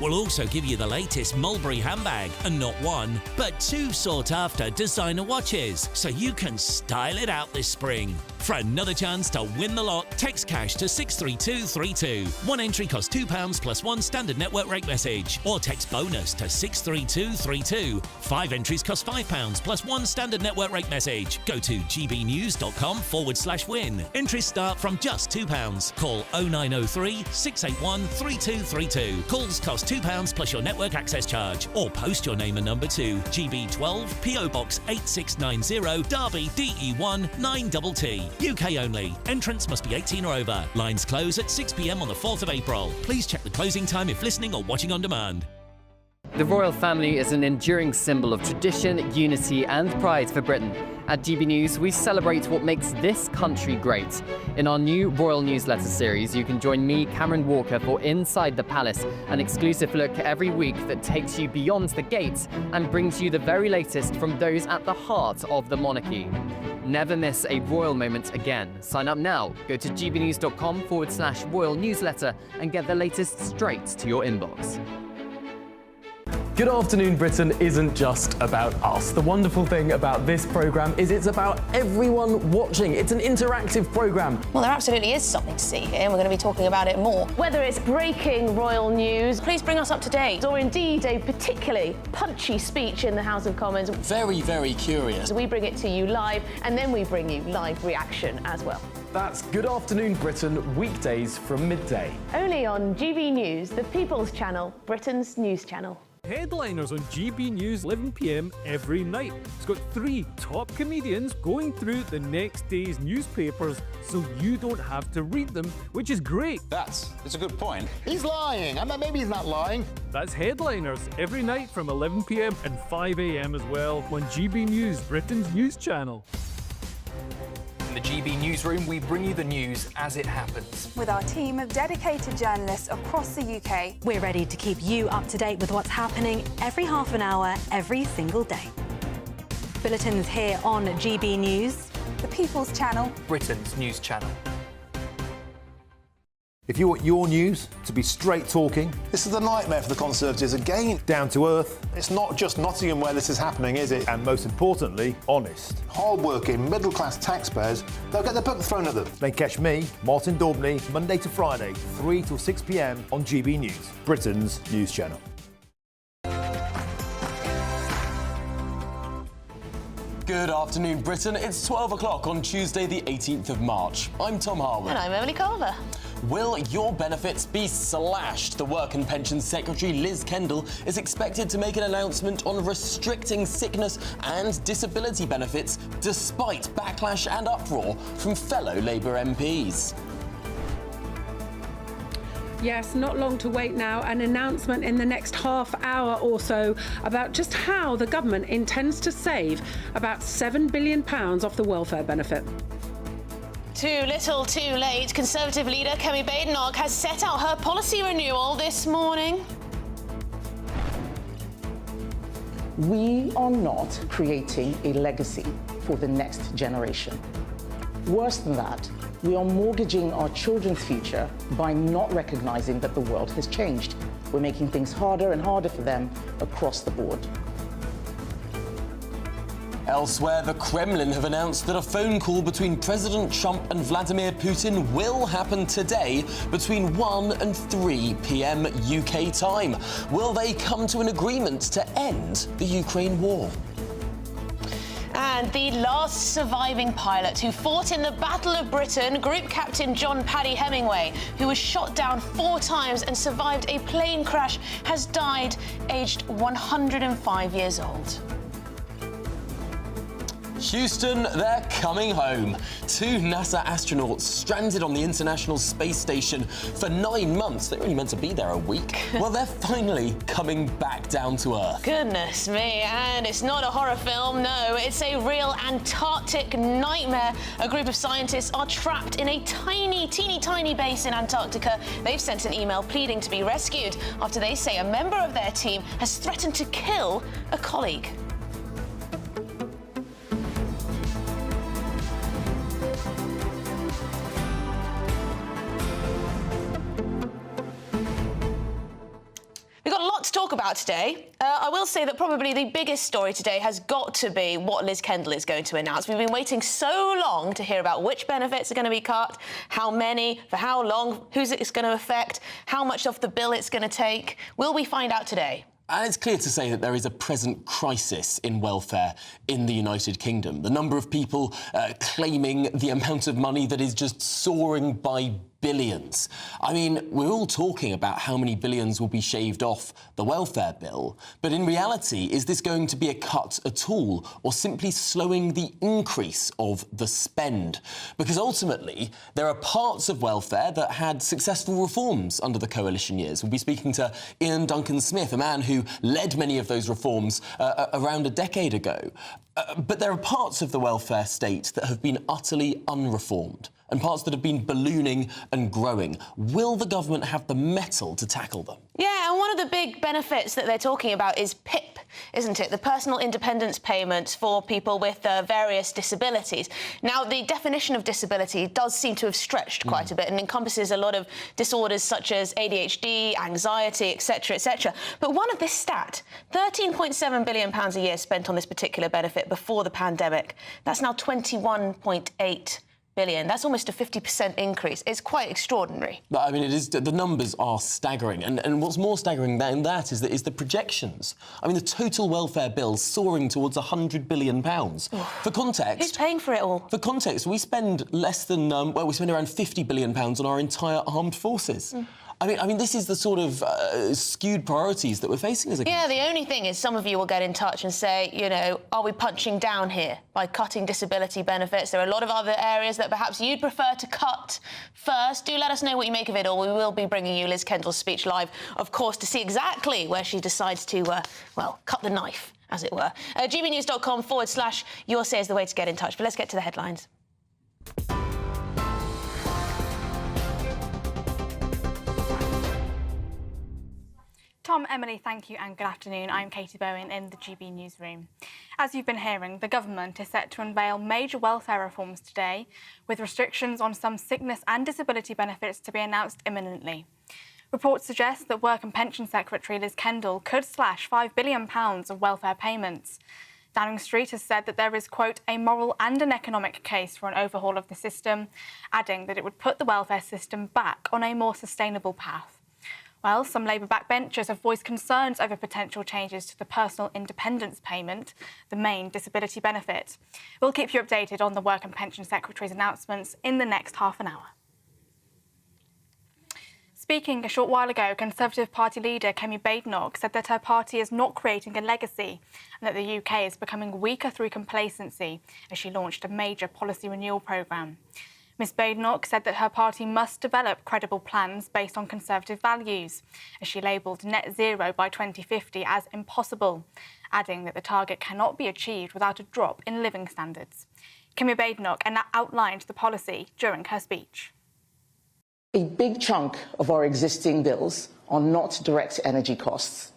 We'll also give you the latest Mulberry handbag and not one, but two sought-after designer watches, so you can style it out this spring. For another chance to win the lot, text cash to 63232. One entry costs £2 plus one standard network rate message, or text bonus to 63232. 5 entries cost £5 plus one standard network rate message. Go to gbnews.com/win. Entries start from just £2. Call 0903 681 3232. Calls cost £2 plus your network access charge, or post your name and number to GB12 PO Box 8690 Derby DE1 9TT. UK only. Entrants must be 18 or over. Lines close at 6 p.m. on the 4th of April. Please check the closing time if listening or watching on demand. The royal family is an enduring symbol of tradition, unity and pride for Britain. At GB News, we celebrate what makes this country great. In our new royal newsletter series, you can join me, Cameron Walker, for Inside the Palace, an exclusive look every week that takes you beyond the gates and brings you the very latest from those at the heart of the monarchy. Never miss a royal moment again. Sign up now. Go to gbnews.com/royal newsletter and get the latest straight to your inbox. Good Afternoon Britain isn't just about us. The wonderful thing about this programme is it's about everyone watching. It's an interactive programme. Well, there absolutely is something to see here, and we're going to be talking about it more. Whether it's breaking royal news, please bring us up to date, or indeed a particularly punchy speech in the House of Commons. Very, very curious. We bring it to you live, and then we bring you live reaction as well. That's Good Afternoon Britain, weekdays from midday. Only on GB News, the People's Channel, Britain's news channel. Headliners on GB News 11 p.m. every night. It's got 3 top comedians going through the next day's newspapers so you don't have to read them, which is great. That's a good point. He's lying. I mean, maybe he's not lying. That's Headliners every night from 11 p.m. and 5 a.m. as well on GB News, Britain's news channel. In the GB Newsroom, we bring you the news as it happens. With our team of dedicated journalists across the UK, we're ready to keep you up to date with what's happening every half an hour, every single day. Bulletins here on GB News, the People's Channel, Britain's news channel. If you want your news to be straight talking, this is a nightmare for the Conservatives again. Down to earth. It's not just Nottingham where this is happening, is it? And most importantly, honest. Hard-working, middle-class taxpayers, they'll get the book thrown at them. Then catch me, Martin Daubney, Monday to Friday, 3 till 6 p.m. on GB News, Britain's news channel. Good afternoon, Britain. It's 12 o'clock on Tuesday, the 18th of March. I'm Tom Harwood. And I'm Emily Carver. Will your benefits be slashed? The Work and Pensions Secretary, Liz Kendall, is expected to make an announcement on restricting sickness and disability benefits despite backlash and uproar from fellow Labour MPs. Yes, not long to wait now. An announcement in the next half hour or so about just how the government intends to save about £7 billion off the welfare benefit. Too little, too late. Conservative leader Kemi Badenoch has set out her policy renewal this morning. We are not creating a legacy for the next generation. Worse than that, we are mortgaging our children's future by not recognizing that the world has changed. We're making things harder and harder for them across the board. Elsewhere, the Kremlin have announced that a phone call between President Trump and Vladimir Putin will happen today between 1 and 3 p.m. UK time. Will they come to an agreement to end the Ukraine war? And the last surviving pilot who fought in the Battle of Britain, Group Captain John Paddy Hemingway, who was shot down 4 times and survived a plane crash, has died aged 105 years old. Houston, they're coming home. 2 NASA astronauts stranded on the International Space Station for 9 months. They were only meant to be there a week. Well, they're finally coming back down to Earth. Goodness me, and it's not a horror film, no. It's a real Antarctic nightmare. A group of scientists are trapped in a teeny tiny base in Antarctica. They've sent an email pleading to be rescued after they say a member of their team has threatened to kill a colleague. We've got a lot to talk about today. I will say that probably the biggest story today has got to be what Liz Kendall is going to announce. We've been waiting so long to hear about which benefits are going to be cut, how many, for how long, who's it's going to affect, how much off the bill it's going to take. Will we find out today? And it's clear to say that there is a present crisis in welfare in the United Kingdom. The number of people claiming the amount of money that is just soaring by billions. I mean, we're all talking about how many billions will be shaved off the welfare bill, but in reality, is this going to be a cut at all, or simply slowing the increase of the spend? Because ultimately, there are parts of welfare that had successful reforms under the coalition years. We'll be speaking to Ian Duncan-Smith, a man who led many of those reforms around a decade ago. But there are parts of the welfare state that have been utterly unreformed, and parts that have been ballooning and growing. Will the government have the mettle to tackle them? Yeah, and one of the big benefits that they're talking about is PIP, isn't it? The Personal Independence Payments for people with various disabilities. Now, the definition of disability does seem to have stretched quite a bit and encompasses a lot of disorders such as ADHD, anxiety, etc., etc. But one of this stat, £13.7 billion a year spent on this particular benefit before the pandemic. That's now 21.8 billion. That's almost a 50% increase. It's quite extraordinary. But, I mean, it is, the numbers are staggering. And what's more staggering than that is the projections. I mean, the total welfare bill soaring towards £100 billion. For context... Who's paying for it all? For context, we spend less than... we spend around £50 billion on our entire armed forces. I mean, this is the sort of skewed priorities that we're facing as a country. Yeah, the only thing is some of you will get in touch and say, you know, are we punching down here by cutting disability benefits? There are a lot of other areas that perhaps you'd prefer to cut first. Do let us know what you make of it all. We will be bringing you Liz Kendall's speech live, of course, to see exactly where she decides to, well, cut the knife, as it were. gbnews.com/your say is the way to get in touch. But let's get to the headlines. Tom, Emily, thank you and good afternoon. I'm Katie Bowen in the GB Newsroom. As you've been hearing, the government is set to unveil major welfare reforms today, with restrictions on some sickness and disability benefits to be announced imminently. Reports suggest that Work and Pension Secretary Liz Kendall could slash £5 billion of welfare payments. Downing Street has said that there is, quote, a moral and an economic case for an overhaul of the system, adding that it would put the welfare system back on a more sustainable path. Well, some Labour backbenchers have voiced concerns over potential changes to the Personal Independence Payment, the main disability benefit. We'll keep you updated on the Work and Pension Secretary's announcements in the next half an hour. Speaking a short while ago, Conservative Party leader Kemi Badenoch said that her party is not creating a legacy and that the UK is becoming weaker through complacency as she launched a major policy renewal programme. Ms Badenoch said that her party must develop credible plans based on Conservative values, as she labelled net zero by 2050 as impossible, adding that the target cannot be achieved without a drop in living standards. Kemi Badenoch outlined the policy during her speech. A big chunk of our existing bills are not direct energy costs.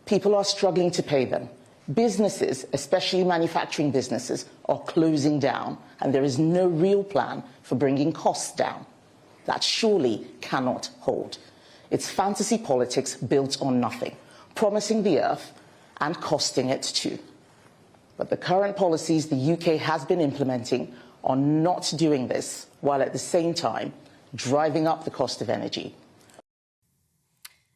People are struggling to pay them. Businesses, especially manufacturing businesses, are closing down, and there is no real plan for bringing costs down. That surely cannot hold. It's fantasy politics built on nothing, promising the earth and costing it too. But the current policies the UK has been implementing are not doing this, while at the same time driving up the cost of energy.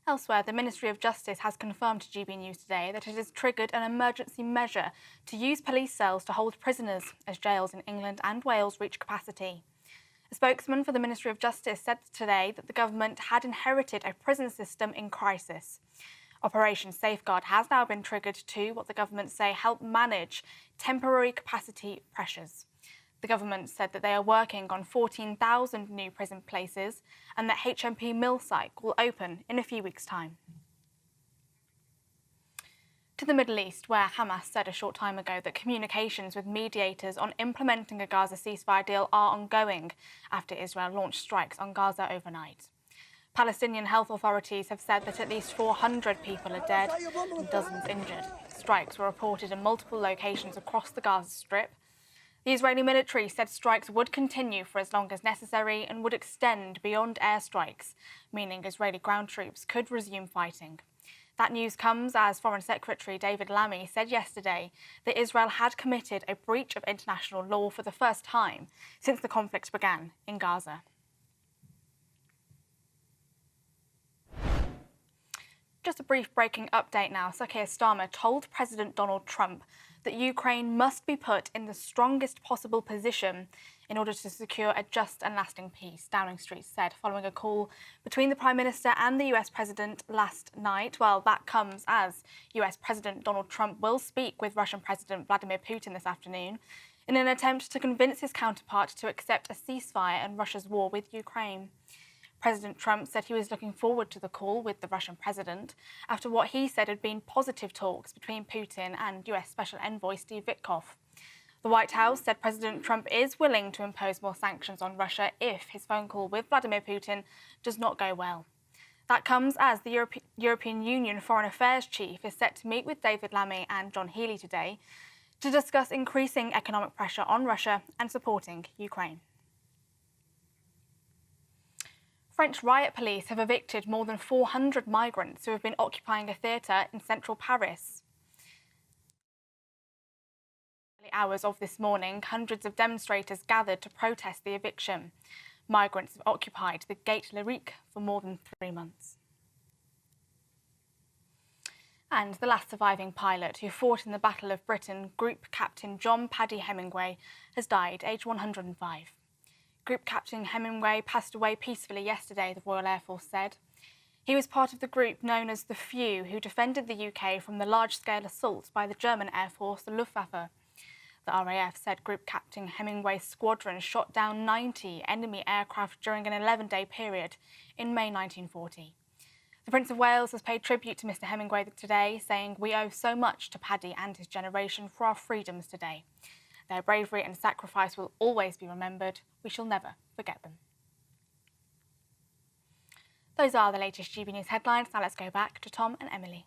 Elsewhere, the Ministry of Justice has confirmed to GB News today that it has triggered an emergency measure to use police cells to hold prisoners as jails in England and Wales reach capacity. A spokesman for the Ministry of Justice said today that the government had inherited a prison system in crisis. Operation Safeguard has now been triggered to, what the government say, help manage temporary capacity pressures. The government said that they are working on 14,000 new prison places and that HMP Millsike will open in a few weeks' time. To the Middle East, where Hamas said a short time ago that communications with mediators on implementing a Gaza ceasefire deal are ongoing after Israel launched strikes on Gaza overnight. Palestinian health authorities have said that at least 400 people are dead and dozens injured. Strikes were reported in multiple locations across the Gaza Strip. The Israeli military said strikes would continue for as long as necessary and would extend beyond airstrikes, meaning Israeli ground troops could resume fighting. That news comes as Foreign Secretary David Lammy said yesterday that Israel had committed a breach of international law for the first time since the conflict began in Gaza. Just a brief breaking update now. Sir Keir Starmer told President Donald Trump that Ukraine must be put in the strongest possible position in order to secure a just and lasting peace, Downing Street said, following a call between the Prime Minister and the US President last night. Well, that comes as US President Donald Trump will speak with Russian President Vladimir Putin this afternoon in an attempt to convince his counterpart to accept a ceasefire in Russia's war with Ukraine. President Trump said he was looking forward to the call with the Russian president after what he said had been positive talks between Putin and US Special Envoy Steve Witkoff. The White House said President Trump is willing to impose more sanctions on Russia if his phone call with Vladimir Putin does not go well. That comes as the European Union Foreign Affairs Chief is set to meet with David Lammy and John Healey today to discuss increasing economic pressure on Russia and supporting Ukraine. French riot police have evicted more than 400 migrants who have been occupying a theatre in central Paris. In the hours of this morning, hundreds of demonstrators gathered to protest the eviction. Migrants have occupied the Gate Lyrique for more than 3 months. And the last surviving pilot who fought in the Battle of Britain, Group Captain John Paddy Hemingway, has died, aged 105. Group Captain Hemingway passed away peacefully yesterday, the Royal Air Force said. He was part of the group known as the Few, who defended the UK from the large-scale assault by the German Air Force, the Luftwaffe. The RAF said Group Captain Hemingway's squadron shot down 90 enemy aircraft during an 11-day period in May 1940. The Prince of Wales has paid tribute to Mr Hemingway today, saying, "We owe so much to Paddy and his generation for our freedoms today. Their bravery and sacrifice will always be remembered. We shall never forget them." Those are the latest GB News headlines. Now let's go back to Tom and Emily.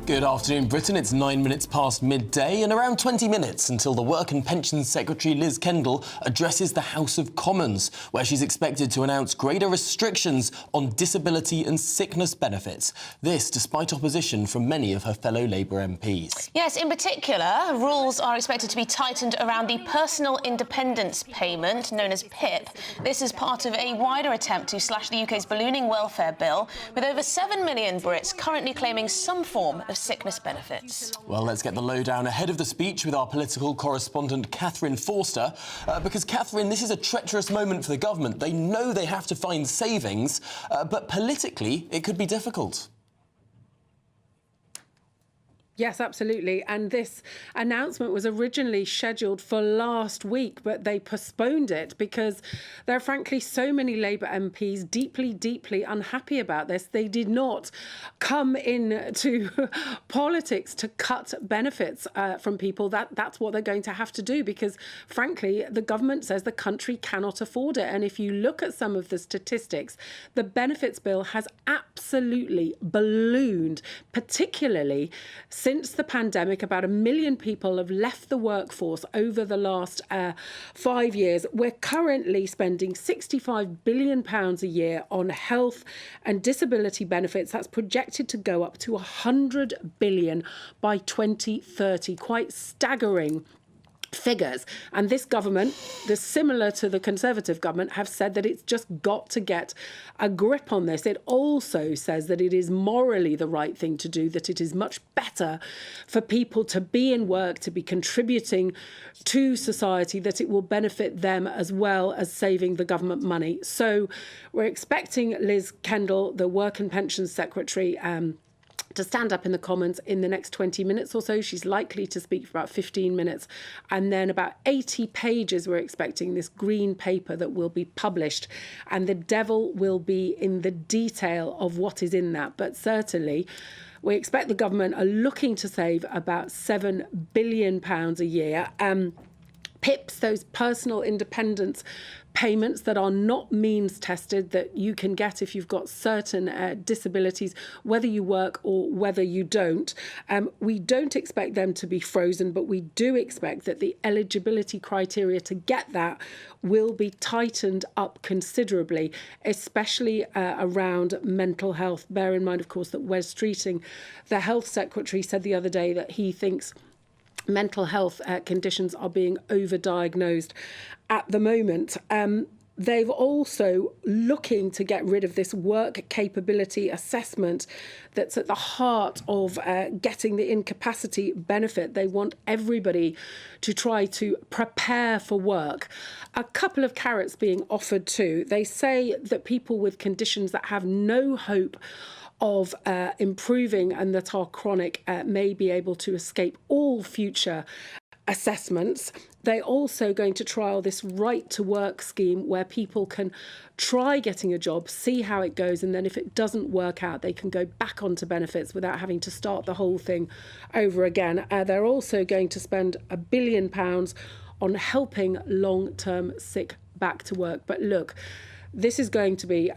Good afternoon, Britain. It's 9 minutes past midday and around 20 minutes until the Work and Pensions Secretary Liz Kendall addresses the House of Commons, where she's expected to announce greater restrictions on disability and sickness benefits. This despite opposition from many of her fellow Labour MPs. Yes, in particular, rules are expected to be tightened around the Personal Independence Payment, known as PIP. This is part of a wider attempt to slash the UK's ballooning welfare bill, with over 7 million Brits currently claiming some form of sickness benefits. Well, let's get the lowdown ahead of the speech with our political correspondent Catherine Forster. Because, Catherine, this is a treacherous moment for the government. They know they have to find savings, but politically it could be difficult. Yes, absolutely. And this announcement was originally scheduled for last week, but they postponed it because there are frankly so many Labour MPs deeply, deeply unhappy about this. They did not come into politics to cut benefits from people. That's what they're going to have to do because, frankly, the government says the country cannot afford it. And if you look at some of the statistics, the benefits bill has absolutely ballooned, particularly since the pandemic. About 1 million people have left the workforce over the last 5 years. We're currently spending £65 billion a year on health and disability benefits. That's projected to go up to £100 billion by 2030. Quite staggering figures. And this government, similar to the Conservative government, have said that it's just got to get a grip on this. It also says that it is morally the right thing to do, that it is much better for people to be in work, to be contributing to society, that it will benefit them as well as saving the government money. So we're expecting Liz Kendall, the Work and Pensions Secretary, to stand up in the Commons in the next 20 minutes or so. She's likely to speak for about 15 minutes. And then about 80 pages, we're expecting this green paper that will be published. And the devil will be in the detail of what is in that. But certainly, we expect the government are looking to save about £7 billion a year. PIPs, those personal independence payments that are not means tested, that you can get if you've got certain disabilities, whether you work or whether you don't. We don't expect them to be frozen, but we do expect that the eligibility criteria to get that will be tightened up considerably, especially around mental health. Bear in mind, of course, that Wes Streeting, the health secretary, said the other day that he thinks mental health conditions are being overdiagnosed at the moment. They've also looking to get rid of this work capability assessment that's at the heart of getting the incapacity benefit. They want everybody to try to prepare for work. A couple of carrots being offered too. They say that people with conditions that have no hope of improving and that are chronic may be able to escape all future assessments. They're also going to trial this right to work scheme where people can try getting a job, see how it goes, and then if it doesn't work out, they can go back onto benefits without having to start the whole thing over again. They're also going to spend £1 billion on helping long-term sick back to work. But look, this is going to be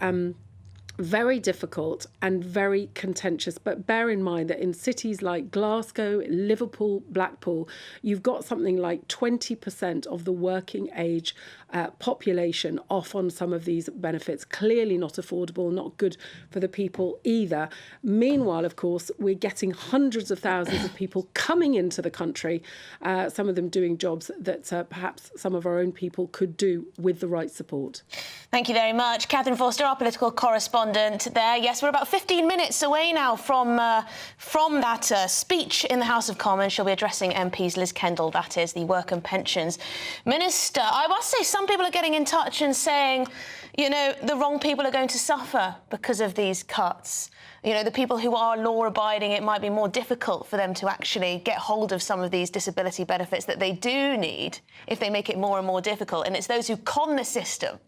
very difficult and very contentious. But bear in mind that in cities like Glasgow, Liverpool, Blackpool, you've got something like 20% of the working age population off on some of these benefits. Clearly not affordable, not good for the people either. Meanwhile, of course, we're getting hundreds of thousands of people coming into the country, some of them doing jobs that perhaps some of our own people could do with the right support. Thank you very much. Catherine Forster, our political correspondent there. Yes, we're about 15 minutes away now from that speech in the House of Commons. She'll be addressing MPs, Liz Kendall, that is, the Work and Pensions Minister. I must say, some people are getting in touch and saying, you know, the wrong people are going to suffer because of these cuts. You know, the people who are law-abiding, it might be more difficult for them to actually get hold of some of these disability benefits that they do need if they make it more and more difficult. And it's those who con the system,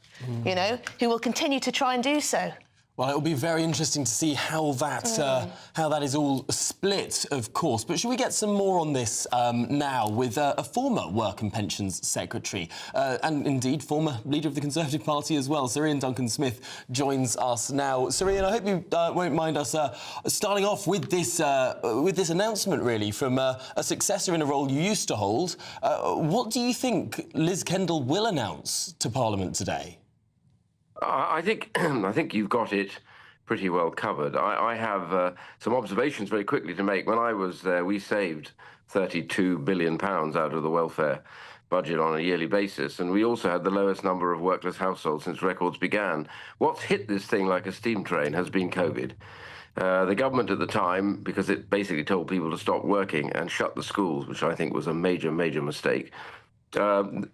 you know, who will continue to try and do so. Well, it will be very interesting to see how that is all split, of course. But should we get some more on this now with a former Work and Pensions Secretary and indeed former leader of the Conservative Party as well. Sir Ian Duncan-Smith joins us now. Sir Ian, I hope you won't mind us starting off with this announcement, really, from a successor in a role you used to hold. What do you think Liz Kendall will announce to Parliament today? I think you've got it pretty well covered. I have some observations very quickly to make. When I was there, we saved £32 billion out of the welfare budget on a yearly basis, and we also had the lowest number of workless households since records began. What's hit this thing like a steam train has been COVID. The government at the time, because it basically told people to stop working and shut the schools, which I think was a major, major mistake,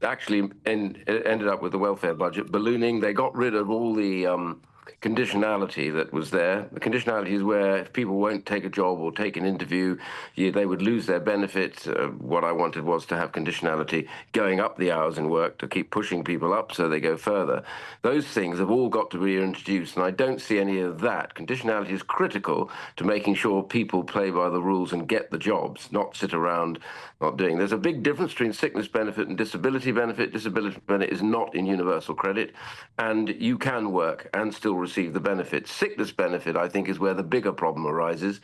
actually ended up with the welfare budget ballooning. They got rid of all the conditionality that was there. The conditionality is where if people won't take a job or take an interview, they would lose their benefit. What I wanted was to have conditionality going up the hours in work to keep pushing people up so they go further. Those things have all got to be introduced, and I don't see any of that. Conditionality is critical to making sure people play by the rules and get the jobs, not sit around not doing. There's a big difference between sickness benefit and disability benefit. Disability benefit is not in universal credit, and you can work and still receive the benefit. Sickness benefit, I think, is where the bigger problem arises,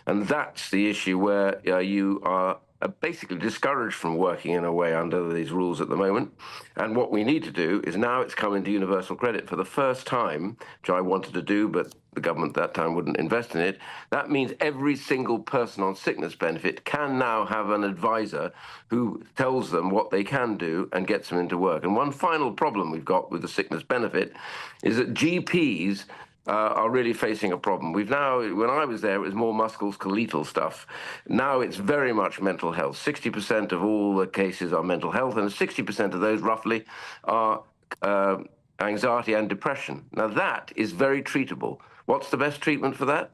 and that's the issue where you are basically discouraged from working in a way under these rules at the moment. And what we need to do is, now it's come into universal credit for the first time, which I wanted to do, but the government at that time wouldn't invest in it. That means every single person on sickness benefit can now have an advisor who tells them what they can do and gets them into work. And one final problem we've got with the sickness benefit is that GPs are really facing a problem. We've now, when I was there, it was more musculoskeletal stuff. Now it's very much mental health. 60% of all the cases are mental health, and 60% of those, roughly, are anxiety and depression. Now that is very treatable. What's the best treatment for that?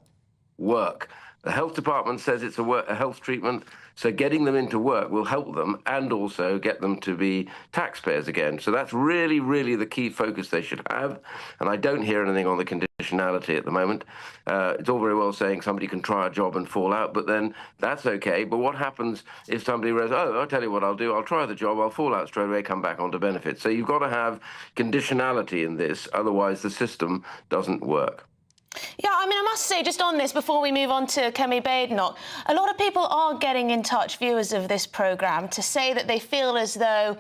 Work. The health department says it's a health treatment, so getting them into work will help them and also get them to be taxpayers again. So that's really, really the key focus they should have. And I don't hear anything on the conditionality at the moment. It's all very well saying somebody can try a job and fall out, but then that's okay. But what happens if somebody says, oh, I'll tell you what I'll do, I'll try the job, I'll fall out straight away, come back onto benefits. So you've got to have conditionality in this, otherwise the system doesn't work. Yeah, I mean, I must say, just on this, before we move on to Kemi Badenoch, a lot of people are getting in touch, viewers of this programme, to say that they feel as though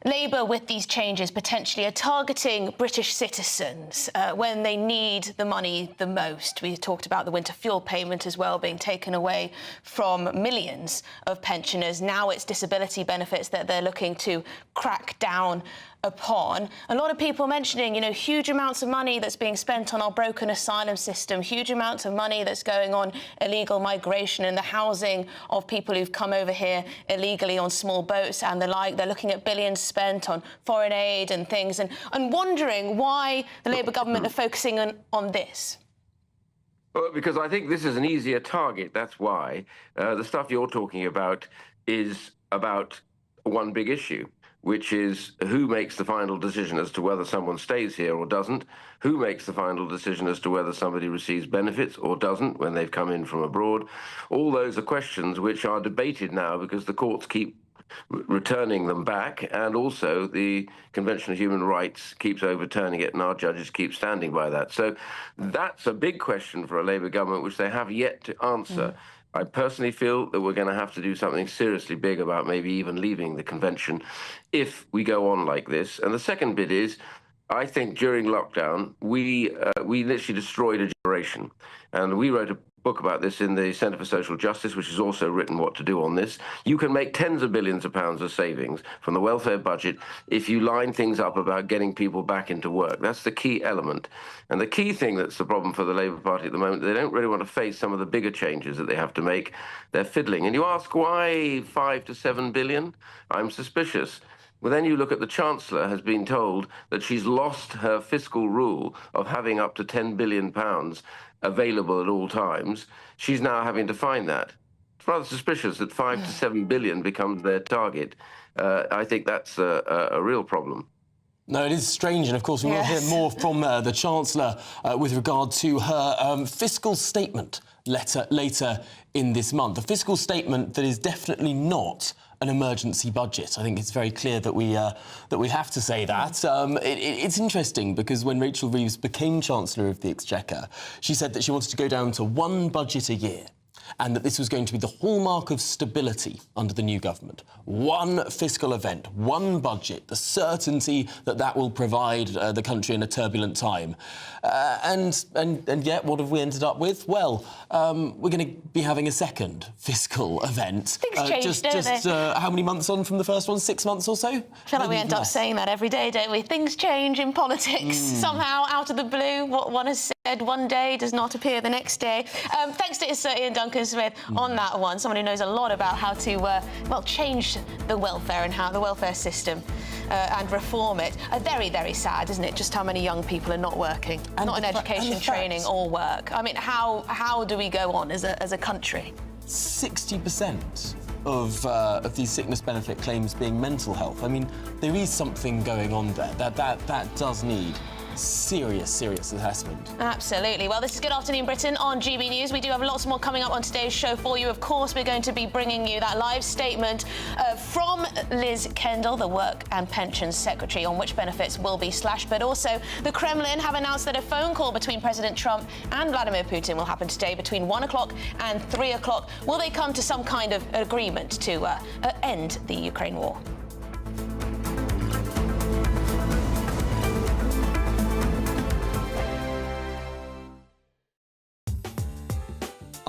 Labour, with these changes, potentially are targeting British citizens when they need the money the most. We talked about the winter fuel payment as well being taken away from millions of pensioners. Now it's disability benefits that they're looking to crack down upon. A lot of people mentioning, you know, huge amounts of money that's being spent on our broken asylum system, huge amounts of money that's going on illegal migration and the housing of people who've come over here illegally on small boats and the like. They're looking at billions spent on foreign aid and things, and wondering why the Labour government are focusing on this. Well, because I think this is an easier target, that's why. The stuff you're talking about is about one big issue, which is who makes the final decision as to whether someone stays here or doesn't, who makes the final decision as to whether somebody receives benefits or doesn't when they've come in from abroad. All those are questions which are debated now because the courts keep returning them back, and also the Convention of Human Rights keeps overturning it, and our judges keep standing by that. So that's a big question for a Labour government, which they have yet to answer. I personally feel that we're going to have to do something seriously big about maybe even leaving the convention if we go on like this. And the second bit is, I think during lockdown, we literally destroyed a generation. And we wrote a book about this in the Centre for Social Justice, which has also written what to do on this. You can make tens of billions of pounds of savings from the welfare budget if you line things up about getting people back into work. That's the key element. And the key thing that's the problem for the Labour Party at the moment, they don't really want to face some of the bigger changes that they have to make. They're fiddling. And you ask why 5 to 7 billion? I'm suspicious. Well, then you look at the Chancellor has been told that she's lost her fiscal rule of having up to £10 billion available at all times. She's now having to find that. It's rather suspicious that 5 to 7 billion becomes their target. I think that's a real problem. No, it is strange, and of course we will hear more from the Chancellor with regard to her fiscal statement later in this month. A fiscal statement that is definitely not an emergency budget. I think it's very clear that we have to say that. It's interesting because when Rachel Reeves became Chancellor of the Exchequer, she said that she wanted to go down to one budget a year, and that this was going to be the hallmark of stability under the new government. One fiscal event, one budget, the certainty that that will provide the country in a turbulent time. And yet, what have we ended up with? Well, we're going to be having a second fiscal event. Things change, don't they? How many months on from the first one? 6 months or so? I feel like we end up saying that every day, don't we? Things change in politics. Somehow, out of the blue, what one has said one day does not appear the next day. Thanks to Sir Ian Duncan-Smith on that one, someone who knows a lot about how to, well, change the welfare and how the welfare system and reform it. Very, very sad, isn't it, just how many young people are not working, not in education, training or work. I mean, how do we go on as a country? 60% of these sickness benefit claims being mental health. I mean, there is something going on there that does need serious assessment. Absolutely. Well, this is Good Afternoon Britain on GB News. We do have lots more coming up on today's show for you. Of course, we're going to be bringing you that live statement from Liz Kendall, the Work and Pensions Secretary, on which benefits will be slashed. But also, the Kremlin have announced that a phone call between President Trump and Vladimir Putin will happen today between 1 o'clock and 3 o'clock. Will they come to some kind of agreement to end the Ukraine war?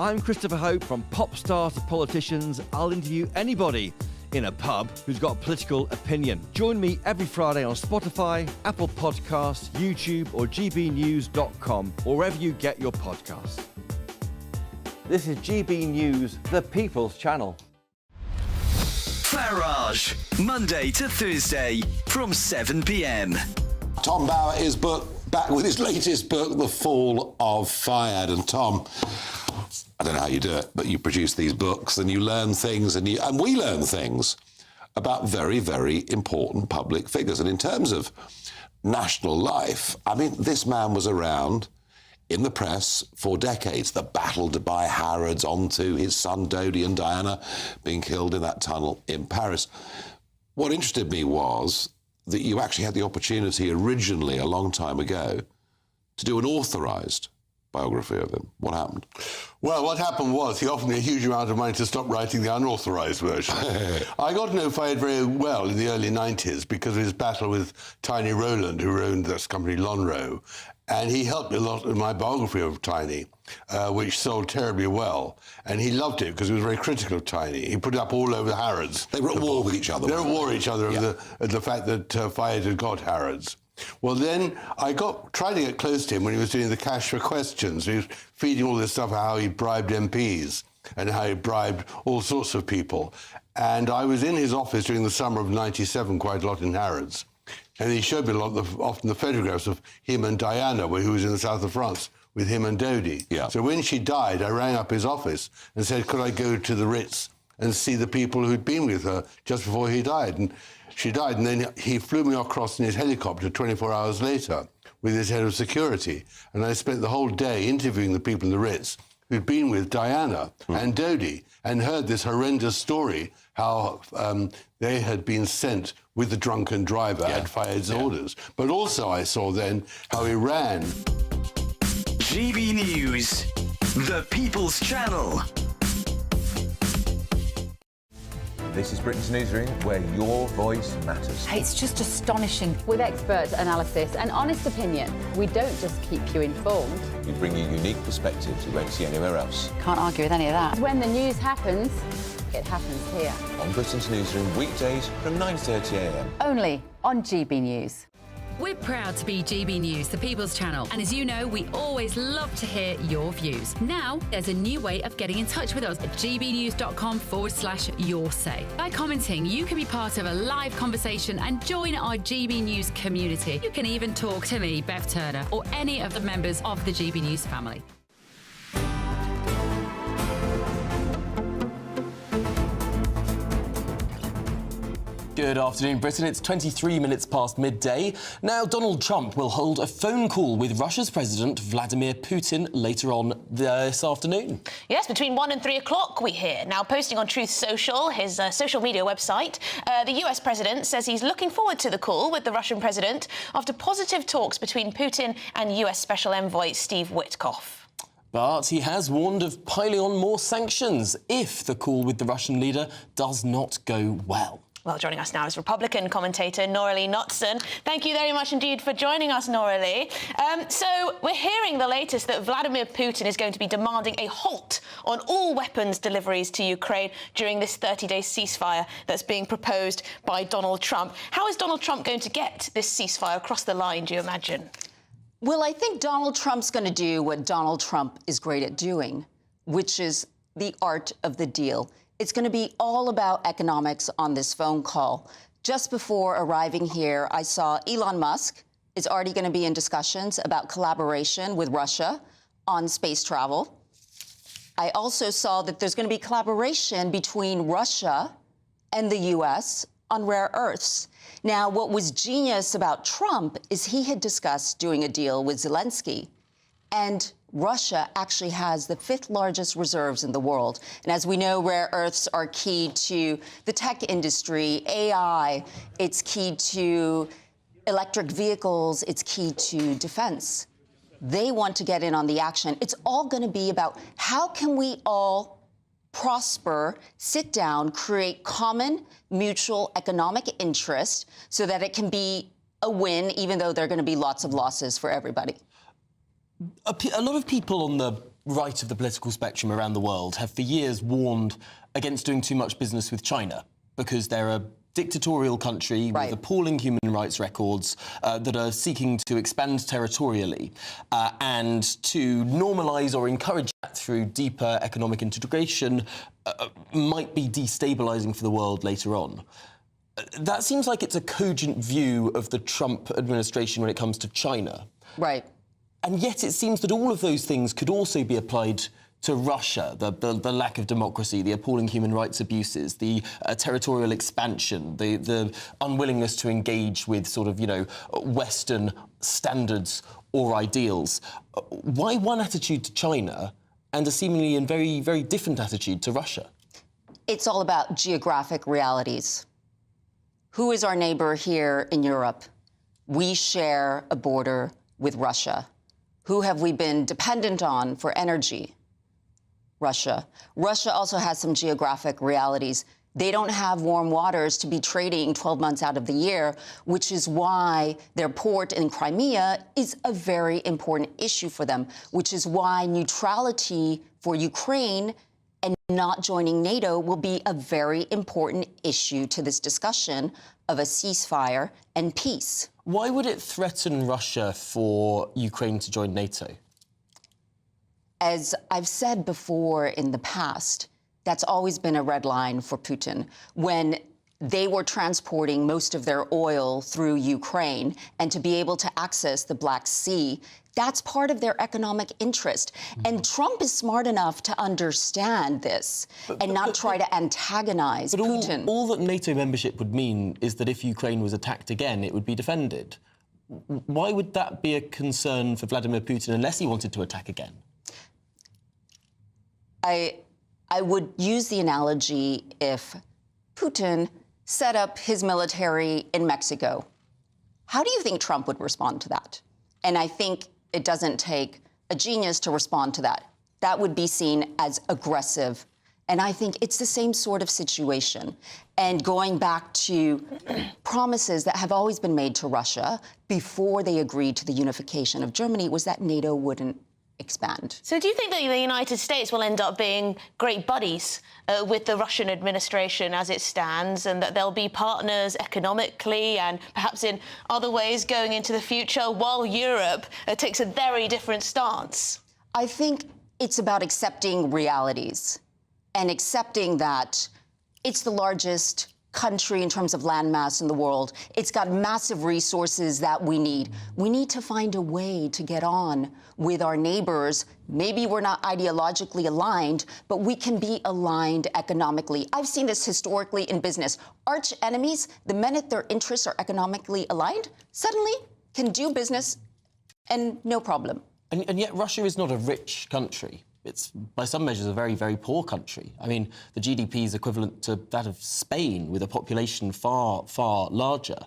I'm Christopher Hope. From pop stars to politicians, I'll interview anybody in a pub who's got a political opinion. Join me every Friday on Spotify, Apple Podcasts, YouTube or gbnews.com, or wherever you get your podcasts. This is GB News, the People's Channel. Farage, Monday to Thursday from 7 p.m. Tom Bauer is back with his latest book, The Fall of Fayed. And Tom, don't know how you do it, but you produce these books and you learn things, and we learn things about very, very important public figures. And in terms of national life, I mean, this man was around in the press for decades. The battle to buy Harrods, onto his son Dodi and Diana being killed in that tunnel in Paris. What interested me was that you actually had the opportunity originally, a long time ago, to do an authorised biography of him. What happened? Well, what happened was he offered me a huge amount of money to stop writing the unauthorised version. I got to know Fayed very well in the early 90s because of his battle with Tiny Rowland, who owned this company Lonrho, and he helped me a lot in my biography of Tiny, which sold terribly well. And he loved it because he was very critical of Tiny. He put it up all over Harrods. They were at war with each other. They were at war with each other over the fact that Fayed had got Harrods. Well, then I tried to get close to him when he was doing the Cash for Questions. He was feeding all this stuff, how he bribed MPs and how he bribed all sorts of people. And I was in his office during the summer of '97 quite a lot in Harrods. And he showed me often the photographs of him and Diana, who was in the south of France, with him and Dodi. Yeah. So when she died, I rang up his office and said, could I go to the Ritz and see the people who'd been with her just before he died? And she died, and then he flew me across in his helicopter 24 hours later with his head of security. And I spent the whole day interviewing the people in the Ritz who'd been with Diana and Dodi and heard this horrendous story, how they had been sent with the drunken driver at Fayed's orders. But also I saw then how he ran. GB News, the People's Channel. This is Britain's Newsroom, where your voice matters. It's just astonishing. With expert analysis and honest opinion, we don't just keep you informed. We bring you unique perspectives you won't see anywhere else. Can't argue with any of that. When the news happens, it happens here. On Britain's Newsroom, weekdays from 9:30 a.m. Only on GB News. We're proud to be GB News, the People's Channel. And as you know, we always love to hear your views. Now, there's a new way of getting in touch with us at gbnews.com/your-say. By commenting, you can be part of a live conversation and join our GB News community. You can even talk to me, Bev Turner, or any of the members of the GB News family. Good afternoon, Britain. It's 23 minutes past midday. Now, Donald Trump will hold a phone call with Russia's President Vladimir Putin later on this afternoon. Yes, between 1 and 3 o'clock, we hear. Now, posting on Truth Social, his social media website, the US president says he's looking forward to the call with the Russian president after positive talks between Putin and US Special Envoy Steve Witkoff. But he has warned of piling on more sanctions if the call with the Russian leader does not go well. Well, joining us now is Republican commentator Noralie Knudsen. Thank you very much indeed for joining us, Noralie. So we're hearing the latest that Vladimir Putin is going to be demanding a halt on all weapons deliveries to Ukraine during this 30-day ceasefire that's being proposed by Donald Trump. How is Donald Trump going to get this ceasefire across the line, do you imagine? Well, I think Donald Trump's going to do what Donald Trump is great at doing, which is the art of the deal. It's going to be all about economics on this phone call. Just before arriving here, I saw Elon Musk is already going to be in discussions about collaboration with Russia on space travel. I also saw that there's going to be collaboration between Russia and the U.S. on rare earths. Now, what was genius about Trump is he had discussed doing a deal with Zelensky, and Russia actually has the 5th largest reserves in the world. And as we know, rare earths are key to the tech industry, AI, it's key to electric vehicles, it's key to defense. They want to get in on the action. It's all going to be about how can we all prosper, sit down, create common mutual economic interest so that it can be a win, even though there are going to be lots of losses for everybody. A lot of people on the right of the political spectrum around the world have for years warned against doing too much business with China because they're a dictatorial country with appalling human rights records that are seeking to expand territorially and to normalise or encourage that through deeper economic integration might be destabilising for the world later on. That seems like it's a cogent view of the Trump administration when it comes to China. Right. And yet it seems that all of those things could also be applied to Russia, the lack of democracy, the appalling human rights abuses, the territorial expansion, the unwillingness to engage with sort of, Western standards or ideals. Why one attitude to China and a seemingly and very, very different attitude to Russia? It's all about geographic realities. Who is our neighbor here in Europe? We share a border with Russia. Who have we been dependent on for energy? Russia. Russia also has some geographic realities. They don't have warm waters to be trading 12 months out of the year, which is why their port in Crimea is a very important issue for them, which is why neutrality for Ukraine and not joining NATO will be a very important issue to this discussion of a ceasefire and peace. Why would it threaten Russia for Ukraine to join NATO? As I've said before in the past, that's always been a red line for Putin. When they were transporting most of their oil through Ukraine and to be able to access the Black Sea, that's part of their economic interest. And Trump is smart enough to understand this and not try to antagonize Putin. All that NATO membership would mean is that if Ukraine was attacked again, it would be defended. Why would that be a concern for Vladimir Putin unless he wanted to attack again? I would use the analogy if Putin set up his military in Mexico. How do you think Trump would respond to that? And I think it doesn't take a genius to respond to that. That would be seen as aggressive. And I think it's the same sort of situation. And going back to promises that have always been made to Russia before they agreed to the unification of Germany was that NATO wouldn't expand. So do you think that the United States will end up being great buddies with the Russian administration as it stands, and that they'll be partners economically and perhaps in other ways going into the future, while Europe takes a very different stance? I think it's about accepting realities and accepting that it's the largest country in terms of landmass in the world. It's got massive resources that we need. We need to find a way to get on with our neighbors. Maybe we're not ideologically aligned, but we can be aligned economically. I've seen this historically in business. Arch enemies, the minute their interests are economically aligned, suddenly can do business and no problem. And yet Russia is not a rich country. It's, by some measures, a very, very poor country. I mean, the GDP is equivalent to that of Spain, with a population far, far larger.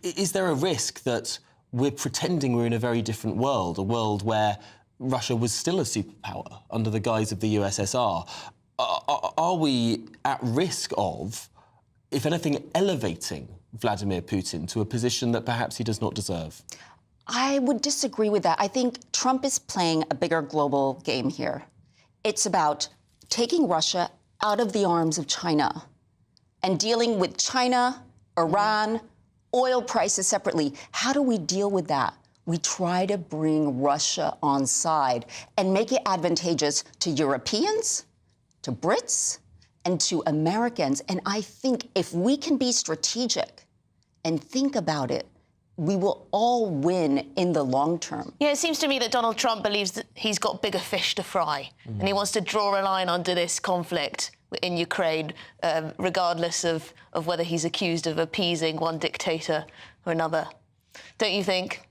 Is there a risk that we're pretending we're in a very different world, a world where Russia was still a superpower under the guise of the USSR? Are we at risk of, if anything, elevating Vladimir Putin to a position that perhaps he does not deserve? I would disagree with that. I think Trump is playing a bigger global game here. It's about taking Russia out of the arms of China and dealing with China, Iran, oil prices separately. How do we deal with that? We try to bring Russia on side and make it advantageous to Europeans, to Brits, and to Americans. And I think if we can be strategic and think about it, we will all win in the long term. Yeah, it seems to me that Donald Trump believes that he's got bigger fish to fry, and he wants to draw a line under this conflict in Ukraine, regardless of whether he's accused of appeasing one dictator or another. Don't you think?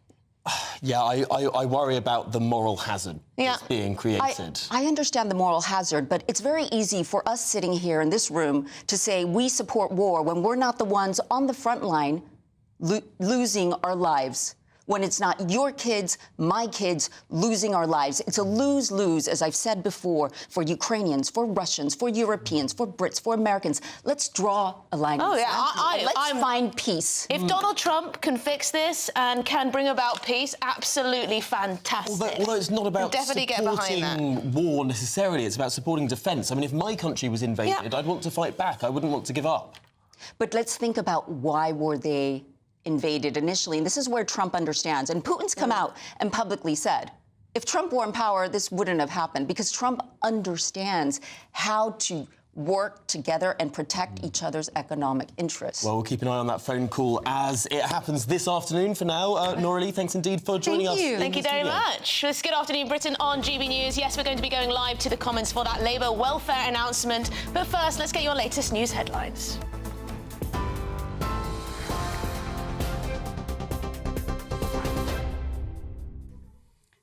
Yeah, I worry about the moral hazard that's being created. I understand the moral hazard, but it's very easy for us sitting here in this room to say we support war when we're not the ones on the front line losing our lives, when it's not your kids, my kids, losing our lives. It's a lose-lose, as I've said before, for Ukrainians, for Russians, for Europeans, for Brits, for Americans. Let's draw a line. Oh, yeah, let's find peace. If Donald Trump can fix this and can bring about peace, absolutely fantastic. Although it's not about definitely get behind that. War necessarily, it's about supporting defence. I mean, if my country was invaded, I'd want to fight back. I wouldn't want to give up. But let's think about why were they invaded initially, and this is where Trump understands. And Putin's come out and publicly said, if Trump were in power, this wouldn't have happened, because Trump understands how to work together and protect each other's economic interests. Well, we'll keep an eye on that phone call as it happens this afternoon. For now, Nora Lee, thanks indeed for joining us. Thank you very much. This Good Afternoon Britain on GB News. Yes, we're going to be going live to the Commons for that Labour welfare announcement. But first, let's get your latest news headlines.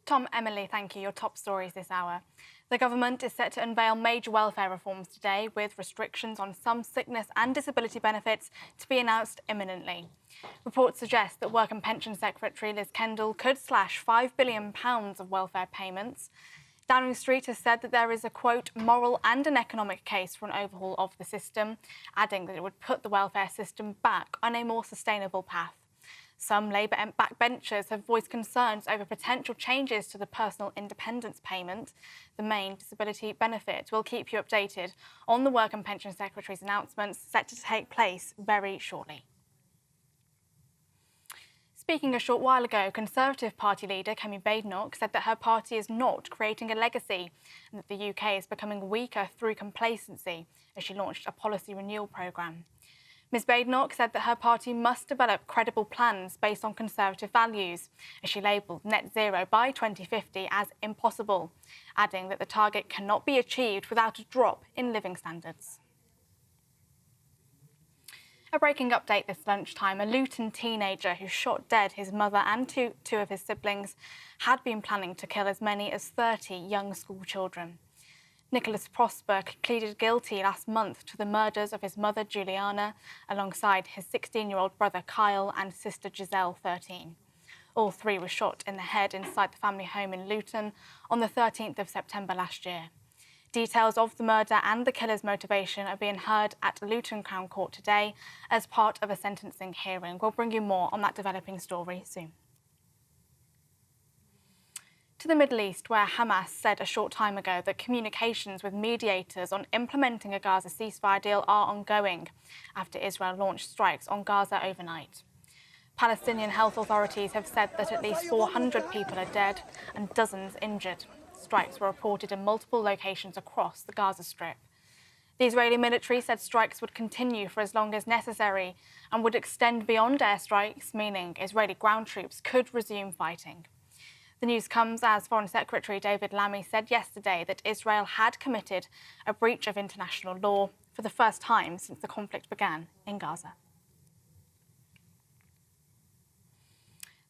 Tom, Emily, thank you. Your top stories this hour. The government is set to unveil major welfare reforms today, with restrictions on some sickness and disability benefits to be announced imminently. Reports suggest that Work and Pension Secretary Liz Kendall could slash £5 billion of welfare payments. Downing Street has said that there is a, quote, moral and an economic case for an overhaul of the system, adding that it would put the welfare system back on a more sustainable path. Some Labour backbenchers have voiced concerns over potential changes to the personal independence payment. The main disability benefit. Will keep you updated on the Work and Pension Secretary's announcements set to take place very shortly. Speaking a short while ago, Conservative Party leader Kemi Badenoch said that her party is not creating a legacy and that the UK is becoming weaker through complacency as she launched a policy renewal programme. Ms Badenoch said that her party must develop credible plans based on Conservative values, as she labelled net zero by 2050 as impossible, adding that the target cannot be achieved without a drop in living standards. A breaking update this lunchtime. A Luton teenager who shot dead his mother and two of his siblings had been planning to kill as many as 30 young school children. Nicholas Prosper pleaded guilty last month to the murders of his mother, Juliana, alongside his 16-year-old brother, Kyle, and sister, Giselle, 13. All three were shot in the head inside the family home in Luton on the 13th of September last year. Details of the murder and the killer's motivation are being heard at Luton Crown Court today as part of a sentencing hearing. We'll bring you more on that developing story soon. To the Middle East, where Hamas said a short time ago that communications with mediators on implementing a Gaza ceasefire deal are ongoing after Israel launched strikes on Gaza overnight. Palestinian health authorities have said that at least 400 people are dead and dozens injured. Strikes were reported in multiple locations across the Gaza Strip. The Israeli military said strikes would continue for as long as necessary and would extend beyond airstrikes, meaning Israeli ground troops could resume fighting. The news comes as Foreign Secretary David Lammy said yesterday that Israel had committed a breach of international law for the first time since the conflict began in Gaza.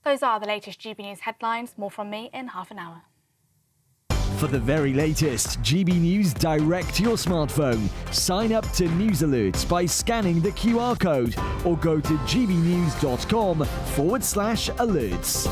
Those are the latest GB News headlines. More from me in half an hour. For the very latest GB News direct to your smartphone, sign up to News Alerts by scanning the QR code or go to gbnews.com/alerts.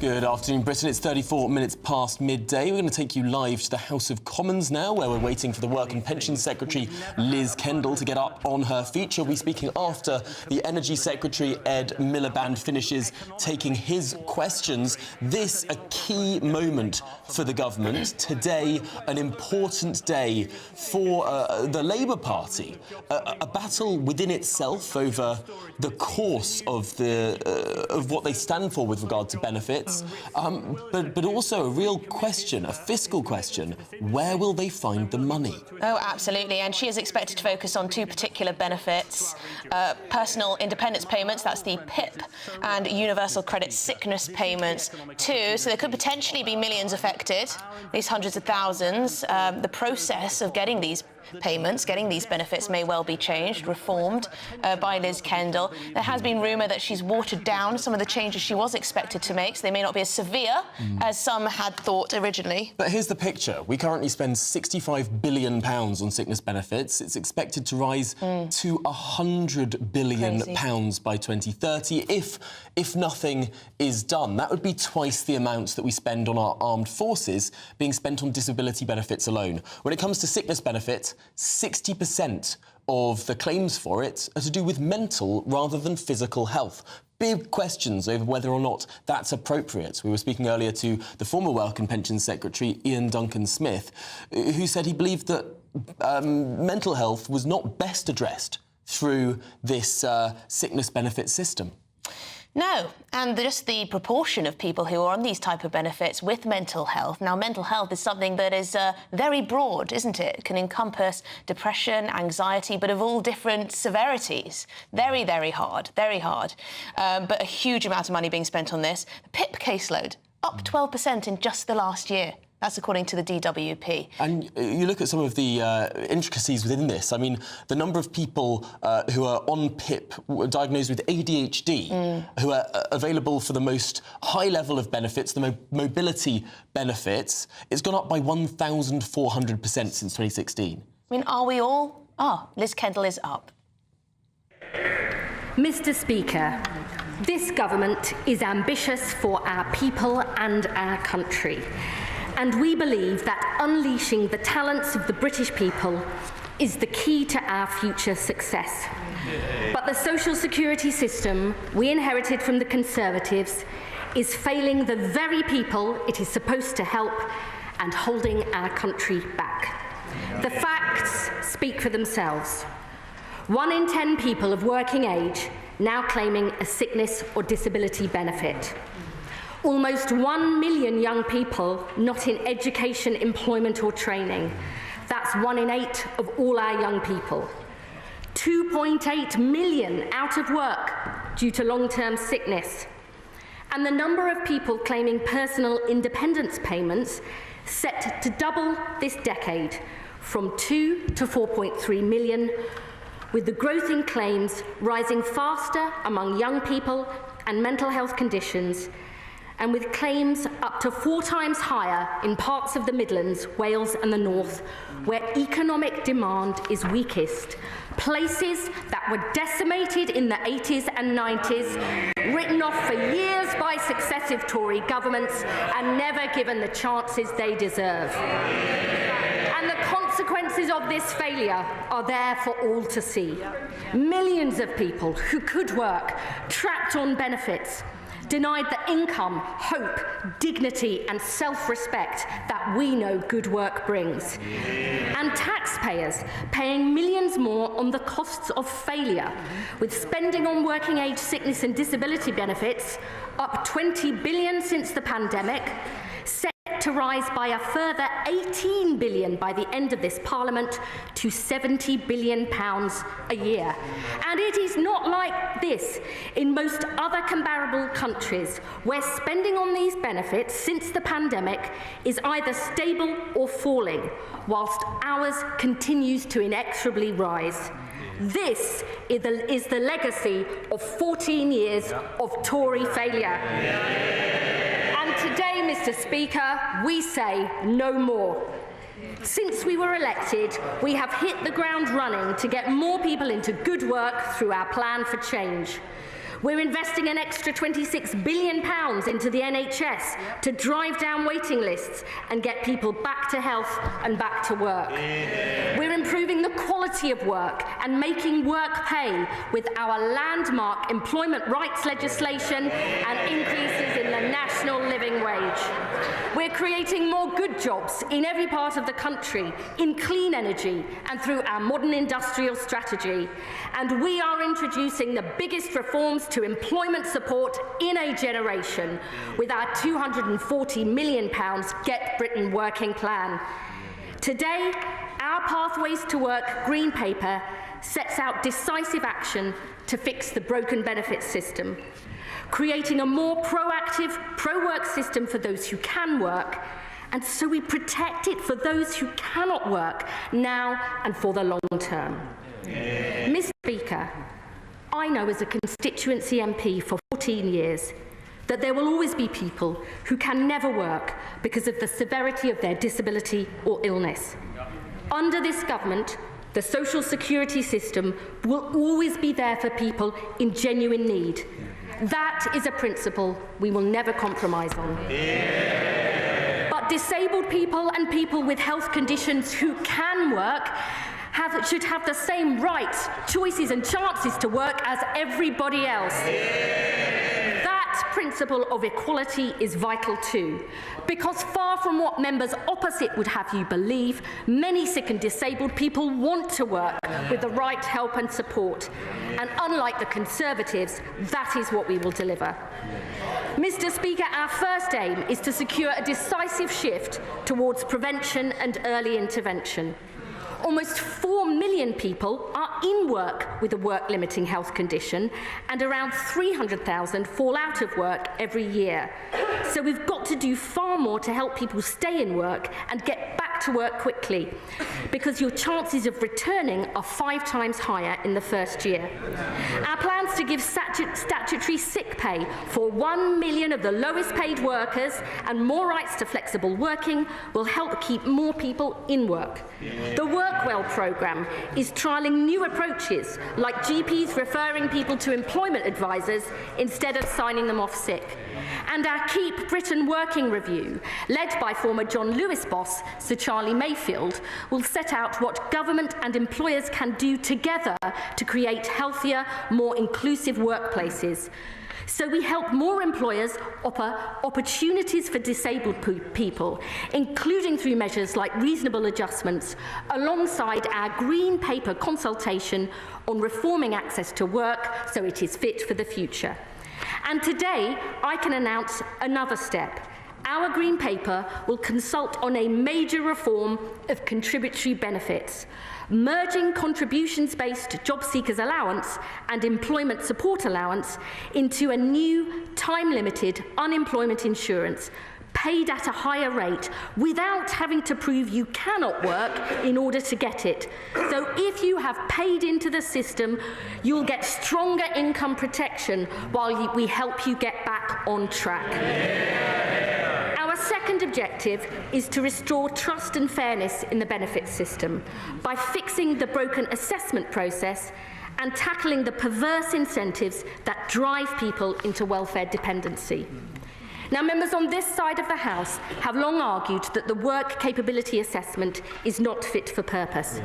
Good afternoon, Britain. It's 34 minutes past midday. We're going to take you live to the House of Commons now, where we're waiting for the Work and Pension Secretary, Liz Kendall, to get up on her feet. She'll be speaking after the Energy Secretary, Ed Miliband, finishes taking his questions. This a key moment for the government. Today, an important day for the Labour Party. A battle within itself over the course of what they stand for with regard to benefits. But also a real question, a fiscal question. Where will they find the money? Oh, absolutely. And she is expected to focus on two particular benefits. Personal independence payments, that's the PIP, and universal credit sickness payments too. So there could potentially be millions affected, these hundreds of thousands. The process of getting these payments, getting these benefits may well be changed, reformed by Liz Kendall. There has been rumour that she's watered down some of the changes she was expected to make, so they may not be as severe as some had thought originally. But here's the picture. We currently spend £65 billion on sickness benefits. It's expected to rise to £100 billion by 2030 if nothing is done. That would be twice the amount that we spend on our armed forces being spent on disability benefits alone. When it comes to sickness benefits, 60% of the claims for it are to do with mental rather than physical health. Big questions over whether or not that's appropriate. We were speaking earlier to the former Work and Pension Secretary, Ian Duncan-Smith, who said he believed that mental health was not best addressed through this sickness benefit system. No, and just the proportion of people who are on these type of benefits with mental health. Now, mental health is something that is very broad, isn't it? It can encompass depression, anxiety, but of all different severities. Very, very hard, very hard. But a huge amount of money being spent on this. The PIP caseload, up 12% in just the last year. That's according to the DWP. And you look at some of the intricacies within this. I mean, the number of people who are on PIP diagnosed with ADHD, who are available for the most high level of benefits, the mobility benefits, it's gone up by 1,400% since 2016. I mean, are we all? Liz Kendall is up. Mr. Speaker, this government is ambitious for our people and our country. And we believe that unleashing the talents of the British people is the key to our future success. But the social security system we inherited from the Conservatives is failing the very people it is supposed to help and holding our country back. The facts speak for themselves. 1 in 10 people of working age now claiming a sickness or disability benefit. Almost 1 million young people not in education, employment or training. That's 1 in 8 of all our young people. 2.8 million out of work due to long-term sickness. And the number of people claiming personal independence payments set to double this decade from 2 to 4.3 million, with the growth in claims rising faster among young people and mental health conditions, and with claims up to 4 times higher in parts of the Midlands, Wales and the North, where economic demand is weakest. Places that were decimated in the 80s and 90s, written off for years by successive Tory governments and never given the chances they deserve. And the consequences of this failure are there for all to see. Millions of people who could work, trapped on benefits, denied the income, hope, dignity and self-respect that we know good work brings. And taxpayers paying millions more on the costs of failure, with spending on working age sickness and disability benefits up 20 billion since the pandemic, set to rise by a further 18 billion by the end of this Parliament to £70 billion a year. And it is not like this in most other comparable countries, where spending on these benefits since the pandemic is either stable or falling, whilst ours continues to inexorably rise. This is the legacy of 14 years of Tory failure. And today, Mr. Speaker, we say no more. Since we were elected, we have hit the ground running to get more people into good work through our plan for change. We're investing an extra £26 billion into the NHS to drive down waiting lists and get people back to health and back to work. We're improving the quality of work and making work pay with our landmark employment rights legislation and increases in the national living wage. We're creating more good jobs in every part of the country, in clean energy and through our modern industrial strategy. And we are introducing the biggest reforms to employment support in a generation with our £240 million Get Britain Working plan. Today, our Pathways to Work Green Paper sets out decisive action to fix the broken benefits system, creating a more proactive, pro-work system for those who can work, and so we protect it for those who cannot work now and for the long term. Mr. Speaker, I know as a constituency MP for 14 years that there will always be people who can never work because of the severity of their disability or illness. Under this government, the social security system will always be there for people in genuine need. That is a principle we will never compromise on. But disabled people and people with health conditions who can work should have the same rights, choices and chances to work as everybody else. That that principle of equality is vital too, because far from what members opposite would have you believe, many sick and disabled people want to work with the right help and support. And unlike the Conservatives, that is what we will deliver. Mr. Speaker, our first aim is to secure a decisive shift towards prevention and early intervention. Almost 4 million people are in work with a work-limiting health condition, and around 300,000 fall out of work every year. So we've got to do far more to help people stay in work and get back to work quickly, because your chances of returning are 5 times higher in the first year. Our plans to give statutory sick pay for 1 million of the lowest paid workers and more rights to flexible working will help keep more people in work. The Workwell programme is trialling new approaches, like GPs referring people to employment advisors instead of signing them off sick. And our Keep Britain Working review, led by former John Lewis boss Sir Charlie Mayfield, will set out what government and employers can do together to create healthier, more inclusive workplaces. So we help more employers offer opportunities for disabled people, including through measures like reasonable adjustments, alongside our Green Paper consultation on reforming access to work so it is fit for the future. And today, I can announce another step. Our Green Paper will consult on a major reform of contributory benefits, merging contributions-based job seekers allowance and employment support allowance into a new time-limited unemployment insurance paid at a higher rate without having to prove you cannot work in order to get it. So if you have paid into the system, you'll get stronger income protection while we help you get back on track. Our second objective is to restore trust and fairness in the benefits system by fixing the broken assessment process and tackling the perverse incentives that drive people into welfare dependency. Now, members on this side of the House have long argued that the work capability assessment is not fit for purpose.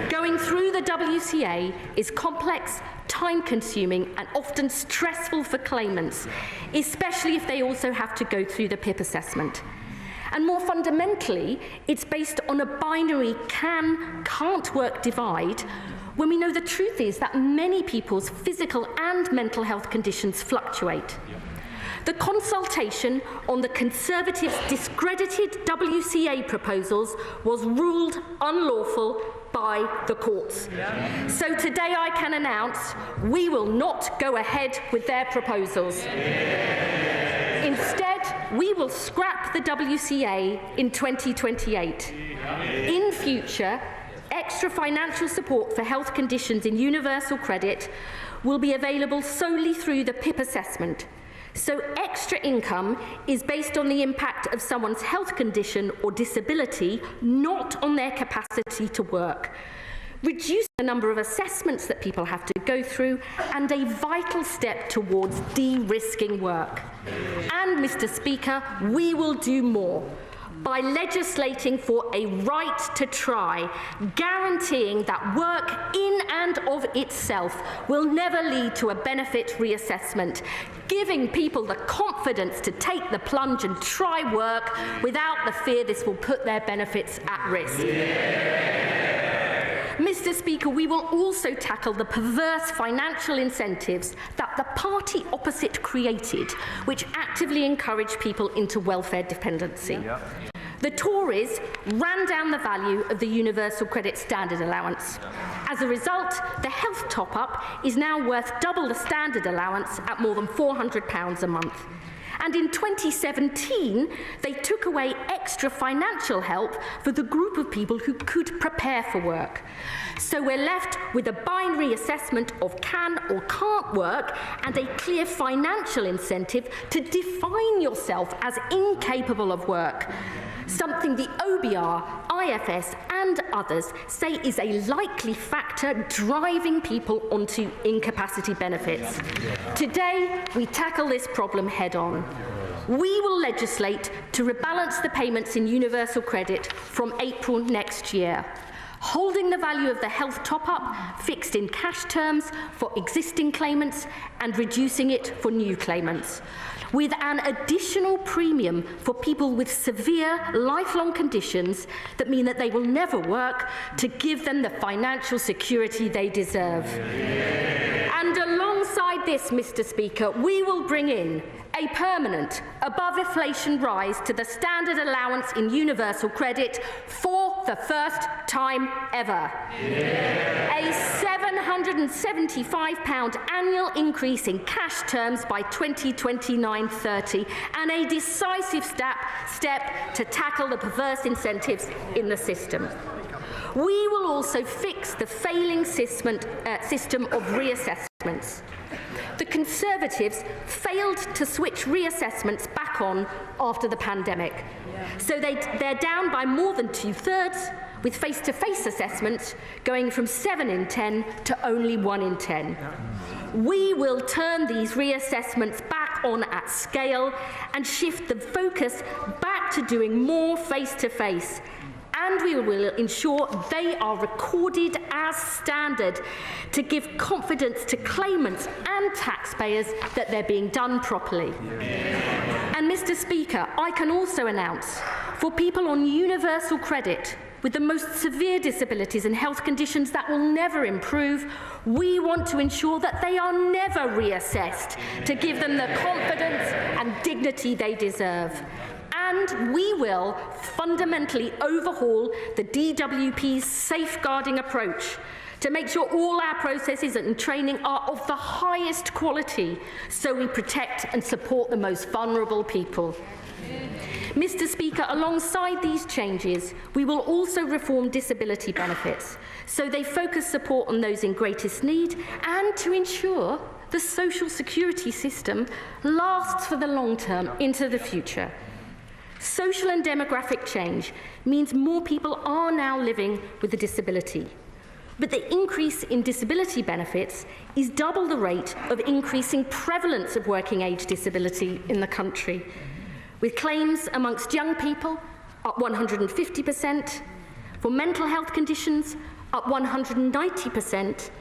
Going through the WCA is complex, time-consuming and often stressful for claimants, especially if they also have to go through the PIP assessment. And more fundamentally, it's based on a binary can-can't work divide, when we know the truth is that many people's physical and mental health conditions fluctuate. The consultation on the Conservatives' discredited WCA proposals was ruled unlawful by the courts. So today I can announce we will not go ahead with their proposals. Instead, we will scrap the WCA in 2028. In future, extra financial support for health conditions in universal credit will be available solely through the PIP assessment. So extra income is based on the impact of someone's health condition or disability, not on their capacity to work. Reduce the number of assessments that people have to go through, and a vital step towards de-risking work. And, Mr. Speaker, we will do more by legislating for a right to try, guaranteeing that work in and of itself will never lead to a benefit reassessment, giving people the confidence to take the plunge and try work without the fear this will put their benefits at risk. Mr. Speaker, we will also tackle the perverse financial incentives that the party opposite created, which actively encourage people into welfare dependency. The Tories ran down the value of the Universal Credit Standard Allowance. As a result, the health top-up is now worth double the standard allowance at more than £400 a month. And in 2017, they took away extra financial help for the group of people who could prepare for work. So we're left with a binary assessment of can or can't work and a clear financial incentive to define yourself as incapable of work, something the OBR, IFS and others say is a likely factor driving people onto incapacity benefits. Today, we tackle this problem head-on. We will legislate to rebalance the payments in universal credit from April next year. holding the value of the health top-up fixed in cash terms for existing claimants and reducing it for new claimants, with an additional premium for people with severe lifelong conditions that mean that they will never work, to give them the financial security they deserve. And alongside this, Mr. Speaker, we will bring in a permanent, above-inflation rise to the standard allowance in universal credit for the first time ever. A £775 annual increase in cash terms by 2029-30, and a decisive step to tackle the perverse incentives in the system. We will also fix the failing system of reassessments. The Conservatives failed to switch reassessments back on after the pandemic. So they're down by more than 2/3, with face-to-face assessments going from 7 in 10 to only 1 in 10. We will turn these reassessments back on at scale and shift the focus back to doing more face-to-face. And we will ensure they are recorded as standard to give confidence to claimants and taxpayers that they're being done properly. And Mr. Speaker, I can also announce for people on universal credit with the most severe disabilities and health conditions that will never improve, we want to ensure that they are never reassessed to give them the confidence and dignity they deserve. And we will fundamentally overhaul the DWP's safeguarding approach to make sure all our processes and training are of the highest quality, so we protect and support the most vulnerable people. Mr. Speaker, alongside these changes, we will also reform disability benefits, so they focus support on those in greatest need, and to ensure the social security system lasts for the long term into the future. Social and demographic change means more people are now living with a disability. But the increase in disability benefits is double the rate of increasing prevalence of working age disability in the country, with claims amongst young people up 150%, for mental health conditions up 190%,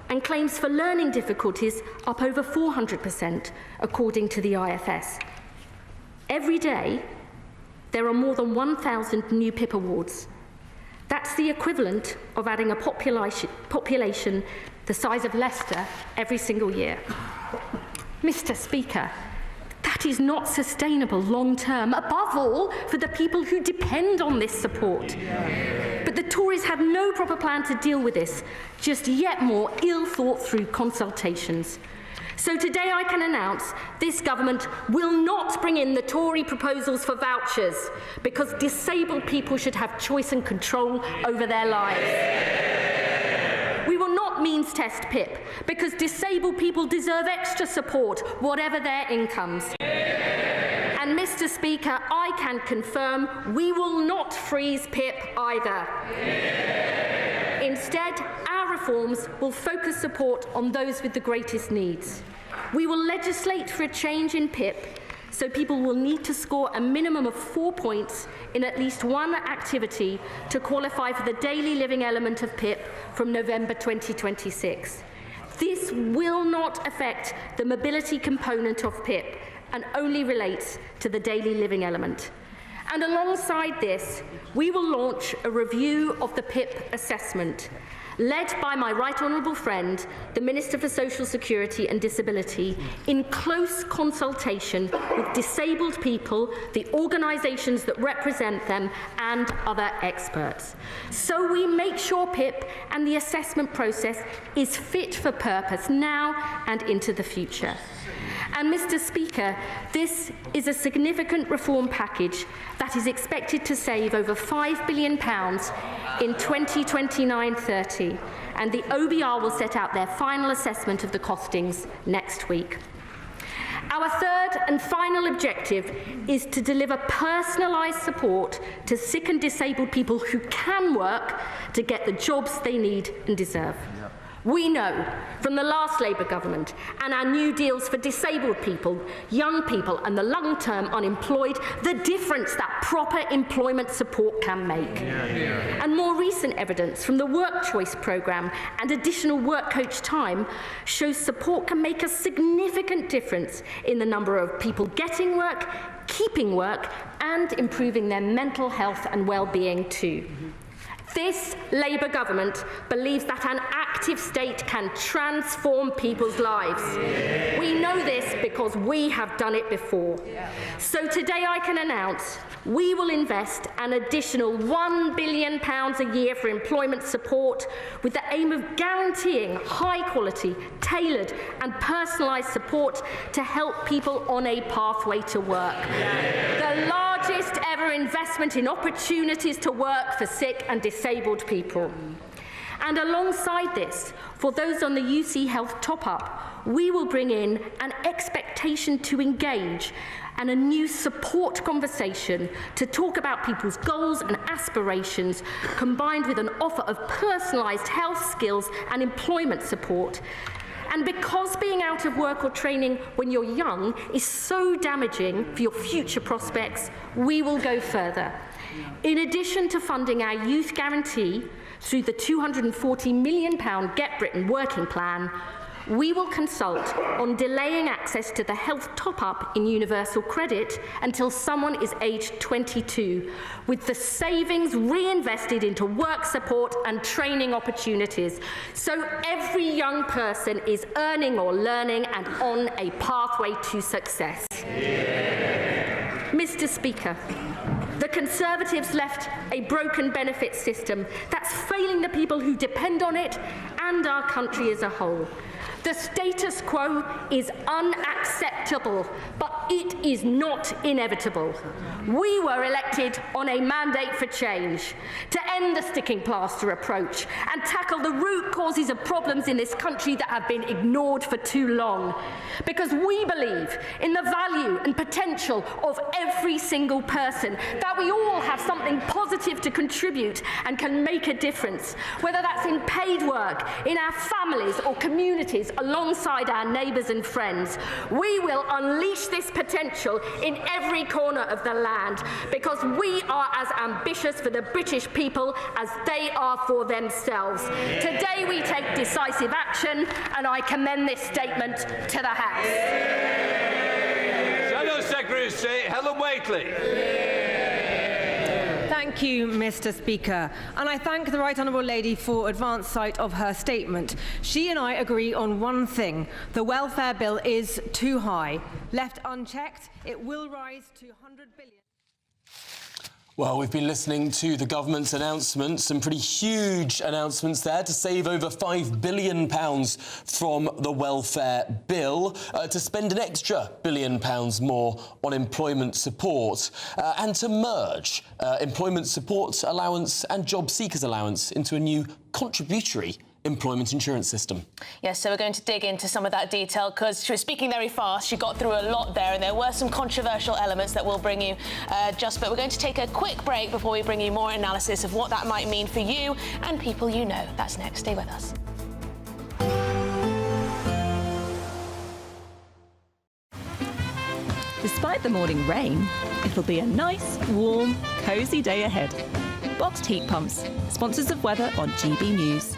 and claims for learning difficulties up over 400%, according to the IFS. Every day, there are more than 1,000 new PIP awards. That's the equivalent of adding a population the size of Leicester every single year. Mr. Speaker, that is not sustainable long term, above all for the people who depend on this support. But the Tories have no proper plan to deal with this, just yet more ill-thought-through consultations. So today I can announce this government will not bring in the Tory proposals for vouchers, because disabled people should have choice and control over their lives. We will not means test PIP, because disabled people deserve extra support, whatever their incomes. And Mr. Speaker, I can confirm we will not freeze PIP either. Instead, our reforms will focus support on those with the greatest needs. We will legislate for a change in PIP, so people will need to score a minimum of 4 points in at least one activity to qualify for the daily living element of PIP from November 2026. This will not affect the mobility component of PIP and only relates to the daily living element. And alongside this, we will launch a review of the PIP assessment, led by my right honourable friend, the Minister for Social Security and Disability, in close consultation with disabled people, the organisations that represent them, and other experts. So we make sure PIP and the assessment process is fit for purpose now and into the future. And Mr. Speaker, this is a significant reform package that is expected to save over £5 billion in 2029-30, and the OBR will set out their final assessment of the costings next week. Our third and final objective is to deliver personalised support to sick and disabled people who can work to get the jobs they need and deserve. We know from the last Labour government and our new deals for disabled people, young people and the long-term unemployed, the difference that proper employment support can make. And more recent evidence from the Work Choice programme and additional work coach time shows support can make a significant difference in the number of people getting work, keeping work and improving their mental health and well-being too. This Labour government believes that an active state can transform people's lives. We know this because we have done it before. So today I can announce we will invest an additional £1 billion a year for employment support with the aim of guaranteeing high quality, tailored and personalised support to help people on a pathway to work. The largest ever investment in opportunities to work for sick and disabled people. And alongside this, for those on the UC Health top-up, we will bring in an expectation to engage and a new support conversation to talk about people's goals and aspirations, combined with an offer of personalised health skills and employment support. And because being out of work or training when you're young is so damaging for your future prospects, we will go further. In addition to funding our youth guarantee through the £240 million Get Britain working plan, we will consult on delaying access to the health top-up in universal credit until someone is aged 22, with the savings reinvested into work support and training opportunities, so every young person is earning or learning and on a pathway to success. Mr. Speaker, the Conservatives left a broken benefit system that's failing the people who depend on it and our country as a whole. The status quo is unacceptable, but it is not inevitable. We were elected on a mandate for change, to end the sticking plaster approach and tackle the root causes of problems in this country that have been ignored for too long. Because we believe in the value and potential of every single person, that we all have something positive to contribute and can make a difference, whether that's in paid work, in our families or communities, alongside our neighbours and friends. We will unleash this potential in every corner of the land, because we are as ambitious for the British people as they are for themselves. Today we take decisive action, and I commend this statement to the House. Shadow Secretary of State Helen Whately. Thank you, Mr. Speaker. And I thank the Right Honourable Lady for advance sight of her statement. She and I agree on one thing. The welfare bill is too high. Left unchecked, it will rise to £100 billion. Well, we've been listening to the government's announcements, some pretty huge announcements there to save over £5 billion from the welfare bill, to spend an extra £1 billion more on employment support, and to merge employment support allowance and job seekers allowance into a new contributory employment insurance system. Yes, so we're going to dig into some of that detail, because she was speaking very fast. She got through a lot there, and there were some controversial elements that we'll bring you but we're going to take a quick break before we bring you more analysis of what that might mean for you and people you know. That's next. Stay with us. Despite the morning rain, it'll be a nice, warm, cosy day ahead. Boxed heat pumps, sponsors of weather on GB News.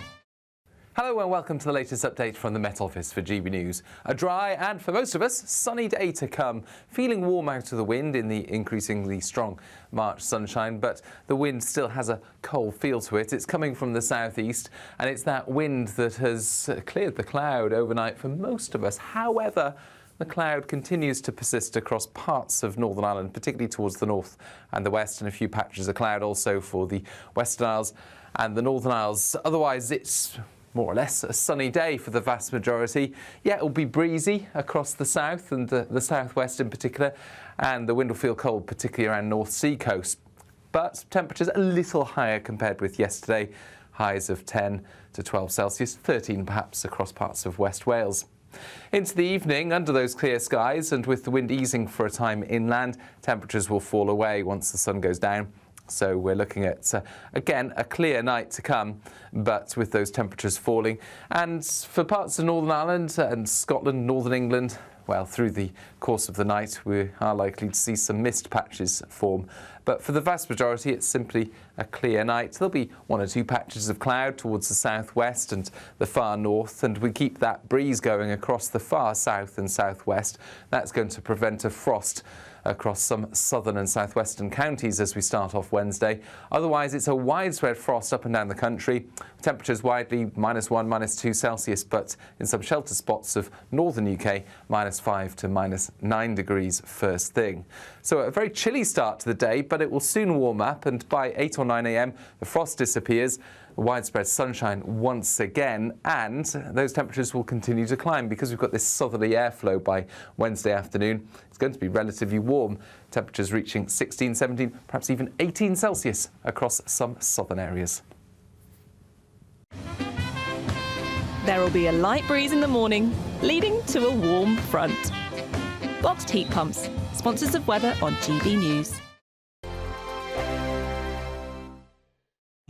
Hello and welcome to the latest update from the Met Office for GB News. A dry and, for most of us, sunny day to come. Feeling warm out of the wind in the increasingly strong March sunshine, but the wind still has a cold feel to it. It's coming from the southeast, and it's that wind that has cleared the cloud overnight for most of us. However, the cloud continues to persist across parts of Northern Ireland, particularly towards the north and the west, and a few patches of cloud also for the Western Isles and the Northern Isles. Otherwise, it's more or less a sunny day for the vast majority. Yeah, it'll be breezy across the south and the southwest in particular, and the wind will feel cold, particularly around North Sea coast. But temperatures a little higher compared with yesterday, highs of 10 to 12 Celsius, 13 perhaps across parts of West Wales. Into the evening, under those clear skies and with the wind easing for a time inland, temperatures will fall away once the sun goes down. So we're looking at, again, a clear night to come, but with those temperatures falling. And for parts of Northern Ireland and Scotland, Northern England, well, through the course of the night, we are likely to see some mist patches form. But for the vast majority, it's simply a clear night. There'll be 1 or 2 patches of cloud towards the southwest and the far north, and we keep that breeze going across the far south and southwest. That's going to prevent a frost across some southern and southwestern counties as we start off Wednesday. Otherwise, it's a widespread frost up and down the country. Temperatures widely -1, -2 Celsius, but in some shelter spots of northern UK, -5 to -9 degrees first thing. So a very chilly start to the day, but it will soon warm up, and by 8 or 9 a.m. the frost disappears. Widespread sunshine once again, and those temperatures will continue to climb because we've got this southerly airflow by Wednesday afternoon. It's going to be relatively warm, temperatures reaching 16, 17, perhaps even 18 Celsius across some southern areas. There will be a light breeze in the morning, leading to a warm front. Boxed heat pumps, sponsors of weather on GB News.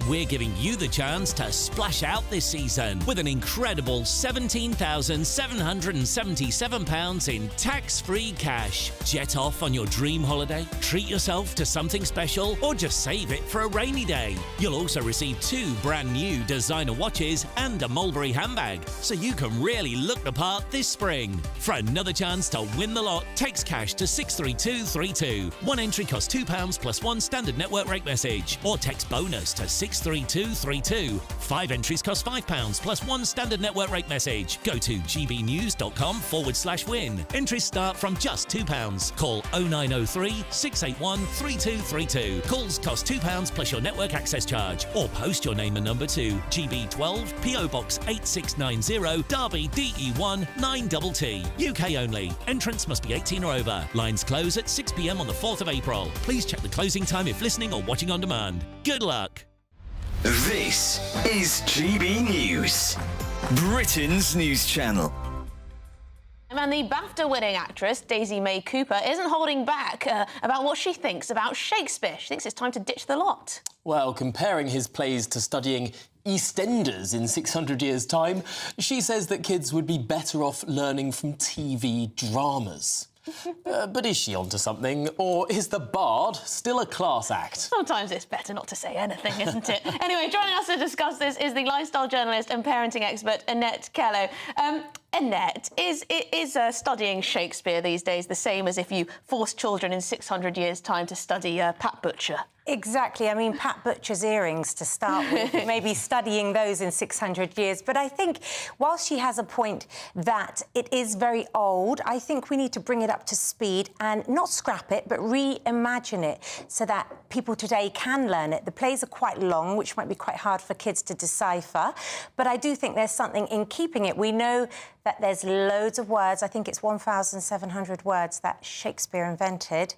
We're giving you the chance to splash out this season with an incredible £17,777 in tax-free cash. Jet off on your dream holiday, treat yourself to something special, or just save it for a rainy day. You'll also receive 2 brand new designer watches and a Mulberry handbag, so you can really look the part this spring. For another chance to win the lot, text cash to 63232. One entry costs £2 plus 1 standard network rate message, or text bonus to 63232. 5 entries cost £5 plus 1 standard network rate message. Go to gbnews.com/win. Entries start from just £2. Call 0903 681 3232. Calls cost £2 plus your network access charge, or post your name and number to GB12 PO Box 8690 Derby DE1 9TT. UK only. Entrance must be 18 or over. Lines close at 6 p.m. on the 4th of April. Please check the closing time if listening or watching on demand. Good luck. This is GB News, Britain's news channel. And the BAFTA-winning actress, Daisy May Cooper, isn't holding back about what she thinks about Shakespeare. She thinks it's time to ditch the lot. Well, comparing his plays to studying EastEnders in 600 years' time, she says that kids would be better off learning from TV dramas. But is she onto something, or is the Bard still a class act? Sometimes it's better not to say anything, isn't it? Anyway, joining us to discuss this is the lifestyle journalist and parenting expert Annette Kello. Annette, is studying Shakespeare these days the same as if you forced children in 600 years' time to study Pat Butcher? Exactly. I mean, Pat Butcher's earrings to start with, maybe studying those in 600 years. But I think whilst she has a point that it is very old, I think we need to bring it up to speed and not scrap it, but reimagine it so that people today can learn it. The plays are quite long, which might be quite hard for kids to decipher. But I do think there's something in keeping it. We know that there's loads of words. I think it's 1,700 words that Shakespeare invented.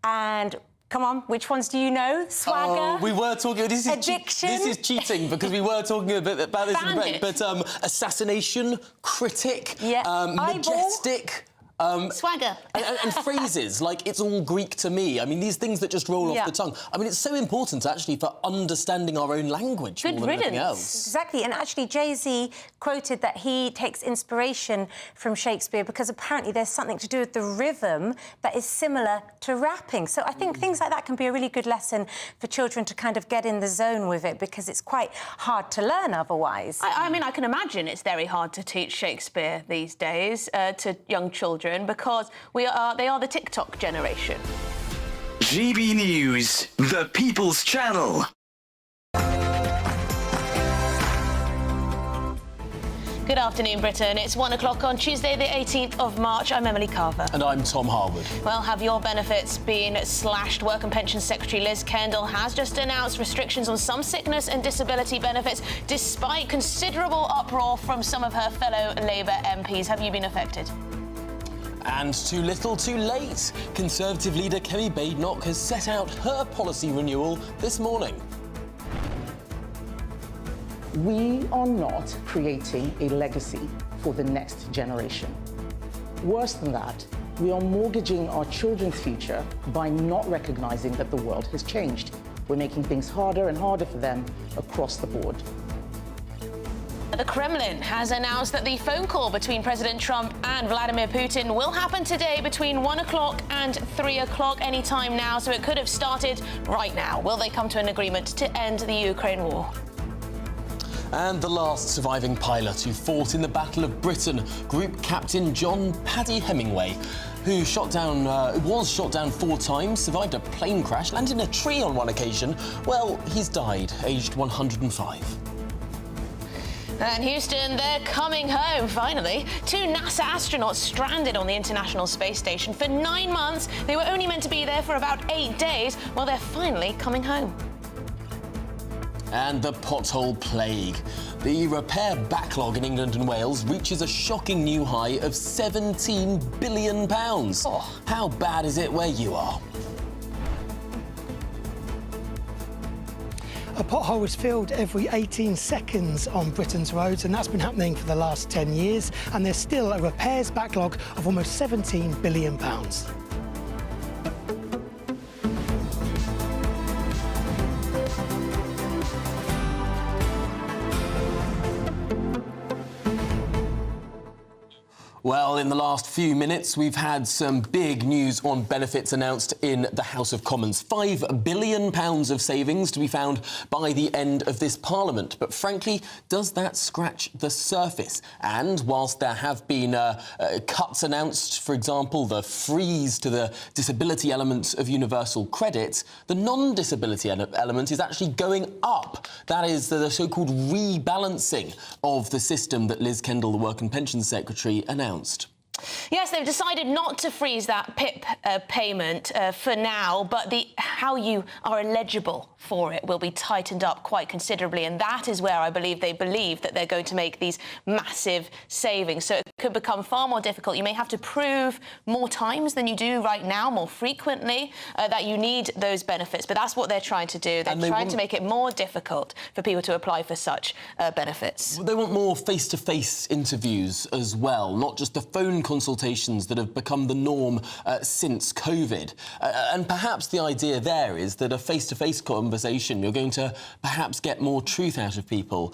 And come on, which ones do you know? Swagger? We were talking... Addiction? This is cheating, because we were talking a bit about this in the break. But assassination, critic, majestic... Swagger. and phrases, like, it's all Greek to me. I mean, these things that just roll off the tongue. I mean, it's so important, actually, for understanding our own language more than anything else. Exactly, and actually Jay-Z quoted that he takes inspiration from Shakespeare because apparently there's something to do with the rhythm that is similar to rapping. So I think things like that can be a really good lesson for children to kind of get in the zone with it, because it's quite hard to learn otherwise. I mean, I can imagine it's very hard to teach Shakespeare these days to young children, because they are the TikTok generation. GB News, the People's Channel. Good afternoon, Britain. It's 1 o'clock on Tuesday, the 18th of March. I'm Emily Carver. And I'm Tom Harwood. Well, have your benefits been slashed? Work and Pensions Secretary Liz Kendall has just announced restrictions on some sickness and disability benefits, despite considerable uproar from some of her fellow Labour MPs. Have you been affected? And too little, too late. Conservative leader Kemi Badenoch has set out her policy renewal this morning. We are not creating a legacy for the next generation. Worse than that, we are mortgaging our children's future by not recognizing that the world has changed. we're making things harder and harder for them across the board. The Kremlin has announced that the phone call between President Trump and Vladimir Putin will happen today between 1 o'clock and 3 o'clock any time now, so it could have started right now. Will they come to an agreement to end the Ukraine war? And the last surviving pilot who fought in the Battle of Britain, Group Captain John Paddy Hemingway, who was shot down 4 times, survived a plane crash, landed in a tree on one occasion. Well, he's died, aged 105. And Houston, they're coming home, finally. 2 NASA astronauts stranded on the International Space Station for 9 months. They were only meant to be there for about 8 days. Well, they're finally coming home. And the pothole plague. The repair backlog in England and Wales reaches a shocking new high of £17 billion. How bad is it where you are? A pothole is filled every 18 seconds on Britain's roads, and that's been happening for the last 10 years, and there's still a repairs backlog of almost £17 billion. Well, in the last few minutes, we've had some big news on benefits announced in the House of Commons. £5 billion of savings to be found by the end of this Parliament. But frankly, does that scratch the surface? And whilst there have been cuts announced, for example, the freeze to the disability element of universal credit, the non-disability element is actually going up. That is the so-called rebalancing of the system that Liz Kendall, the Work and Pensions Secretary, announced. Yes, they've decided not to freeze that PIP payment for now, but how you are eligible for it will be tightened up quite considerably, and that is where I believe that they're going to make these massive savings. So it could become far more difficult. You may have to prove more times than you do right now, more frequently, that you need those benefits. But that's what they're trying to do. They're trying to make it more difficult for people to apply for such benefits. They want more face-to-face interviews as well, not just the phone consultations that have become the norm since COVID. And perhaps the idea there is that a face-to-face conversation, you're going to perhaps get more truth out of people,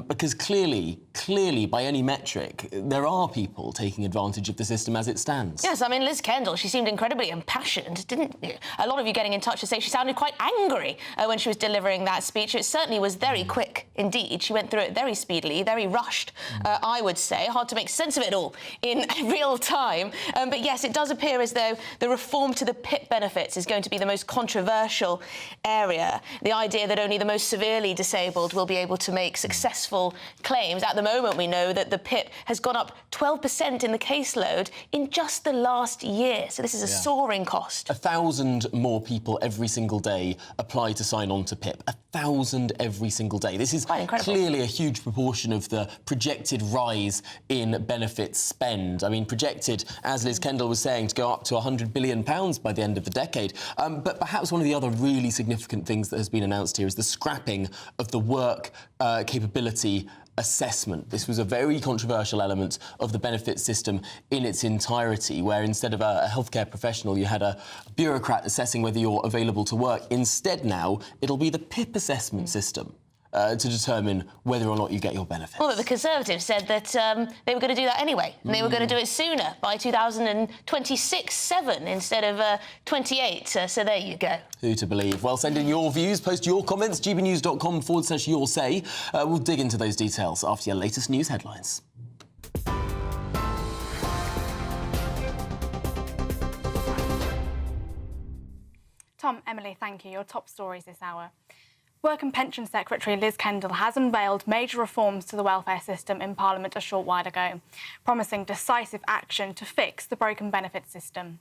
because clearly, by any metric, there are people taking advantage of the system as it stands. Yes, I mean, Liz Kendall, she seemed incredibly impassioned, didn't you? A lot of you getting in touch to say she sounded quite angry when she was delivering that speech. It certainly was very quick indeed. She went through it very speedily, very rushed, I would say. Hard to make sense of it all in real time. But yes, it does appear as though the reform to the PIP benefits is going to be the most controversial area. The idea that only the most severely disabled will be able to make successful claims. At the moment, we know that the PIP has gone up 12% in the caseload in just the last year. So this is a soaring cost. 1,000 more people every single day apply to sign on to PIP. 1,000 every single day. This is clearly a huge proportion of the projected rise in benefits spend. I mean, projected, as Liz Kendall was saying, to go up to £100 billion by the end of the decade. But perhaps one of the other really significant things that has been announced here is the scrapping of the work capability assessment. This was a very controversial element of the benefit system in its entirety, where instead of a healthcare professional, you had a bureaucrat assessing whether you're available to work. Instead now, it'll be the PIP assessment system to determine whether or not you get your benefits. Well, the Conservatives said that they were going to do that anyway, and they were going to do it sooner, by 2026-7 instead of 28. So there you go. Who to believe? Well, send in your views, post your comments, gbnews.com/your say. We'll dig into those details after your latest news headlines. Tom, Emily, thank you. Your top stories this hour. Work and Pensions Secretary Liz Kendall has unveiled major reforms to the welfare system in Parliament a short while ago, promising decisive action to fix the broken benefit system.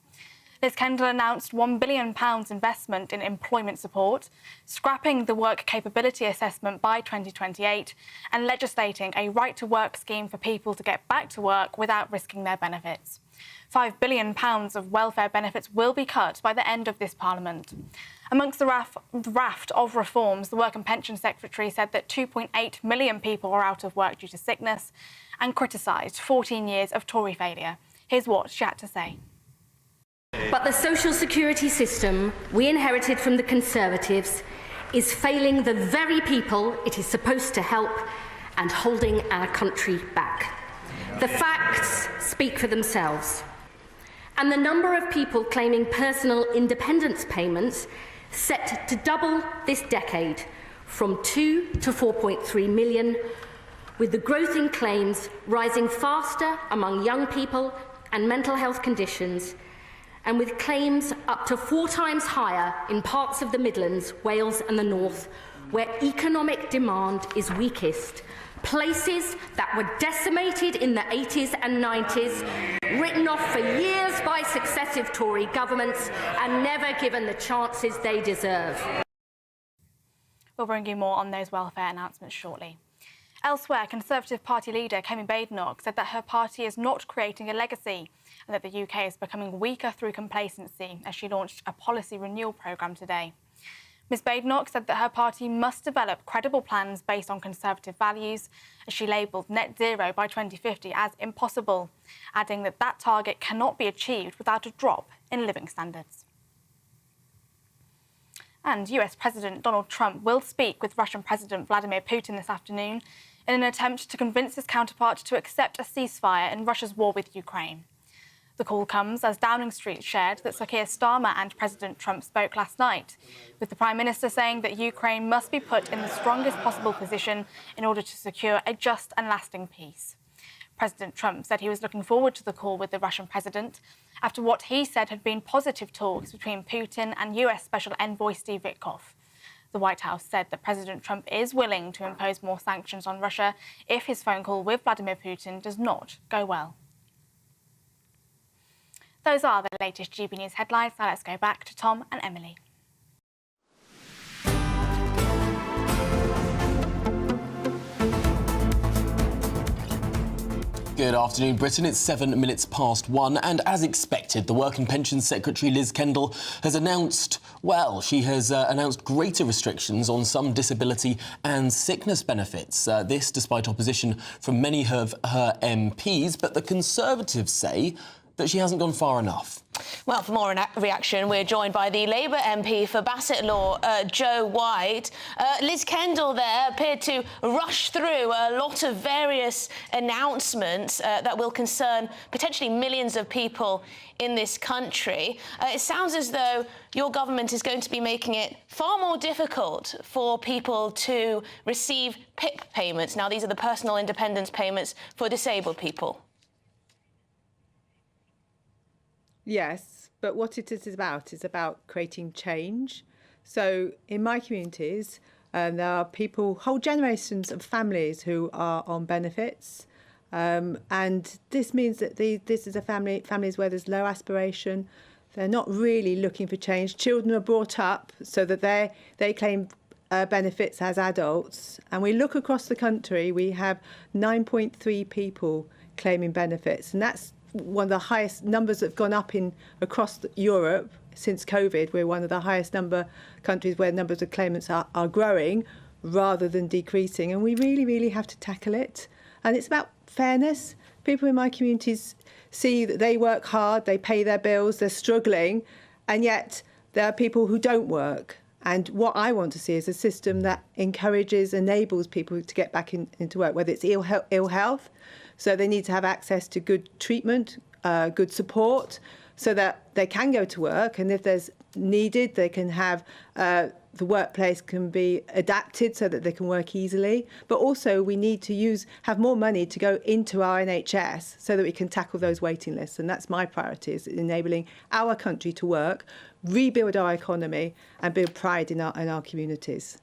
Liz Kendall announced £1 billion investment in employment support, scrapping the work capability assessment by 2028 and legislating a right-to-work scheme for people to get back to work without risking their benefits. £5 billion of welfare benefits will be cut by the end of this Parliament. Amongst the raft of reforms, the Work and Pension Secretary said that 2.8 million people are out of work due to sickness and criticised 14 years of Tory failure. Here's what she had to say. But the social security system we inherited from the Conservatives is failing the very people it is supposed to help and holding our country back. The facts speak for themselves. And the number of people claiming personal independence payments set to double this decade from 2 to 4.3 million, with the growth in claims rising faster among young people and mental health conditions, and with claims up to 4 times higher in parts of the Midlands, Wales and the North, where economic demand is weakest, places that were decimated in the 80s and 90s, written off for years by successive Tory governments and never given the chances they deserve. We'll bring you more on those welfare announcements shortly. Elsewhere, Conservative Party leader Kemi Badenoch said that her party is not creating a legacy and that the UK is becoming weaker through complacency as she launched a policy renewal programme today. Ms Badenoch said that her party must develop credible plans based on Conservative values, as she labelled net zero by 2050 as impossible, adding that that target cannot be achieved without a drop in living standards. And US President Donald Trump will speak with Russian President Vladimir Putin this afternoon in an attempt to convince his counterpart to accept a ceasefire in Russia's war with Ukraine. The call comes as Downing Street shared that Sir Keir Starmer and President Trump spoke last night, with the Prime Minister saying that Ukraine must be put in the strongest possible position in order to secure a just and lasting peace. President Trump said he was looking forward to the call with the Russian president after what he said had been positive talks between Putin and US Special Envoy Steve Witkoff. The White House said that President Trump is willing to impose more sanctions on Russia if his phone call with Vladimir Putin does not go well. Those are the latest GB News headlines. Now let's go back to Tom and Emily. Good afternoon, Britain. It's 7 minutes past 1, and as expected, the Work and Pensions Secretary Liz Kendall has announced, announced greater restrictions on some disability and sickness benefits. This despite opposition from many of her MPs, but the Conservatives say that she hasn't gone far enough. Well, for more reaction, we're joined by the Labour MP for Bassett Law, Joe White. Liz Kendall there appeared to rush through a lot of various announcements that will concern potentially millions of people in this country. It sounds as though your government is going to be making it far more difficult for people to receive PIP payments. Now, these are the personal independence payments for disabled people. Yes, but what it is about creating change. So in my communities, there are people, whole generations of families who are on benefits. And this means that this is families where there's low aspiration. They're not really looking for change. Children are brought up so that they claim benefits as adults. And we look across the country, we have 9.3 people claiming benefits. And that's one of the highest numbers that have gone up across Europe since COVID. We're one of the highest countries where numbers of claimants are growing rather than decreasing. And we really, really have to tackle it. And it's about fairness. People in my communities see that they work hard, they pay their bills, they're struggling, and yet there are people who don't work. And what I want to see is a system that enables people to get back into work, whether it's ill health. So they need to have access to good treatment, good support, so that they can go to work. And if there's needed, they can have the workplace can be adapted so that they can work easily. But also we need to have more money to go into our NHS so that we can tackle those waiting lists. And that's my priority, is enabling our country to work, rebuild our economy and build pride in our communities.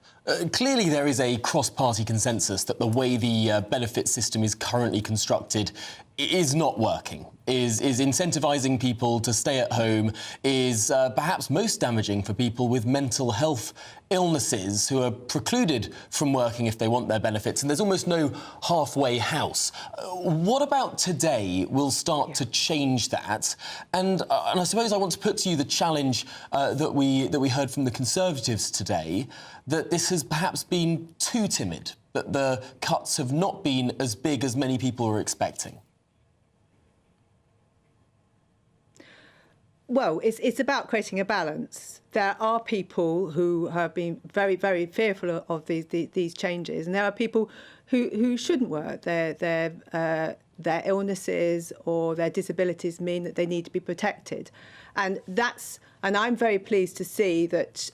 Clearly there is a cross-party consensus that the way the benefit system is currently constructed is not working, is incentivising people to stay at home, is perhaps most damaging for people with mental health illnesses who are precluded from working if they want their benefits, and there's almost no halfway house. What about today will start to change that? And I suppose I want to put to you the challenge that we heard from the Conservatives today, that this has perhaps been too timid, that the cuts have not been as big as many people were expecting. Well, it's about creating a balance. there are people who have been very, very fearful of these changes, and there are people who shouldn't work. Their illnesses or their disabilities mean that they need to be protected, and I'm very pleased to see that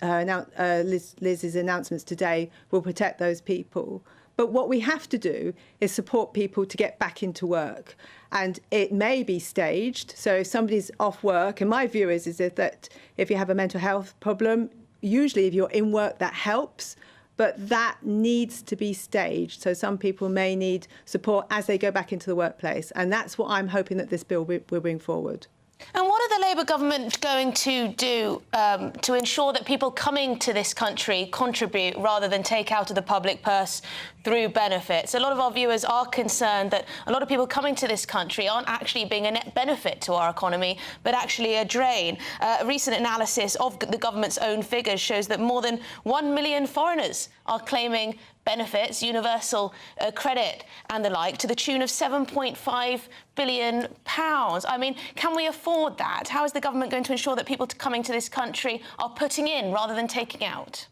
Liz's announcements today will protect those people. But what we have to do is support people to get back into work. And it may be staged. So if somebody's off work, and my view is that if you have a mental health problem, usually if you're in work, that helps. But that needs to be staged. So some people may need support as they go back into the workplace. And that's what I'm hoping that this bill will bring forward. And what are the Labour government going to do to ensure that people coming to this country contribute rather than take out of the public purse through benefits? A lot of our viewers are concerned that a lot of people coming to this country aren't actually being a net benefit to our economy, but actually a drain. A recent analysis of the government's own figures shows that more than 1 million foreigners are claiming benefits, universal credit and the like, to the tune of £7.5 billion. I mean, can we afford that? How is the government going to ensure that people coming to this country are putting in rather than taking out?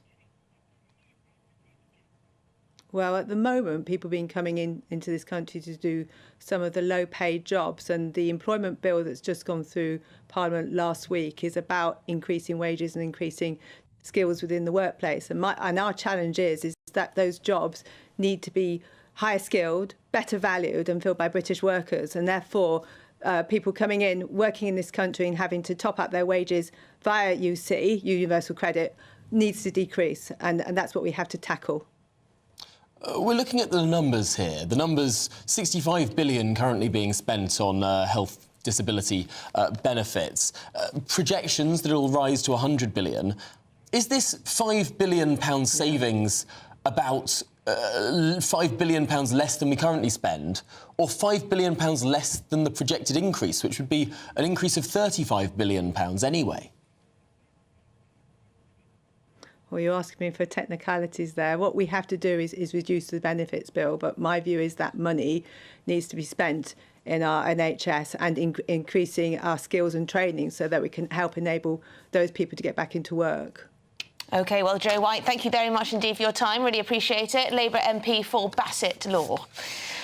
Well, at the moment, people have been coming into this country to do some of the low-paid jobs, and the employment bill that's just gone through Parliament last week is about increasing wages and increasing skills within the workplace. And our challenge is that those jobs need to be higher skilled, better valued and filled by British workers. And therefore, people coming in, working in this country and having to top up their wages via UC, universal credit, needs to decrease. And that's what we have to tackle. We're looking at the numbers here. The numbers, 65 billion currently being spent on health disability benefits. Projections that it will rise to 100 billion. Is this £5 billion savings about £5 billion less than we currently spend, or £5 billion less than the projected increase, which would be an increase of £35 billion anyway? Well, you're asking me for technicalities there. What we have to do is reduce the benefits bill, but my view is that money needs to be spent in our NHS and increasing our skills and training so that we can help enable those people to get back into work. OK, well, Jo White, thank you very much indeed for your time. Really appreciate it. Labour MP for Bassett Law.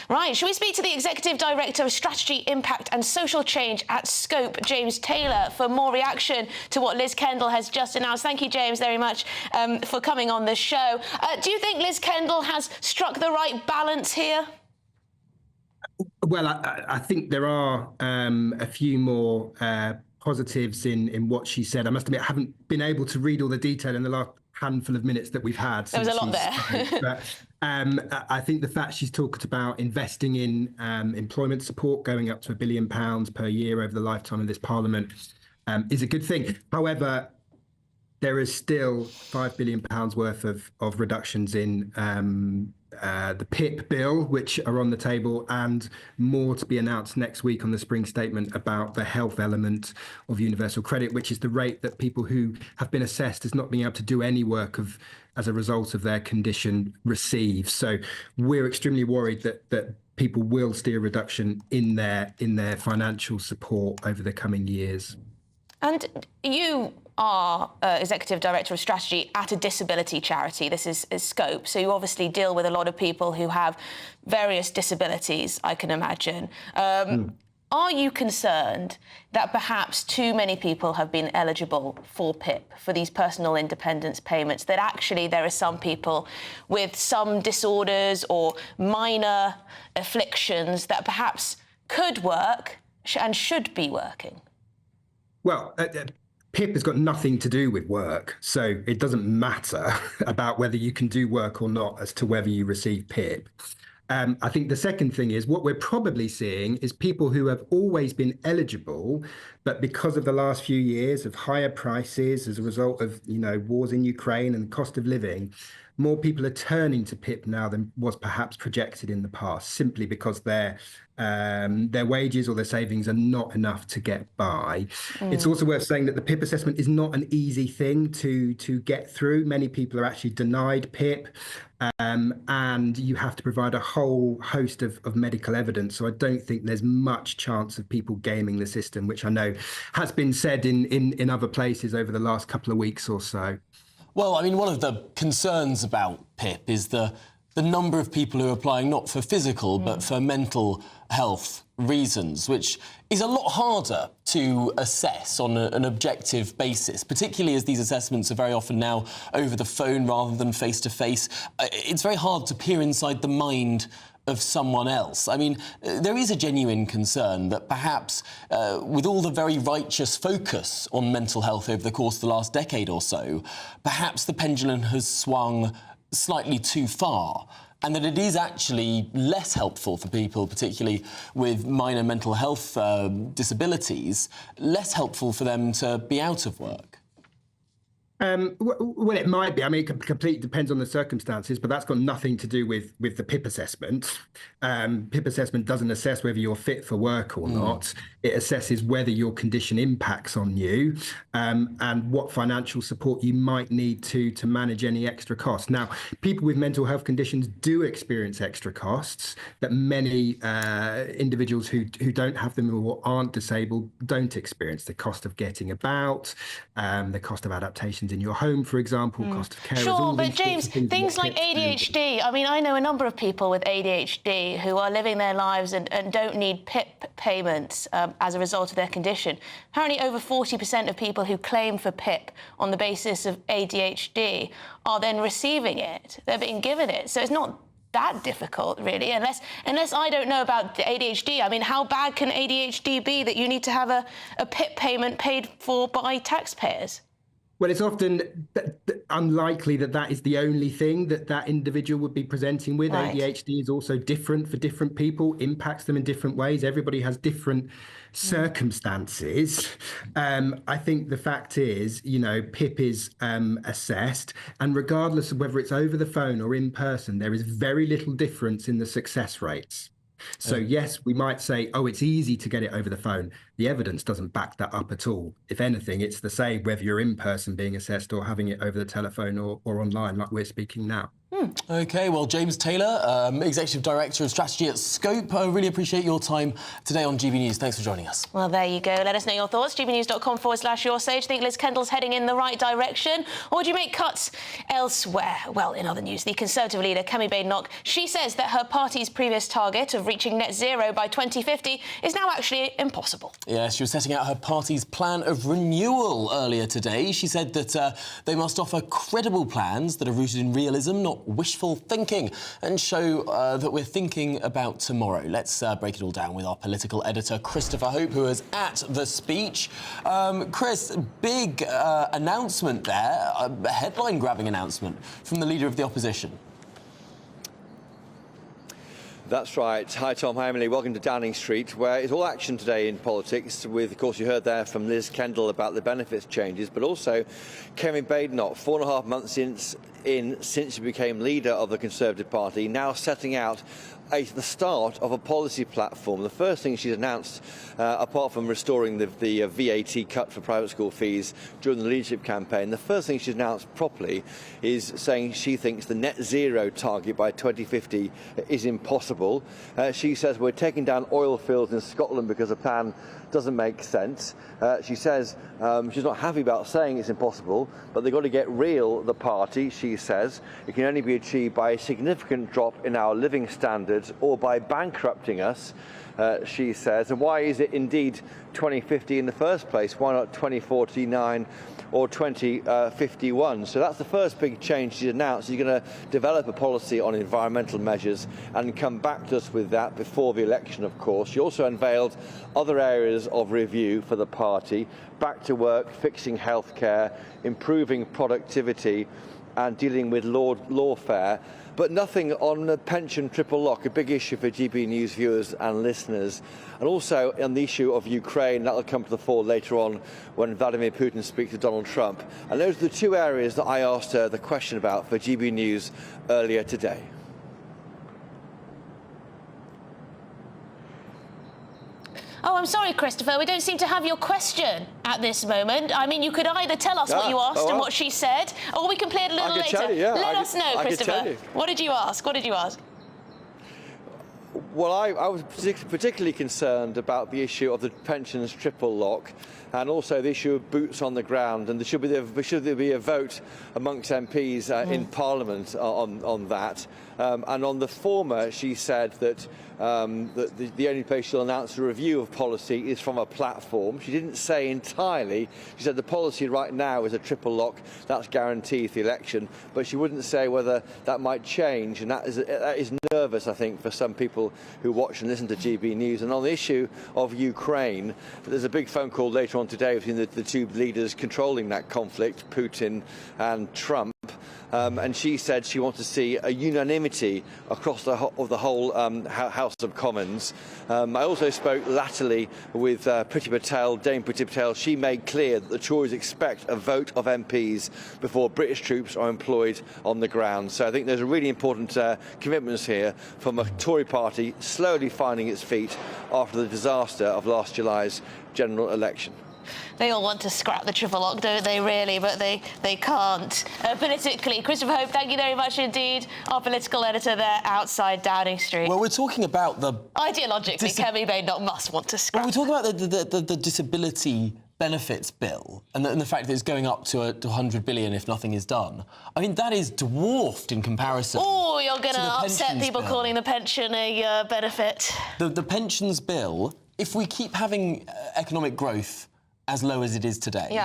Right, shall we speak to the Executive Director of Strategy, Impact and Social Change at Scope, James Taylor, for more reaction to what Liz Kendall has just announced. Thank you, James, very much for coming on the show. Do you think Liz Kendall has struck the right balance here? Well, I think there are a few more positives in what she said. I must admit, I haven't been able to read all the detail in the last handful of minutes that we've had. There was a lot there. But I think the fact she's talked about investing in employment support going up to £1 billion per year over the lifetime of this Parliament is a good thing. However, there is still £5 billion worth of reductions in the PIP bill, which are on the table, and more to be announced next week on the spring statement about the health element of universal credit, which is the rate that people who have been assessed as not being able to do any work as a result of their condition receive. So we're extremely worried that people will see a reduction in their financial support over the coming years. And you are Executive Director of Strategy at a disability charity. This is Scope. So you obviously deal with a lot of people who have various disabilities, I can imagine. Are you concerned that perhaps too many people have been eligible for PIP, for these personal independence payments, that actually there are some people with some disorders or minor afflictions that perhaps could work and should be working? Well, PIP has got nothing to do with work, so it doesn't matter about whether you can do work or not as to whether you receive PIP. I think the second thing is what we're probably seeing is people who have always been eligible, but because of the last few years of higher prices as a result of, wars in Ukraine and cost of living, more people are turning to PIP now than was perhaps projected in the past, simply because their wages or their savings are not enough to get by. It's also worth saying that the PIP assessment is not an easy thing to get through. Many people are actually denied PIP, and you have to provide a whole host of medical evidence. So I don't think there's much chance of people gaming the system, which I know has been said in other places over the last couple of weeks or so. Well, I mean, one of the concerns about PIP is the number of people who are applying not for physical but for mental health reasons, which is a lot harder to assess on an objective basis, particularly as these assessments are very often now over the phone rather than face-to-face. It's very hard to peer inside the mind of someone else. I mean, there is a genuine concern that perhaps with all the very righteous focus on mental health over the course of the last decade or so, perhaps the pendulum has swung slightly too far, and that it is actually less helpful for people, particularly with minor mental health disabilities, less helpful for them to be out of work. Well, it might be. I mean, it completely depends on the circumstances, but that's got nothing to do with the PIP assessment. PIP assessment doesn't assess whether you're fit for work or not. It assesses whether your condition impacts on you and what financial support you might need to manage any extra costs. Now, people with mental health conditions do experience extra costs that many individuals who don't have them or aren't disabled don't experience. The cost of getting about, the cost of adaptations in your home, for example, cost of carers. Sure, but James, things like ADHD, I mean, I know a number of people with ADHD who are living their lives and don't need PIP payments as a result of their condition. Apparently over 40% of people who claim for PIP on the basis of ADHD are then receiving it. They're being given it. So it's not that difficult, really, unless I don't know about the ADHD. I mean, how bad can ADHD be that you need to have a PIP payment paid for by taxpayers? Well, it's often unlikely that is the only thing that individual would be presenting with. Right. ADHD is also different for different people, impacts them in different ways. Everybody has different circumstances. I think the fact is, PIP is assessed, and regardless of whether it's over the phone or in person, there is very little difference in the success rates. So yes, we might say, oh, it's easy to get it over the phone. The evidence doesn't back that up at all. If anything, it's the same whether you're in person being assessed or having it over the telephone or online like we're speaking now. OK, well, James Taylor, Executive Director of Strategy at Scope, I really appreciate your time today on GB News. Thanks for joining us. Well, there you go. Let us know your thoughts. gbnews.com/your say. Do you think Liz Kendall's heading in the right direction? Or do you make cuts elsewhere? Well, in other news, the Conservative leader, Kemi Badenoch, she says that her party's previous target of reaching net zero by 2050 is now actually impossible. Yeah, she was setting out her party's plan of renewal earlier today. She said that they must offer credible plans that are rooted in realism, not wishful thinking, and show that we're thinking about tomorrow. Let's break it all down with our political editor, Christopher Hope, who is at the speech. Chris, big announcement there, a headline-grabbing announcement from the Leader of the Opposition. That's right. Hi, Tom. Hi, Emily. Welcome to Downing Street, where it's all action today in politics with, of course, you heard there from Liz Kendall about the benefits changes, but also Kemi Badenoch, 4.5 months since she became leader of the Conservative Party, now setting out the start of a policy platform. The first thing she's announced, apart from restoring the VAT cut for private school fees during the leadership campaign, the first thing she's announced properly is saying she thinks the net zero target by 2050 is impossible. She says we're taking down oil fields in Scotland because the plan doesn't make sense. She says she's not happy about saying it's impossible, but they've got to get real, the party, she says. It can only be achieved by a significant drop in our living standards or by bankrupting us, she says. And why is it indeed 2050 in the first place? Why not 2049 or 2051? So that's the first big change she's announced. She's going to develop a policy on environmental measures and come back to us with that before the election, of course. She also unveiled other areas of review for the party: back to work, fixing healthcare, improving productivity, and dealing with lawfare, but nothing on the pension triple lock, a big issue for GB News viewers and listeners. And also on the issue of Ukraine, that will come to the fore later on when Vladimir Putin speaks to Donald Trump. And those are the two areas that I asked her the question about for GB News earlier today. Oh, I'm sorry, Christopher. We don't seem to have your question at this moment. I mean, you could either tell us what you asked and what she said, or we can play it a little later. Tell you, yeah. Let us know, Christopher. Tell you. What did you ask? What did you ask? Well, I was particularly concerned about the issue of the pensions triple lock, and also the issue of boots on the ground. And should there be a vote amongst MPs in Parliament on that? And on the former, she said that the only place she'll announce a review of policy is from a platform. She didn't say entirely. She said the policy right now is a triple lock. That's guaranteed the election. But she wouldn't say whether that might change. And that is nervous, I think, for some people who watch and listen to GB News. And on the issue of Ukraine, there's a big phone call later on today between the two leaders controlling that conflict, Putin and Trump. And she said she wants to see a unanimity across the whole House of Commons. I also spoke latterly with Priti Patel, Dame Priti Patel. She made clear that the Tories expect a vote of MPs before British troops are employed on the ground. So I think there's a really important commitments here from a Tory party slowly finding its feet after the disaster of last July's general election. They all want to scrap the triple lock, don't they, really? But they can't. Politically, Christopher Hope, thank you very much indeed. Our political editor there outside Downing Street. Well, we're talking about the... Ideologically, Kemi Badenoch must want to scrap. Well, we're talking about the disability benefits bill and the fact that it's going up to 100 billion if nothing is done. I mean, that is dwarfed in comparison. Oh, you're going to upset people bill. Calling the pension a benefit. The pensions bill, if we keep having economic growth as low as it is today,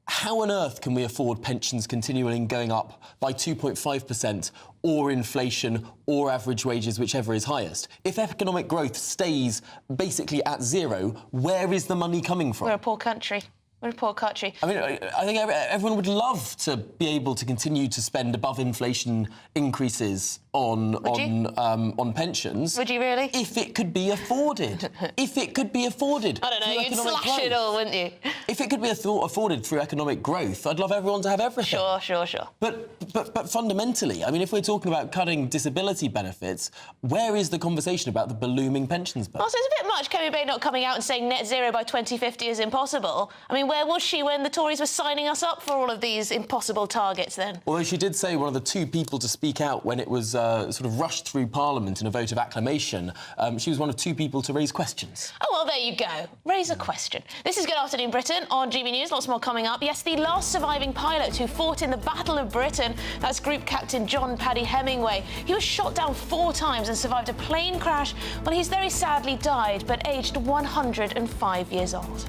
how on earth can we afford pensions continuing going up by 2.5% or inflation or average wages, whichever is highest? If economic growth stays basically at zero, where is the money coming from? We're a poor country. We're a poor country. I mean, I think everyone would love to be able to continue to spend above inflation increases on pensions. Would you really? If it could be afforded. If it could be afforded. I don't know, you'd slash it all, wouldn't you? If it could be afforded through economic growth, I'd love everyone to have everything. Sure. But fundamentally, I mean, if we're talking about cutting disability benefits, where is the conversation about the ballooning pensions bill? Also, it's a bit much, Kemi Badenoch coming out and saying net zero by 2050 is impossible. I mean, where was she when the Tories were signing us up for all of these impossible targets then? Although she did say one of the two people to speak out when it was sort of rushed through Parliament in a vote of acclamation. She was one of two people to raise questions. Oh, well, there you go. Raise a question. This is Good Afternoon Britain on GB News. Lots more coming up. Yes, the last surviving pilot who fought in the Battle of Britain, that's Group Captain John Paddy Hemingway. He was shot down 4 times and survived a plane crash. Well, he's very sadly died, but aged 105 years old.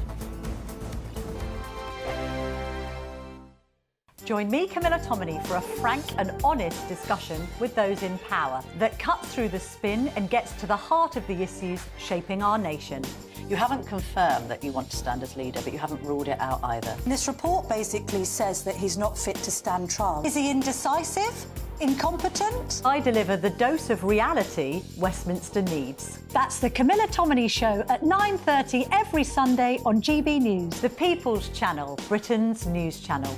Join me, Camilla Tominey, for a frank and honest discussion with those in power that cuts through the spin and gets to the heart of the issues shaping our nation. You haven't confirmed that you want to stand as leader, but you haven't ruled it out either. This report basically says that he's not fit to stand trial. Is he indecisive? Incompetent? I deliver the dose of reality Westminster needs. That's the Camilla Tominey Show at 9:30 every Sunday on GB News. The People's Channel, Britain's news channel.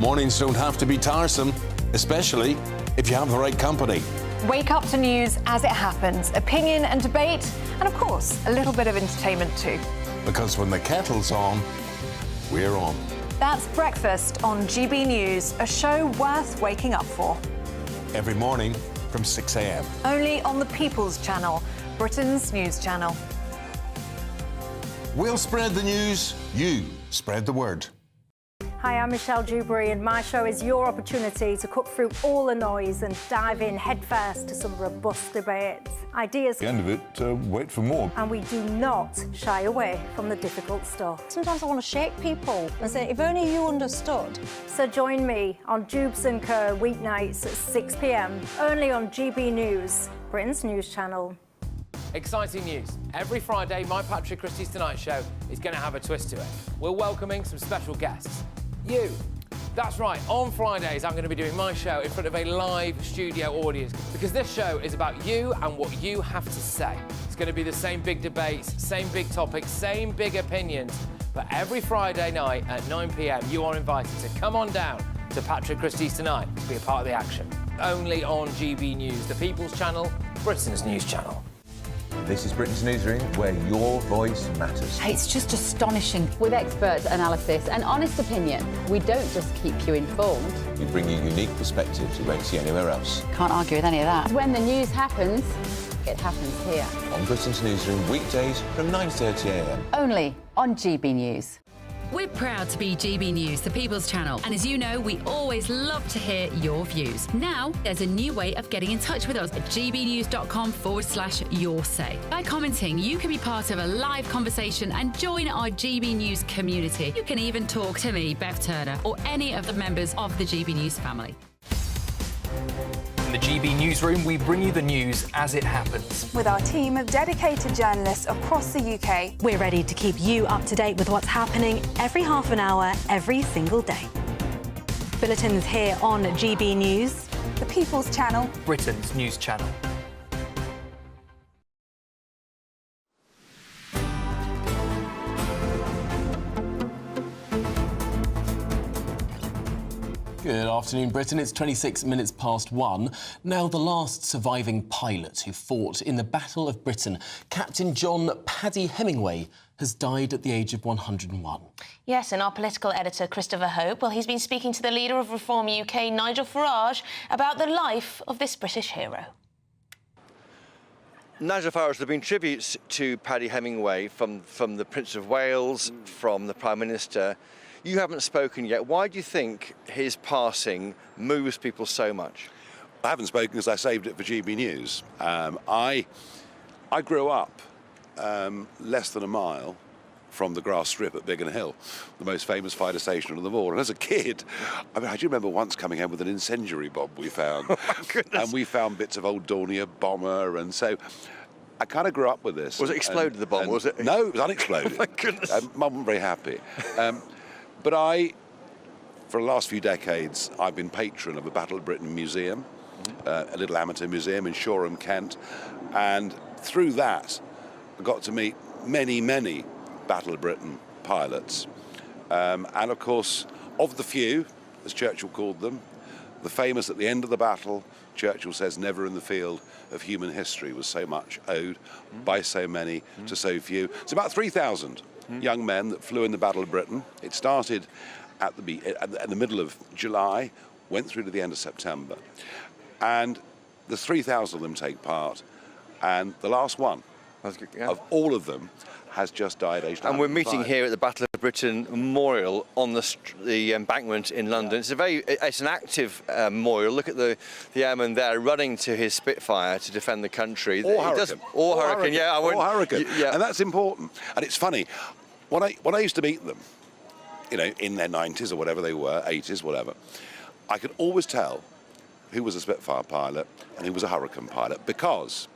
Mornings don't have to be tiresome, especially if you have the right company. Wake up to news as it happens, opinion and debate, and of course, a little bit of entertainment too. Because when the kettle's on, we're on. That's Breakfast on GB News, a show worth waking up for. Every morning from 6 a.m. Only on the People's Channel, Britain's news channel. We'll spread the news, you spread the word. Hi, I'm Michelle Dewberry, and my show is your opportunity to cut through all the noise and dive in headfirst to some robust debates, ideas. At the end of it, wait for more. And we do not shy away from the difficult stuff. Sometimes I want to shake people and say, if only you understood. So join me on Jubes & Kerr weeknights at 6 p.m, only on GB News, Britain's news channel. Exciting news. Every Friday, my Patrick Christie's Tonight Show is going to have a twist to it. We're welcoming some special guests. You. That's right, on Fridays I'm going to be doing my show in front of a live studio audience because this show is about you and what you have to say. It's going to be the same big debates, same big topics, same big opinions. But every Friday night at 9 p.m, you are invited to come on down to Patrick Christie's Tonight to be a part of the action. Only on GB News, the People's Channel, Britain's news channel. This is Britain's Newsroom, where your voice matters. It's just astonishing. With expert analysis and honest opinion, we don't just keep you informed. We bring you unique perspectives you won't see anywhere else. Can't argue with any of that. When the news happens, it happens here. On Britain's Newsroom, weekdays from 9:30 a.m. Only on GB News. We're proud to be GB News, the People's Channel, and as you know, we always love to hear your views. Now, there's a new way of getting in touch with us at gbnews.com/your say. By commenting, you can be part of a live conversation and join our GB News community. You can even talk to me, Bev Turner, or any of the members of the GB News family. In the GB Newsroom, we bring you the news as it happens. With our team of dedicated journalists across the UK, we're ready to keep you up to date with what's happening every half an hour, every single day. Bulletins here on GB News, the People's Channel, Britain's news channel. Good afternoon, Britain. It's 26 minutes past 1. Now, the last surviving pilot who fought in the Battle of Britain, Captain John Paddy Hemingway, has died at the age of 101. Yes, and our political editor, Christopher Hope, well, he's been speaking to the leader of Reform UK, Nigel Farage, about the life of this British hero. Nigel Farage, there have been tributes to Paddy Hemingway from the Prince of Wales, from the Prime Minister. You haven't spoken yet. Why do you think his passing moves people so much? I haven't spoken because I saved it for GB News. I grew up less than a mile from the grass strip at Biggin Hill, the most famous fighter station of them all. And as a kid, I do remember once coming home with an incendiary bomb we found. Oh, my goodness. And we found bits of old Dornier bomber, and so I kind of grew up with this. Was it exploded, the bomb? Was it? No, it was unexploded. Oh, my goodness. Mum wasn't very happy. But for the last few decades, I've been patron of a Battle of Britain museum, a little amateur museum in Shoreham, Kent. And through that, I got to meet many, many Battle of Britain pilots. And of course, of the few, as Churchill called them, the famous at the end of the battle, Churchill says, never in the field of human history was so much owed by so many to so few. It's about 3,000 young men that flew in the Battle of Britain. It started at the middle of July, went through to the end of September. And the 3,000 of them take part. And the last one of all of them has just died aged 105. And we're meeting here at the Battle of Britain Memorial on the embankment in London. Yeah. It's an active memorial. Look at the airman there running to his Spitfire to defend the country. Or Hurricane. Or Hurricane, yeah. Or Hurricane. Yeah. And that's important. And it's funny, when I used to meet them, you know, in their 90s or whatever they were, 80s, whatever, I could always tell who was a Spitfire pilot and who was a Hurricane pilot, because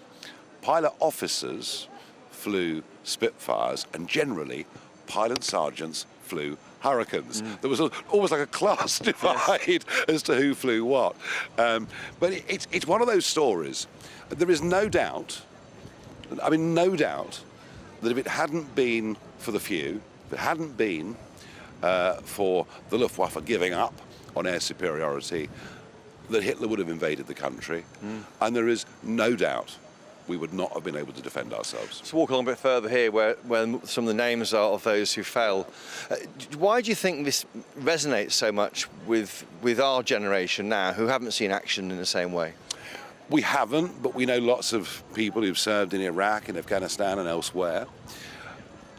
pilot officers flew Spitfires and generally pilot sergeants flew Hurricanes. There was almost like a class divide as to who flew what. But it's one of those stories. There is no doubt, no doubt, that if it hadn't been for the few, if it hadn't been for the Luftwaffe giving up on air superiority, that Hitler would have invaded the country. And there is no doubt we would not have been able to defend ourselves. Let's walk along a bit further here where some of the names are of those who fell. Why do you think this resonates so much with our generation now, who haven't seen action in the same way? We haven't, but we know lots of people who've served in Iraq, in Afghanistan and elsewhere.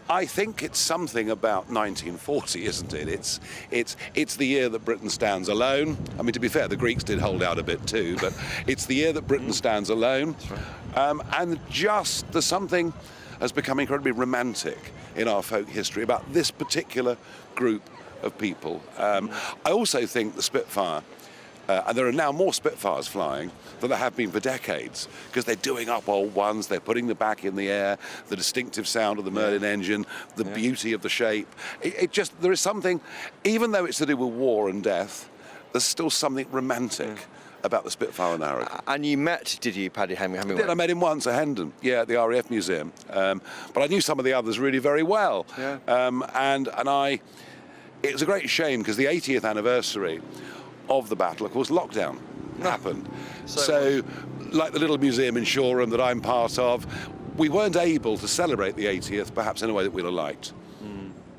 I think it's something about 1940, isn't it? It's the year that Britain stands alone. I mean, to be fair, the Greeks did hold out a bit too, but it's the year that Britain stands alone. And just there's something has become incredibly romantic in our folk history about this particular group of people. I also think the Spitfire And there are now more Spitfires flying than there have been for decades, because they're doing up old ones, they're putting them back in the air, the distinctive sound of the Merlin engine, the beauty of the shape. There is something, even though it's to do with war and death, there's still something romantic about the Spitfire narrative. And you met, did you, Paddy Hemingway? I met him once at Hendon, at the RAF Museum. But I knew some of the others really very well. It was a great shame, because the 80th anniversary of the battle, of course, lockdown happened. So like the little museum in Shoreham that I'm part of, we weren't able to celebrate the 80th, perhaps in a way that we'd have liked.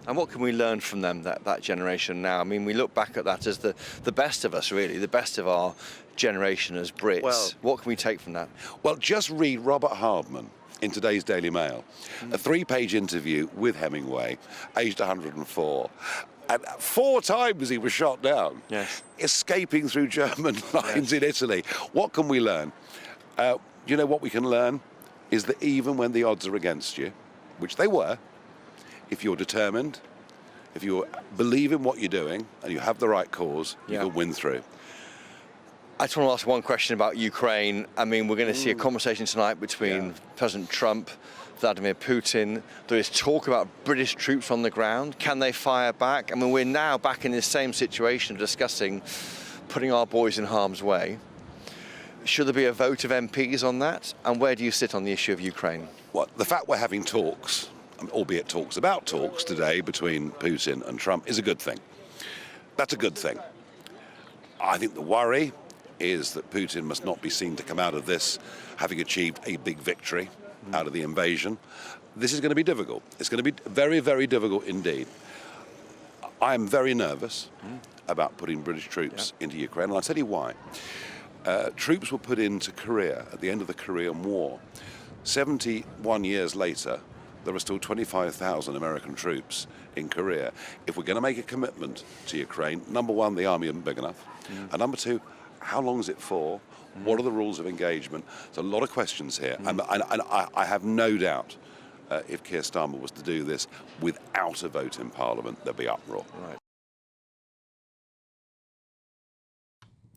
And what can we learn from them, that generation now? I mean, we look back at that as the best of us, really, the best of our generation as Brits. Well, what can we take from that? Well, just read Robert Hardman in today's Daily Mail, a 3-page interview with Hemingway, aged 104. And 4 times he was shot down, escaping through German lines in Italy. What can we learn? You know what we can learn is that even when the odds are against you, which they were, if you're determined, if you believe in what you're doing and you have the right cause, you can win through. I just want to ask one question about Ukraine. I mean, we're going to see a conversation tonight between President Trump, Vladimir Putin. There is talk about British troops on the ground. Can they fire back? I mean, we're now back in this same situation of discussing putting our boys in harm's way. Should there be a vote of MPs on that? And where do you sit on the issue of Ukraine? Well, the fact we're having talks, albeit talks about talks today between Putin and Trump, is a good thing. That's a good thing. I think the worry is that Putin must not be seen to come out of this having achieved a big victory out of the invasion. This is going to be difficult. It's going to be very, very difficult indeed. I am very nervous about putting British troops into Ukraine, and I'll tell you why. Troops were put into Korea at the end of the Korean War. 71 years later, there are still 25,000 American troops in Korea. If we're going to make a commitment to Ukraine, number one, the army isn't big enough. And number two, how long is it for? What are the rules of engagement? There's a lot of questions here. And I have no doubt if Keir Starmer was to do this without a vote in Parliament, there'd be uproar. Right.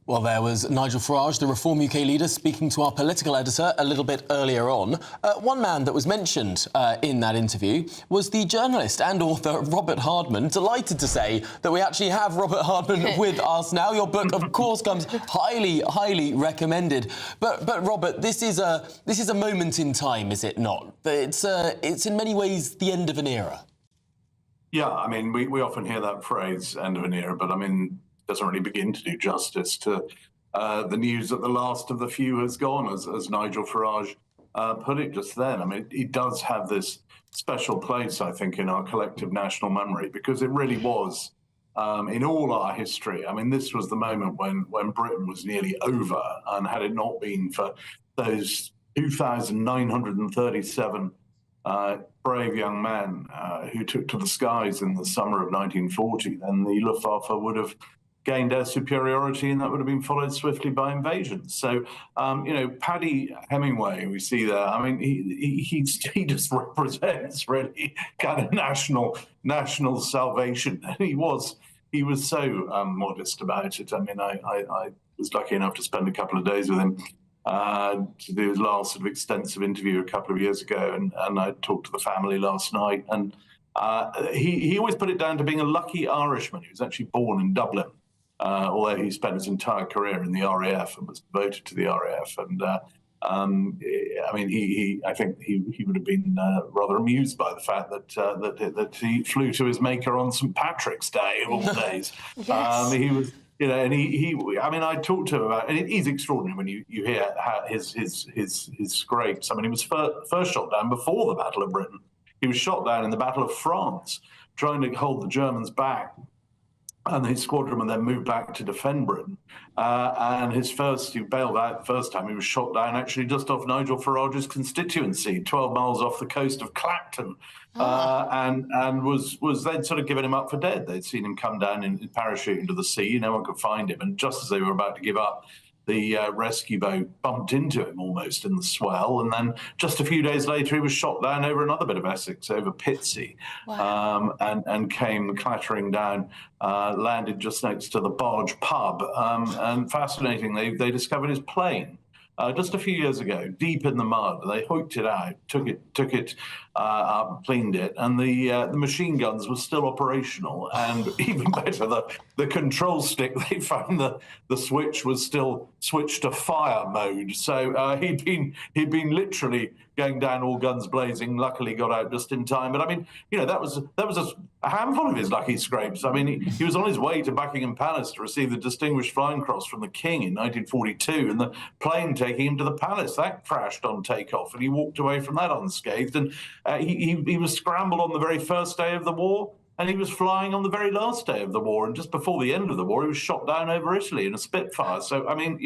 Well, there was Nigel Farage, the Reform UK leader, speaking to our political editor a little bit earlier on. One man that was mentioned in that interview was the journalist and author Robert Hardman. Delighted to say that we actually have Robert Hardman with us now. Your book, of course, comes highly, highly recommended. But Robert, this is a moment in time, is it not? It's in many ways the end of an era. Yeah, I mean, we often hear that phrase, end of an era, but I mean, doesn't really begin to do justice to the news that the last of the few has gone, as Nigel Farage put it just then. I mean, it does have this special place, I think, in our collective national memory, because it really was, in all our history, I mean, this was the moment when Britain was nearly over, and had it not been for those 2,937 brave young men who took to the skies in the summer of 1940, then the Luftwaffe would have gained air superiority, and that would have been followed swiftly by invasions. So, Paddy Hemingway, we see there, I mean, he just represents really kind of national salvation. And he was so modest about it. I mean, I was lucky enough to spend a couple of days with him to do his last sort of extensive interview a couple of years ago, and I talked to the family last night, and he always put it down to being a lucky Irishman. He was actually born in Dublin, although he spent his entire career in the RAF and was devoted to the RAF. And I mean, I think he would have been rather amused by the fact that he flew to his maker on St. Patrick's Day of all days. Yes. He was. You know, and I mean, I talked to him about, and it is extraordinary when you hear how his scrapes. I mean, he was first shot down before the Battle of Britain. He was shot down in the Battle of France, trying to hold the Germans back. And his squadron would then moved back to defend Britain. And he bailed out the first time. He was shot down actually just off Nigel Farage's constituency, 12 miles off the coast of Clacton. And was then sort of given him up for dead. They'd seen him come down in parachute into the sea. No one could find him. And just as they were about to give up, the rescue boat bumped into him almost in the swell, and then just a few days later he was shot down over another bit of Essex, over Pitsea. Wow. And came clattering down, landed just next to the Barge pub. And fascinatingly, they discovered his plane. Just a few years ago, deep in the mud. They hooked it out, took it up, cleaned it, and the machine guns were still operational. And even better, the control stick, they found the switch was still switched to fire mode. So he'd been literally going down all guns blazing. Luckily, got out just in time. But I mean, that was a handful of his lucky scrapes. I mean, he was on his way to Buckingham Palace to receive the Distinguished Flying Cross from the King in 1942, and the plane taking him to the palace that crashed on takeoff, and he walked away from that unscathed. And he was scrambled on the very first day of the war, and he was flying on the very last day of the war. And just before the end of the war, he was shot down over Italy in a Spitfire. So I mean,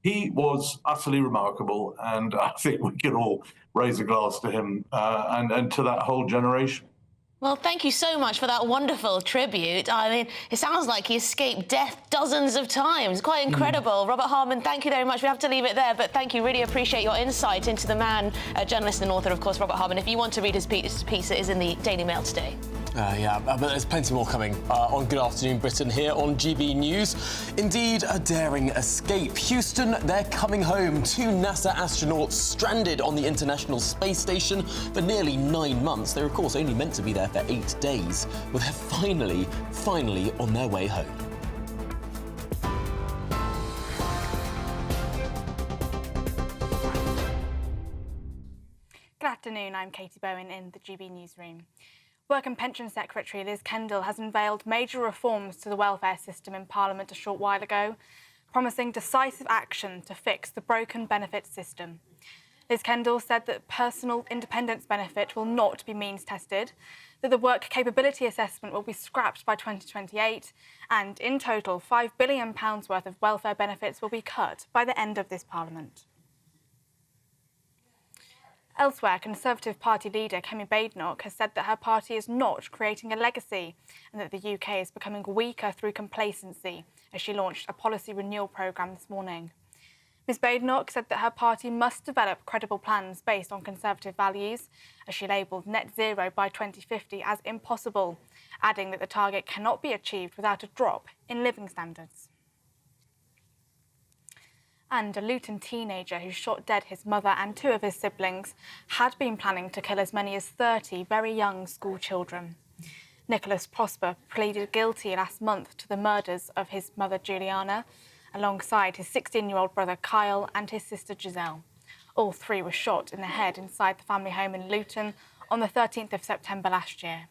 he was utterly remarkable, and I think we can all raise a glass to him and to that whole generation. Well, thank you so much for that wonderful tribute. I mean, it sounds like he escaped death dozens of times. Quite incredible. Robert Harmon, thank you very much. We have to leave it there, but thank you. Really appreciate your insight into the man, journalist and author, of course, Robert Harmon. If you want to read his piece, it is in the Daily Mail today. But there's plenty more coming on Good Afternoon Britain here on GB News. Indeed, a daring escape. Houston, they're coming home. 2 NASA astronauts stranded on the International Space Station for nearly 9 months. They're, of course, only meant to be there for 8 days. Well, they're finally on their way home. Good afternoon, I'm Katie Bowen in the GB Newsroom. Work and Pension Secretary Liz Kendall has unveiled major reforms to the welfare system in Parliament a short while ago, promising decisive action to fix the broken benefits system. Liz Kendall said that personal independence benefit will not be means tested, that the work capability assessment will be scrapped by 2028, and in total £5 billion worth of welfare benefits will be cut by the end of this Parliament. Elsewhere, Conservative Party leader Kemi Badenoch has said that her party is not creating a legacy and that the UK is becoming weaker through complacency as she launched a policy renewal programme this morning. Ms Badenoch said that her party must develop credible plans based on Conservative values, as she labelled net zero by 2050 as impossible, adding that the target cannot be achieved without a drop in living standards. And a Luton teenager who shot dead his mother and 2 of his siblings had been planning to kill as many as 30 very young school children. Nicholas Prosper pleaded guilty last month to the murders of his mother Juliana, alongside his 16-year-old brother Kyle and his sister Giselle. All 3 were shot in the head inside the family home in Luton on the 13th of September last year.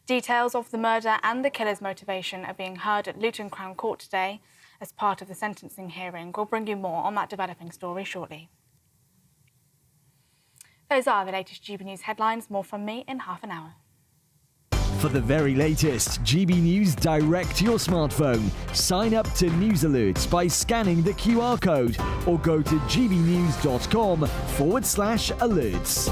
Details of the murder and the killer's motivation are being heard at Luton Crown Court today as part of the sentencing hearing. We'll bring you more on that developing story shortly. Those are the latest GB News headlines. More from me in half an hour. For the very latest GB News direct to your smartphone, sign up to News Alerts by scanning the QR code or go to gbnews.com/alerts.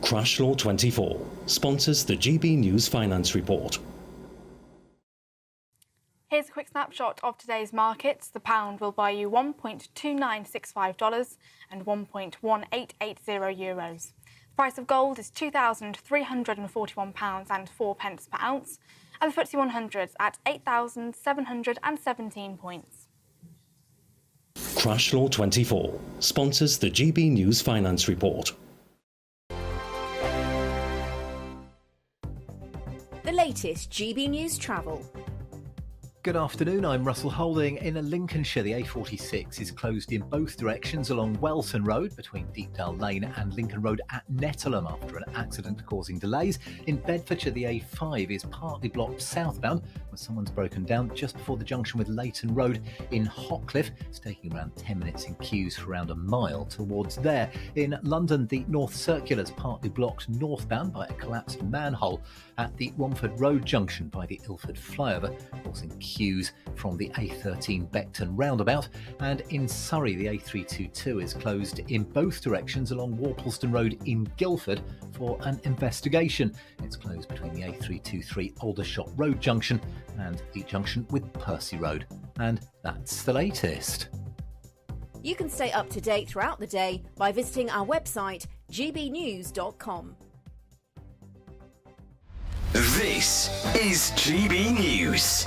Crash Law 24 sponsors the GB News Finance Report. Here's a quick snapshot of today's markets. The pound will buy you $1.2965 and €1.1880. The price of gold is £2,341 and 4 pence per ounce, and the FTSE 100 at 8,717 points. Crash Law 24 sponsors the GB News Finance Report. The latest GB News travel. Good afternoon, I'm Russell Holding. In Lincolnshire, the A46 is closed in both directions along Welton Road between Deepdale Lane and Lincoln Road at Nettleham after an accident causing delays. In Bedfordshire, the A5 is partly blocked southbound where someone's broken down just before the junction with Leighton Road in Hotcliffe. It's taking around 10 minutes in queues for around a mile towards there. In London, the North Circular is partly blocked northbound by a collapsed manhole at the Romford Road junction by the Ilford flyover, causing Hughes from the A13 Beckton roundabout. And in Surrey, the A322 is closed in both directions along Worplesdon Road in Guildford for an investigation. It's closed between the A323 Aldershot Road junction and the junction with Percy Road. And that's the latest. You can stay up to date throughout the day by visiting our website, gbnews.com. This is GB News,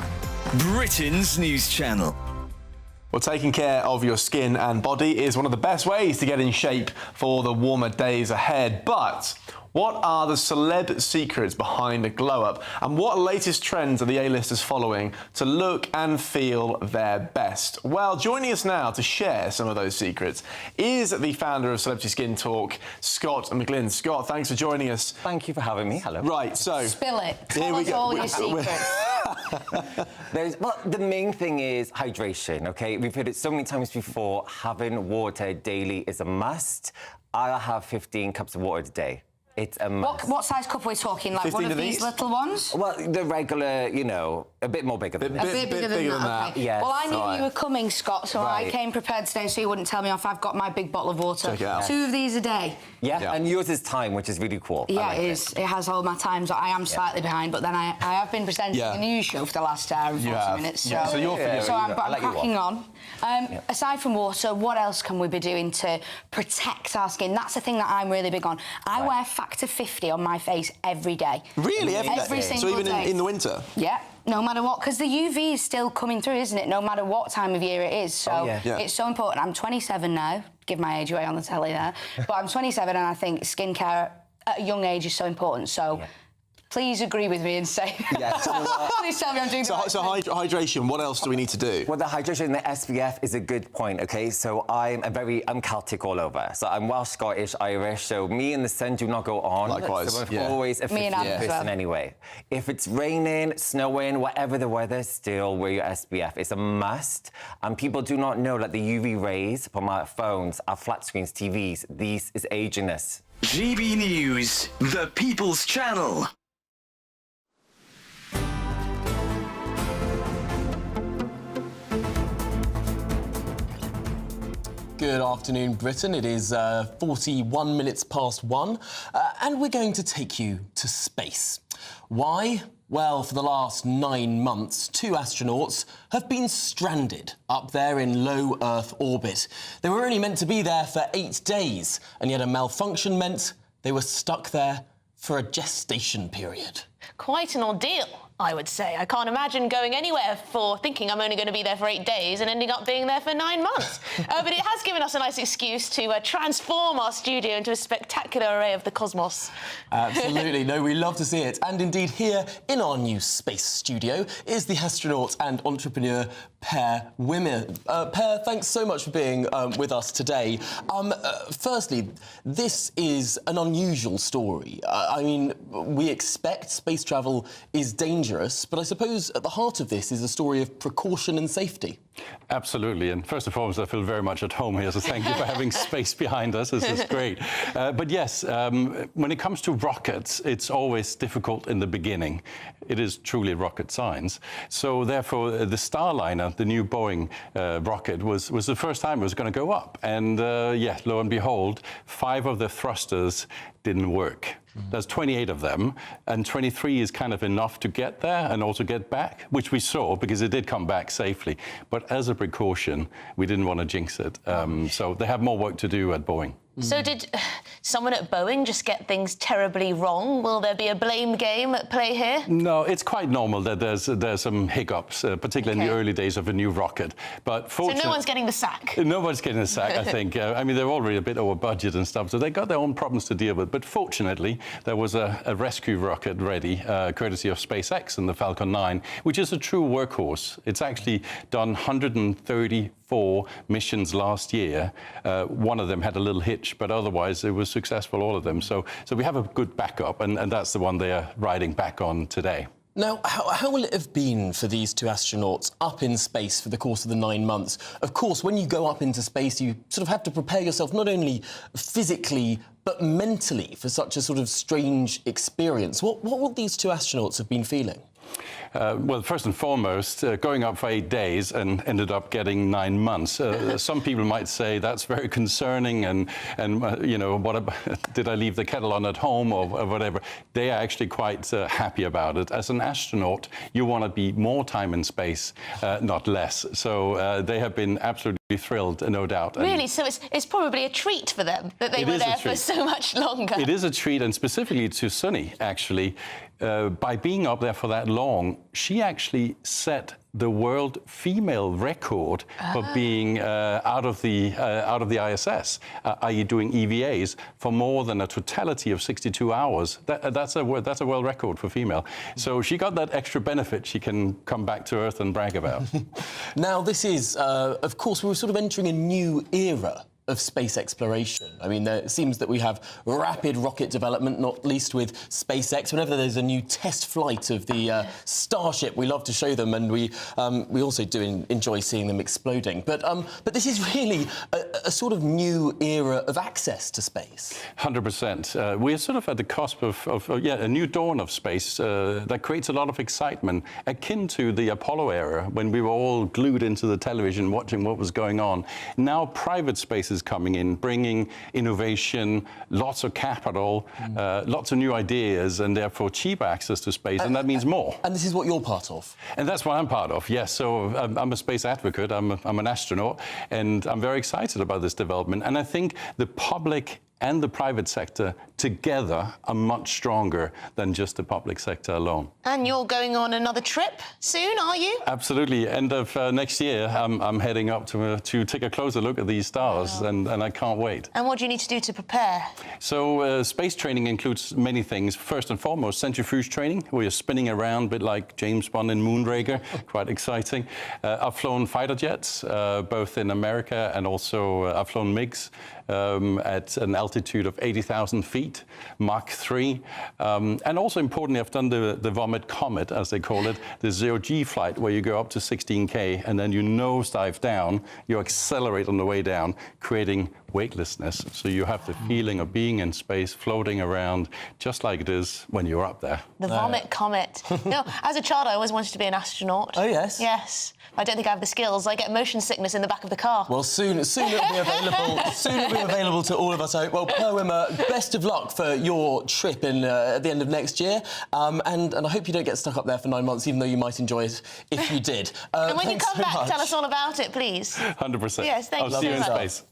Britain's news channel. Well, taking care of your skin and body is one of the best ways to get in shape for the warmer days ahead. But what are the celeb secrets behind a glow-up? And what latest trends are the A-listers following to look and feel their best? Well, joining us now to share some of those secrets is the founder of Celebrity Skin Talk, Scott McGlynn. Scott, thanks for joining us. Thank you for having me. Hello. Right, so... Spill it. Tell us all your secrets. Well, the main thing is hydration, OK? We've heard it so many times before. Having water daily is a must. I'll have 15 cups of water a day. It's a must. What size cup are we talking? Like one of these little ones? Well, the regular, you know, a bit more bigger than that. A bit bigger than that, okay. Yes. Well, I knew you were coming, Scott, so I Right. came prepared today so you wouldn't tell me off. I've got my big bottle of water. Check it out. 2 of these a day. Yeah, and yours is time, which is really cool. Yeah, I like it is. It has all my times. I am slightly behind, but then I have been presenting the news show for the last hour and 40 minutes. So, Yeah, so you're I'm cracking on. Aside from water, what else can we be doing to protect our skin? That's the thing that I'm really big on. I wear Factor 50 on my face every day. Really? Every single so even day. in the winter? Yeah. No matter what, because the UV is still coming through, isn't it? No matter what time of year it is. So it's so important. I'm 27 now. Give my age away on the telly there. But I'm 27 and I think skincare at a young age is so important. So please agree with me and say... Please tell me I'm doing the right So hydration, what else do we need to do? Well, the hydration and the SPF is a good point, OK? So I'm Celtic all over. So I'm Welsh, Scottish, Irish, so me and the sun do not go on. Likewise, So I'm always a 50 person anyway. If it's raining, snowing, whatever the weather, still wear your SPF. It's a must. And people do not know that the UV rays from our phones, our flat screens, TVs, this is aging us. GB News, the People's Channel. Good afternoon, Britain. It is 41 minutes past 1, and we're going to take you to space. Why? Well, for the last 9 months, 2 astronauts have been stranded up there in low Earth orbit. They were only meant to be there for 8 days, and yet a malfunction meant they were stuck there for a gestation period. Quite an ordeal, I would say. I can't imagine going anywhere for thinking I'm only going to be there for 8 days and ending up being there for 9 months. But it has given us a nice excuse to transform our studio into a spectacular array of the cosmos. Absolutely. No, we love to see it. And indeed, here in our new space studio is the astronaut and entrepreneur Per Wimmer. Per, thanks so much for being with us today. Firstly, this is an unusual story. I mean, we expect space travel is dangerous, but I suppose at the heart of this is a story of precaution and safety. Absolutely, and first and foremost, I feel very much at home here, so thank you for having space behind us. This is great. But yes, when it comes to rockets, it's always difficult in the beginning. It is truly rocket science. So therefore, the Starliner, the new Boeing rocket, was the first time it was going to go up. And yeah, lo and behold, 5 of the thrusters didn't work. There's 28 of them, and 23 is kind of enough to get there and also get back, which we saw because it did come back safely. But as a precaution, we didn't want to jinx it. So they have more work to do at Boeing. So did someone at Boeing just get things terribly wrong? Will there be a blame game at play here? No, it's quite normal that there's some hiccups, particularly in the early days of a new rocket. But So no one's getting the sack? Nobody's getting the sack, I think. I mean, they're already a bit over budget and stuff, so they got their own problems to deal with. But fortunately, there was a rescue rocket ready, courtesy of SpaceX and the Falcon 9, which is a true workhorse. It's actually done 134 missions last year. One of them had a little hitch, but otherwise it was successful, all of them. So we have a good backup, and that's the one they are riding back on today. Now, how will it have been for these 2 astronauts up in space for the course of the 9 months? Of course, when you go up into space, you sort of have to prepare yourself not only physically, but mentally for such a sort of strange experience. What will these 2 astronauts have been feeling? Well, first and foremost, going up for 8 days and ended up getting 9 months. Some people might say that's very concerning, and you know, did I leave the kettle on at home or whatever? They are actually quite happy about it. As an astronaut, you want to be more time in space, not less. So they have been absolutely thrilled, no doubt. Really? So it's probably a treat for them that they were there for so much longer. It is a treat, and specifically to Sunny, actually. By being up there for that long, she actually set the world female record for being out of the ISS, i.e. doing EVAs, for more than a totality of 62 hours. That's a world record for female. So she got that extra benefit she can come back to Earth and brag about. Now, this is, of course, we're sort of entering a new era of space exploration. I mean, it seems that we have rapid rocket development, not least with SpaceX. Whenever there's a new test flight of the Starship, we love to show them, and we also do enjoy seeing them exploding. But this is really a sort of new era of access to space. 100%. We're sort of at the cusp of a new dawn of space that creates a lot of excitement, akin to the Apollo era, when we were all glued into the television watching what was going on. Now private space is coming in, bringing innovation, lots of capital, lots of new ideas, and therefore cheaper access to space, and that means more. And this is what you're part of? And that's what I'm part of, yes. So I'm a space advocate, I'm an astronaut, and I'm very excited about this development. And I think the public and the private sector together are much stronger than just the public sector alone. And you're going on another trip soon, are you? Absolutely. End of next year, I'm heading up to take a closer look at these stars, and I can't wait. And what do you need to do to prepare? So space training includes many things. First and foremost, centrifuge training, where you're spinning around a bit like James Bond in Moonraker. Quite exciting. I've flown fighter jets, both in America, and also I've flown MiGs at an altitude of 80,000 feet, Mach 3. And also importantly, I've done the Vomit Comet, as they call it, the zero-G flight, where you go up to 16K and then you nosedive down, you accelerate on the way down, creating weightlessness. So you have the feeling of being in space, floating around, just like it is when you're up there. The Vomit Comet. No, as a child, I always wanted to be an astronaut. Oh, yes? Yes. I don't think I have the skills. I get motion sickness in the back of the car. Well, soon it'll be available. Soon it'll be available to all of us. Well, Poema, best of luck for your trip at the end of next year, and I hope you don't get stuck up there for 9 months, even though you might enjoy it if you did. And when you come back, tell us all about it, please. 100%. Yes, thank you. I'll see you in space.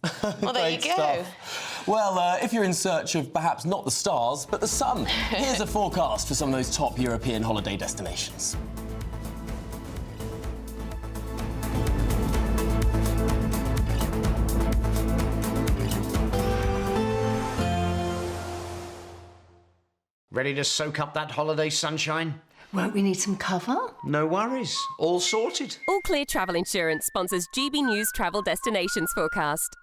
Well, there you go. Stuff. Well, if you're in search of perhaps not the stars, but the sun, here's a forecast for some of those top European holiday destinations. Ready to soak up that holiday sunshine? Won't we need some cover? No worries. All sorted. All Clear Travel Insurance sponsors GB News Travel Destinations Forecast.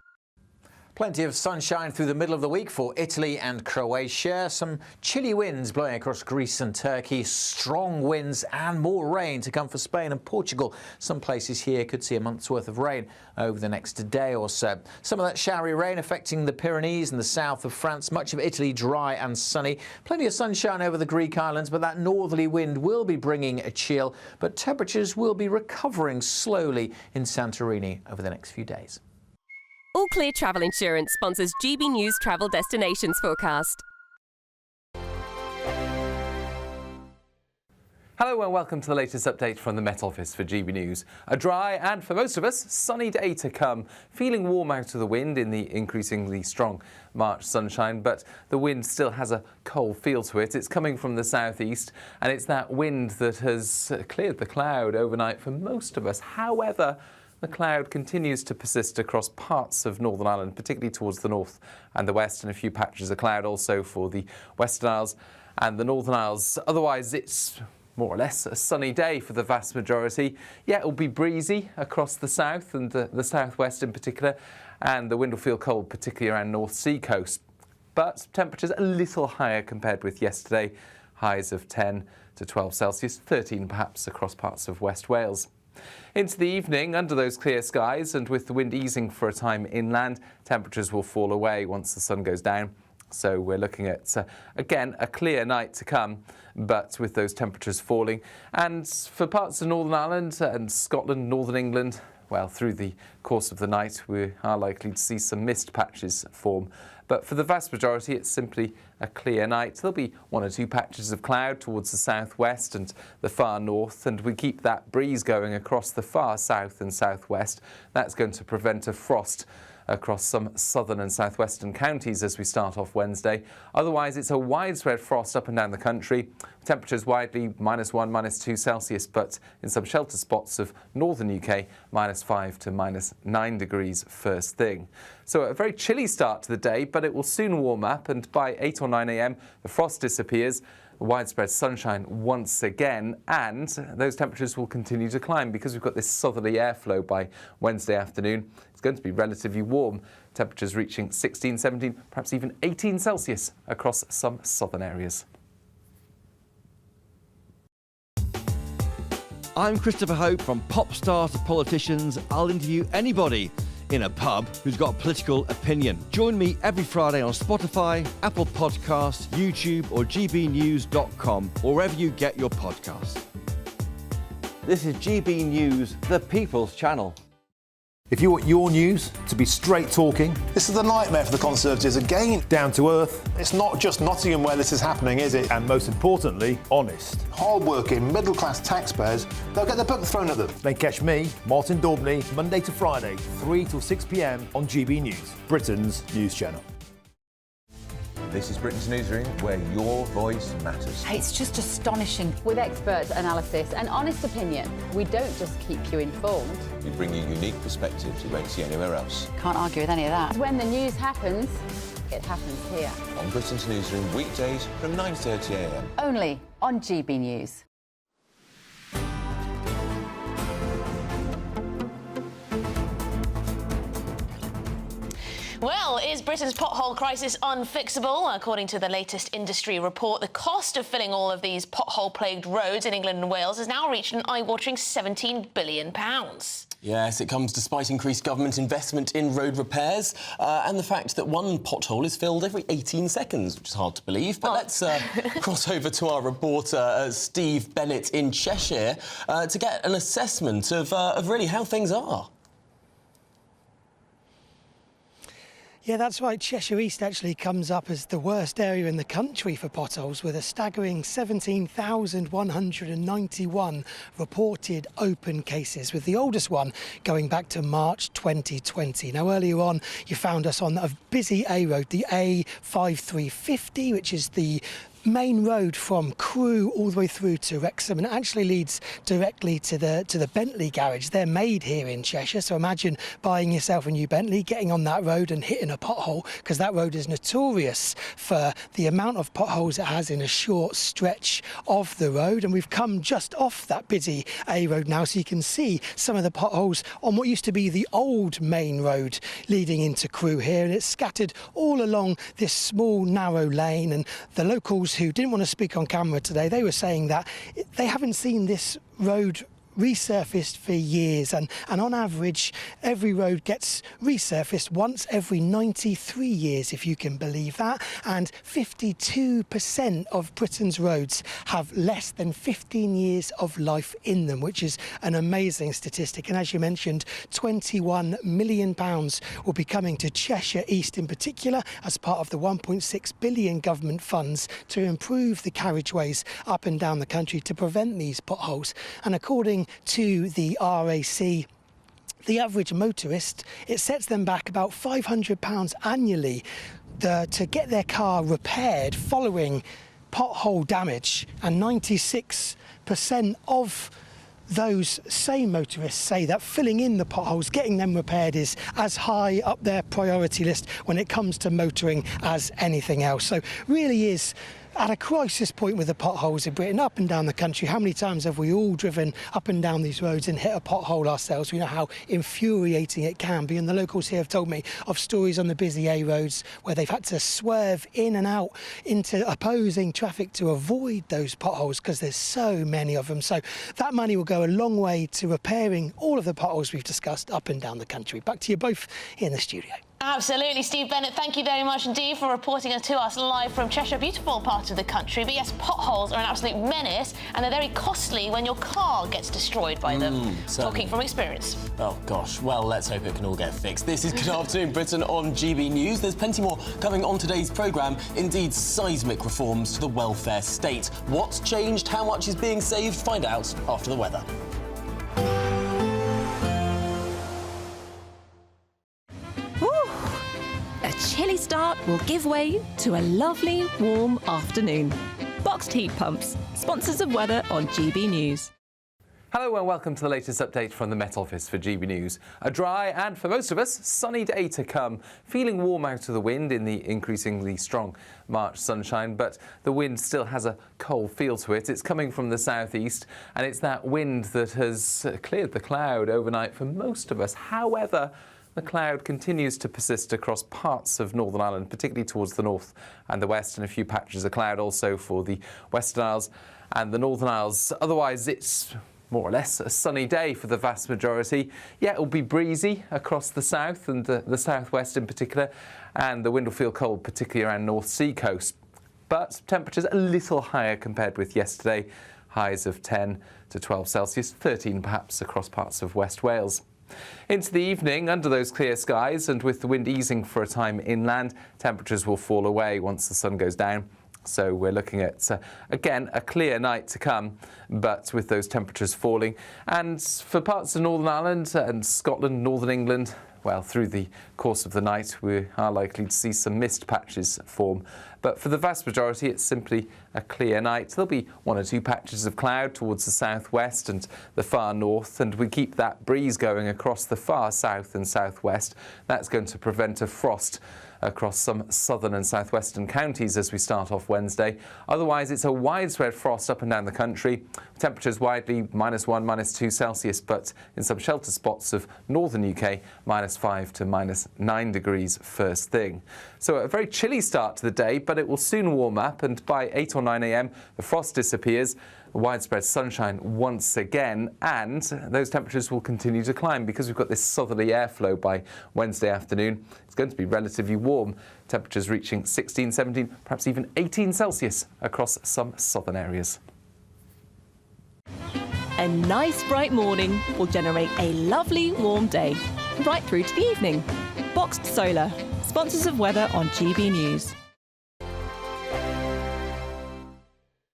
Plenty of sunshine through the middle of the week for Italy and Croatia. Some chilly winds blowing across Greece and Turkey. Strong winds and more rain to come for Spain and Portugal. Some places here could see a month's worth of rain over the next day or so. Some of that showery rain affecting the Pyrenees and the south of France. Much of Italy dry and sunny. Plenty of sunshine over the Greek islands, but that northerly wind will be bringing a chill. But temperatures will be recovering slowly in Santorini over the next few days. All Clear Travel Insurance sponsors GB News Travel Destinations Forecast. Hello and welcome to the latest update from the Met Office for GB News. A dry and, for most of us, sunny day to come. Feeling warm out of the wind in the increasingly strong March sunshine, but the wind still has a cold feel to it. It's coming from the southeast, and it's that wind that has cleared the cloud overnight for most of us. However, the cloud continues to persist across parts of Northern Ireland, particularly towards the north and the west, and a few patches of cloud also for the Western Isles and the Northern Isles. Otherwise, it's more or less a sunny day for the vast majority. Yeah, it'll be breezy across the south and the southwest in particular, and the wind will feel cold, particularly around North Sea coast. But temperatures a little higher compared with yesterday, highs of 10 to 12 Celsius, 13 perhaps across parts of West Wales. Into the evening, under those clear skies and with the wind easing for a time inland, temperatures will fall away once the sun goes down. So we're looking at, again, a clear night to come, but with those temperatures falling. And for parts of Northern Ireland and Scotland, Northern England, well, through the course of the night, we are likely to see some mist patches form. But for the vast majority, it's simply a clear night. There'll be 1 or 2 patches of cloud towards the southwest and the far north, and we keep that breeze going across the far south and southwest. That's going to prevent a frost across some southern and southwestern counties as we start off Wednesday. Otherwise, it's a widespread frost up and down the country. Temperatures widely -1, -2 Celsius, but in some shelter spots of northern UK, -5 to -9 degrees first thing. So a very chilly start to the day, but it will soon warm up, and by 8 or 9 a.m, the frost disappears. Widespread sunshine once again, and those temperatures will continue to climb because we've got this southerly airflow by Wednesday afternoon. It's going to be relatively warm, temperatures reaching 16, 17, perhaps even 18 Celsius across some southern areas. I'm Christopher Hope. From pop stars to politicians, I'll interview anybody in a pub who's got a political opinion. Join me every Friday on Spotify, Apple Podcasts, YouTube or gbnews.com, or wherever you get your podcasts. This is GB News, the People's Channel. If you want your news to be straight talking, this is a nightmare for the Conservatives again. Down to earth. It's not just Nottingham where this is happening, is it? And most importantly, honest. Hard-working, middle-class taxpayers, they'll get their book thrown at them. Then catch me, Martin Daubney, Monday to Friday, 3 till 6 p.m. on GB News, Britain's news channel. This is Britain's Newsroom, where your voice matters. It's just astonishing. With expert analysis and honest opinion, we don't just keep you informed. We bring you unique perspectives you won't see anywhere else. Can't argue with any of that. When the news happens, it happens here. On Britain's Newsroom, weekdays from 9:30 a.m. Only on GB News. Well, is Britain's pothole crisis unfixable? According to the latest industry report, the cost of filling all of these pothole-plagued roads in England and Wales has now reached an eye-watering £17 billion. Yes, it comes despite increased government investment in road repairs and the fact that one pothole is filled every 18 seconds, which is hard to believe. But let's cross over to our reporter, Steve Bennett in Cheshire, to get an assessment of really how things are. Yeah, that's right. Cheshire East actually comes up as the worst area in the country for potholes, with a staggering 17,191 reported open cases, with the oldest one going back to March 2020. Now, earlier on, you found us on a busy A road, the A5350, which is the main road from Crewe all the way through to Wrexham, and it actually leads directly to the Bentley garage. They're made here in Cheshire, so imagine buying yourself a new Bentley, getting on that road and hitting a pothole, because that road is notorious for the amount of potholes it has in a short stretch of the road. And we've come just off that busy A road now, so you can see some of the potholes on what used to be the old main road leading into Crewe here, and it's scattered all along this small narrow lane. And the locals who didn't want to speak on camera today, they were saying that they haven't seen this road resurfaced for years, and on average every road gets resurfaced once every 93 years, if you can believe that, and 52% of Britain's roads have less than 15 years of life in them, which is an amazing statistic. And as you mentioned, £21 million will be coming to Cheshire East in particular as part of the 1.6 billion government funds to improve the carriageways up and down the country to prevent these potholes. And according to the RAC, the average motorist, it sets them back about £500 annually to get their car repaired following pothole damage, and 96% of those same motorists say that filling in the potholes, getting them repaired, is as high up their priority list when it comes to motoring as anything else. So really is at a crisis point with the potholes in Britain, up and down the country. How many times have we all driven up and down these roads and hit a pothole ourselves? We know how infuriating it can be, and the locals here have told me of stories on the busy A roads where they've had to swerve in and out into opposing traffic to avoid those potholes because there's so many of them. So that money will go a long way to repairing all of the potholes we've discussed up and down the country. Back to you both in the studio. Absolutely, Steve Bennett, thank you very much indeed for reporting to us live from Cheshire, a beautiful part of the country. But yes, potholes are an absolute menace, and they're very costly when your car gets destroyed by them. Talking from experience. Oh, gosh. Well, let's hope it can all get fixed. This is Good Afternoon Britain on GB News. There's plenty more coming on today's programme. Indeed, seismic reforms to the welfare state. What's changed? How much is being saved? Find out after the weather. A chilly start will give way to a lovely, warm afternoon. Boxed heat pumps, sponsors of weather on GB News. Hello and welcome to the latest update from the Met Office for GB News. A dry and, for most of us, sunny day to come. Feeling warm out of the wind in the increasingly strong March sunshine, but the wind still has a cold feel to it. It's coming from the southeast, and it's that wind that has cleared the cloud overnight for most of us. However, the cloud continues to persist across parts of Northern Ireland, particularly towards the north and the west, and a few patches of cloud also for the Western Isles and the Northern Isles. Otherwise, it's more or less a sunny day for the vast majority. Yeah, it'll be breezy across the south and the southwest in particular, and the wind will feel cold, particularly around North Sea coast. But temperatures a little higher compared with yesterday, highs of 10 to 12 Celsius, 13 perhaps across parts of West Wales. Into the evening, under those clear skies and with the wind easing for a time inland, temperatures will fall away once the sun goes down. So we're looking at, again, a clear night to come, but with those temperatures falling. And for parts of Northern Ireland and Scotland, Northern England, well, through the course of the night, we are likely to see some mist patches form. But for the vast majority, it's simply a clear night. There'll be one or two patches of cloud towards the southwest and the far north, and we keep that breeze going across the far south and southwest. That's going to prevent a frost across some southern and southwestern counties as we start off Wednesday. Otherwise, it's a widespread frost up and down the country. Temperatures widely -1, -2 Celsius, but in some shelter spots of northern UK, -5 to -9 degrees first thing. So a very chilly start to the day, but it will soon warm up, and by 8 or 9 a.m. the frost disappears. Widespread sunshine once again, and those temperatures will continue to climb because we've got this southerly airflow by Wednesday afternoon. It's going to be relatively warm, temperatures reaching 16, 17, perhaps even 18 Celsius across some southern areas. A nice bright morning will generate a lovely warm day, right through to the evening. Boxed Solar, sponsors of weather on GB News.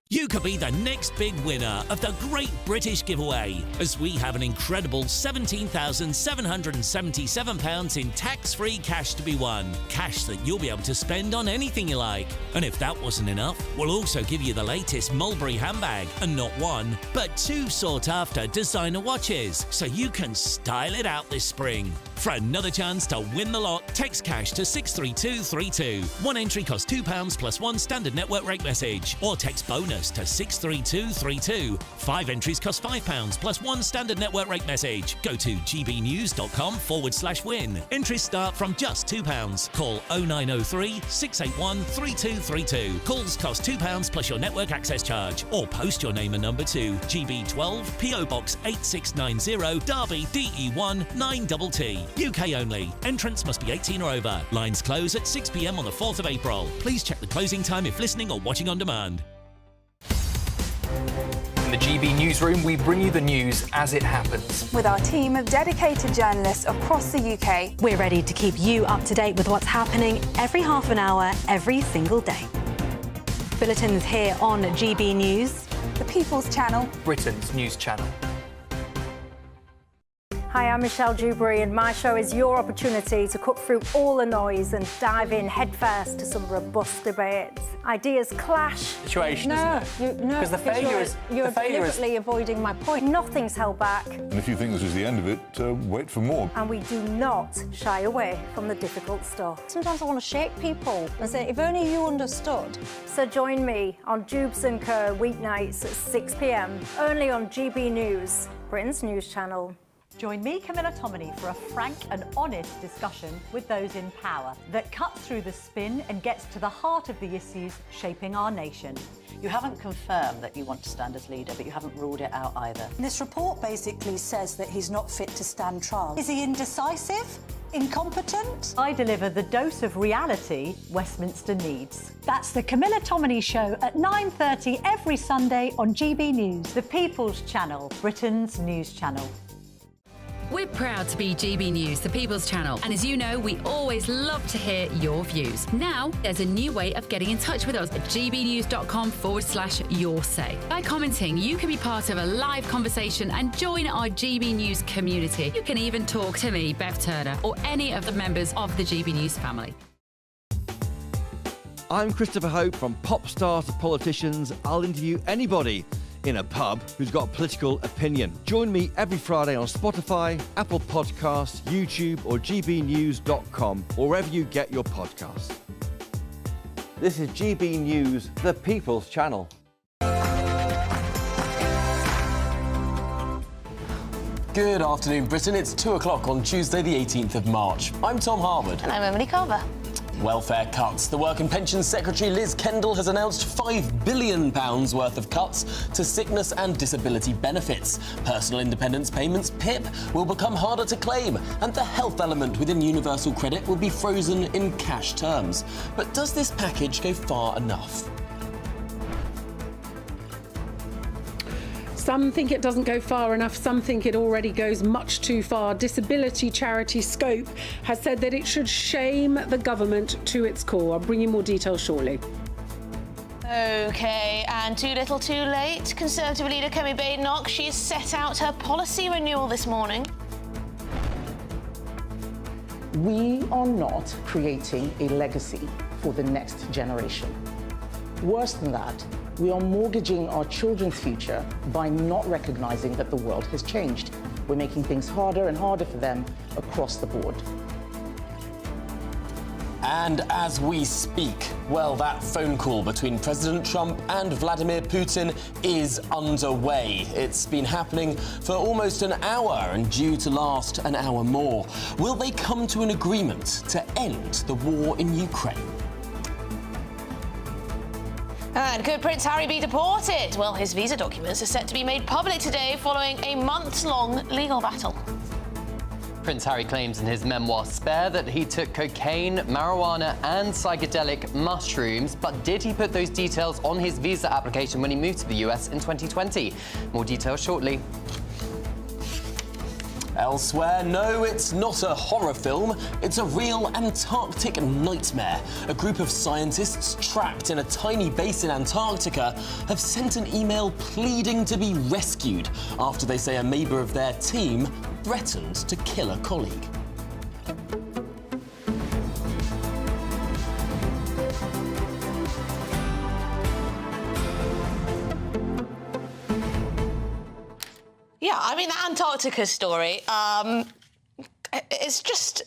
You could be the next big winner of the Great British Giveaway, as we have an incredible £17,777 in tax-free cash to be won. Cash that you'll be able to spend on anything you like. And if that wasn't enough, we'll also give you the latest Mulberry handbag, and not one, but 2 sought-after designer watches, so you can style it out this spring. For another chance to win the lot, text cash to 63232. One entry costs £2 plus 1 standard network rate message, or text bonus to 63232. 5 entries cost £5 plus 1 standard network rate message. Go to gbnews.com/win. Entries start from just £2. Call 0903 681 3232. Calls cost £2 plus your network access charge, or post your name and number to GB12 PO Box 8690 Derby DE1 9TT. UK only. Entrants must be 18 or over. Lines close at 6 p.m. on the 4th of April. Please check the closing time if listening or watching on demand. In the GB Newsroom, we bring you the news as it happens. With our team of dedicated journalists across the UK, we're ready to keep you up to date with what's happening every half an hour, every single day. Bulletins here on GB News, the People's Channel, Britain's news channel. Hi, I'm Michelle Dewberry, and my show is your opportunity to cut through all the noise and dive in headfirst to some robust debates. Ideas clash. Situation, isn't it? Because the failure is... You're deliberately avoiding my point. Nothing's held back. And if you think this is the end of it, wait for more. And we do not shy away from the difficult stuff. Sometimes I want to shake people and say, if only you understood. So join me on Jubes & Co. weeknights at 6 p.m, only on GB News, Britain's news channel. Join me, Camilla Tominey, for a frank and honest discussion with those in power that cuts through the spin and gets to the heart of the issues shaping our nation. You haven't confirmed that you want to stand as leader, but you haven't ruled it out either. This report basically says that he's not fit to stand trial. Is he indecisive? Incompetent? I deliver the dose of reality Westminster needs. That's the Camilla Tominey Show at 9:30 every Sunday on GB News, the People's Channel, Britain's news channel. We're proud to be GB News, the People's Channel. And as you know, we always love to hear your views. Now, there's a new way of getting in touch with us at gbnews.com/yoursay. By commenting, you can be part of a live conversation and join our GB News community. You can even talk to me, Bev Turner, or any of the members of the GB News family. I'm Christopher Hope. From pop stars to politicians, I'll interview anybody in a pub who's got a political opinion. Join me every Friday on Spotify, Apple Podcasts, YouTube or gbnews.com, or wherever you get your podcasts. This is GB News, the People's Channel. Good afternoon, Britain. It's 2 o'clock on Tuesday, the 18th of March. I'm Tom Harwood. And I'm Emily Carver. Welfare cuts. The Work and Pensions Secretary Liz Kendall has announced £5 billion worth of cuts to sickness and disability benefits. Personal independence payments, PIP, will become harder to claim, and the health element within universal credit will be frozen in cash terms. But does this package go far enough? Some think it doesn't go far enough, some think it already goes much too far. Disability charity Scope has said that it should shame the government to its core. I'll bring you more details shortly. OK, and too little too late. Conservative leader Kemi Badenoch, she's set out her policy renewal this morning. We are not creating a legacy for the next generation. Worse than that, we are mortgaging our children's future by not recognizing that the world has changed. We're making things harder and harder for them across the board. And as we speak, well, that phone call between President Trump and Vladimir Putin is underway. It's been happening for almost an hour and due to last an hour more. Will they come to an agreement to end the war in Ukraine? And could Prince Harry be deported? Well, his visa documents are set to be made public today following a months-long legal battle. Prince Harry claims in his memoir Spare that he took cocaine, marijuana and psychedelic mushrooms, but did he put those details on his visa application when he moved to the US in 2020? More details shortly. Elsewhere, no, it's not a horror film. It's a real Antarctic nightmare. A group of scientists trapped in a tiny base in Antarctica have sent an email pleading to be rescued after they say a member of their team threatened to kill a colleague. Yeah, I mean, the Antarctica story, it's just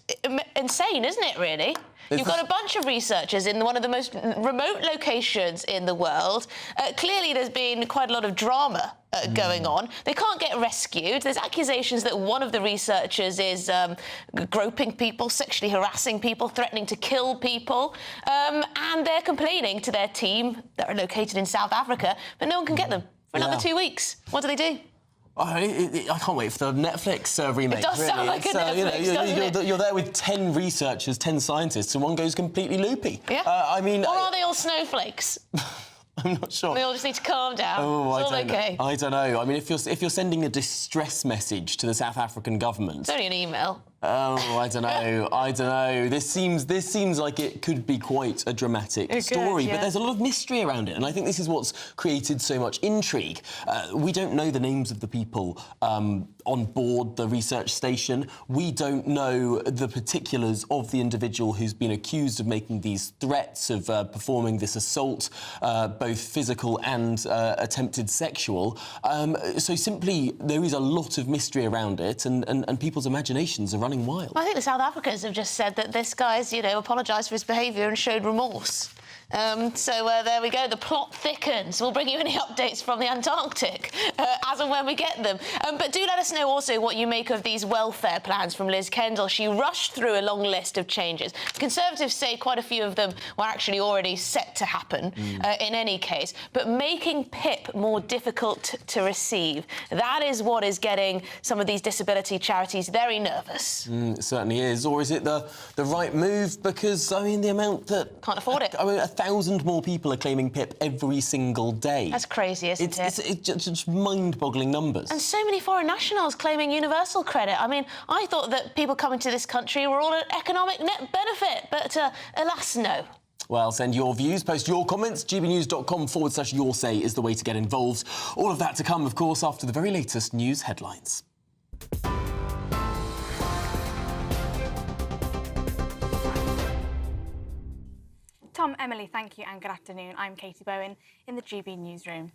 insane, isn't it, really? You've got a bunch of researchers in one of the most remote locations in the world. Clearly, there's been quite a lot of drama going on. They can't get rescued. There's accusations that one of the researchers is groping people, sexually harassing people, threatening to kill people. And they're complaining to their team that are located in South Africa, but no one can get them for another 2 weeks. What do? I can't wait for the Netflix remake. It does sound like a Netflix, doesn't it? You're there with 10 researchers, 10 scientists, and one goes completely loopy. Yeah. Or are they all snowflakes? I'm not sure. We all just need to calm down. Oh, it's all okay. I don't know. I mean, if you're sending a distress message to the South African government, it's only an email. Oh, I don't know. This seems like it could be quite a dramatic story, but there's a lot of mystery around it, and I think this is what's created so much intrigue. We don't know the names of the people on board the research station. We don't know the particulars of the individual who's been accused of making these threats, of performing this assault, both physical and attempted sexual. So simply, there is a lot of mystery around it, and people's imaginations are running wild. Well, I think the South Africans have just said that this guy's, apologised for his behaviour and showed remorse. There we go. The plot thickens. We'll bring you any updates from the Antarctic as and when we get them. But do let us know also what you make of these welfare plans from Liz Kendall. She rushed through a long list of changes. The Conservatives say quite a few of them were actually already set to happen in any case. But making PIP more difficult to receive, that is what is getting some of these disability charities very nervous. It certainly is. Or is it the right move? Because, I mean, the amount that... Can't afford it. I mean, 1,000 more people are claiming PIP every single day. That's crazy, isn't it? It's just mind-boggling numbers. And so many foreign nationals claiming universal credit. I mean, I thought that people coming to this country were all an economic net benefit, but alas, no. Well, send your views, post your comments. gbnews.com/your say is the way to get involved. All of that to come, of course, after the very latest news headlines. Tom, Emily, thank you and good afternoon. I'm Katie Bowen in the GB Newsroom.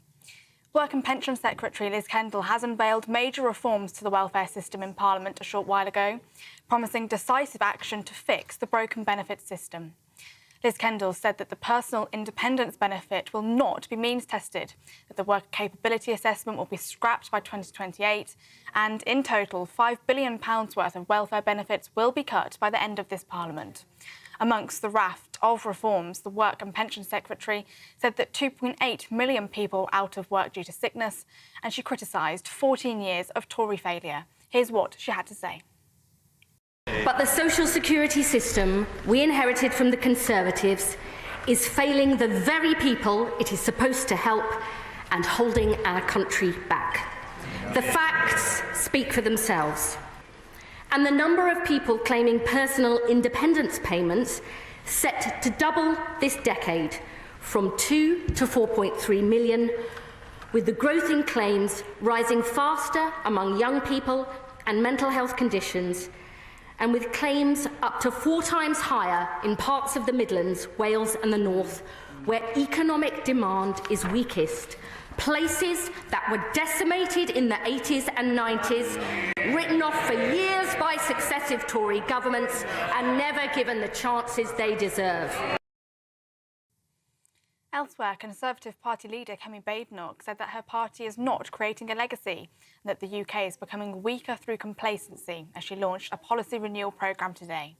Work and Pension Secretary Liz Kendall has unveiled major reforms to the welfare system in Parliament a short while ago, promising decisive action to fix the broken benefits system. Liz Kendall said that the personal independence benefit will not be means-tested, that the work capability assessment will be scrapped by 2028, and in total, £5 billion worth of welfare benefits will be cut by the end of this Parliament. Amongst the raft of reforms, the Work and Pension Secretary said that 2.8 million people are out of work due to sickness, and she criticised 14 years of Tory failure. Here's what she had to say. But the social security system we inherited from the Conservatives is failing the very people it is supposed to help and holding our country back. The facts speak for themselves. And the number of people claiming personal independence payments set to double this decade from 2 to 4.3 million, with the growth in claims rising faster among young people and mental health conditions, and with claims up to 4 times higher in parts of the Midlands, Wales and the North, where economic demand is weakest. Places that were decimated in the 80s and 90s, written off for years by successive Tory governments and never given the chances they deserve. Elsewhere, Conservative Party leader Kemi Badenoch said that her party is not creating a legacy and that the UK is becoming weaker through complacency as she launched a policy renewal programme today.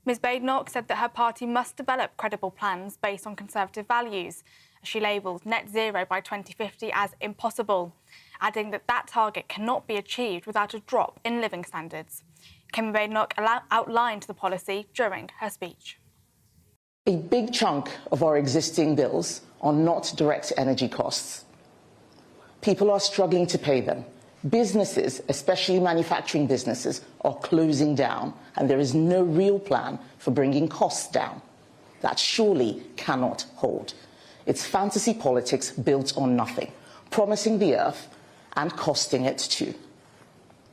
Ms Badenoch said that her party must develop credible plans based on Conservative values. She labelled net zero by 2050 as impossible, adding that that target cannot be achieved without a drop in living standards. Kemi Badenoch outlined the policy during her speech. A big chunk of our existing bills are not direct energy costs. People are struggling to pay them. Businesses, especially manufacturing businesses, are closing down, and there is no real plan for bringing costs down. That surely cannot hold. It's fantasy politics built on nothing, promising the earth and costing it too.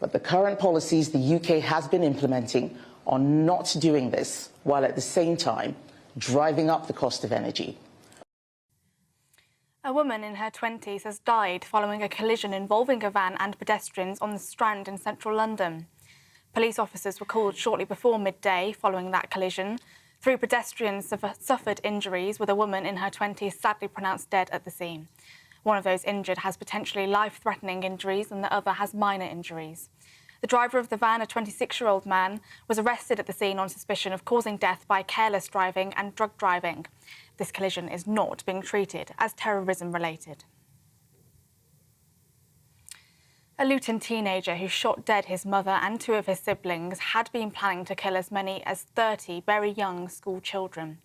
But the current policies the UK has been implementing are not doing this, while at the same time driving up the cost of energy. A woman in her 20s has died following a collision involving a van and pedestrians on the Strand in central London. Police officers were called shortly before midday following that collision. 3 pedestrians suffered injuries, with a woman in her 20s sadly pronounced dead at the scene. One of those injured has potentially life-threatening injuries and the other has minor injuries. The driver of the van, a 26-year-old man, was arrested at the scene on suspicion of causing death by careless driving and drug driving. This collision is not being treated as terrorism-related. A Luton teenager who shot dead his mother and 2 of his siblings had been planning to kill as many as 30 very young school children.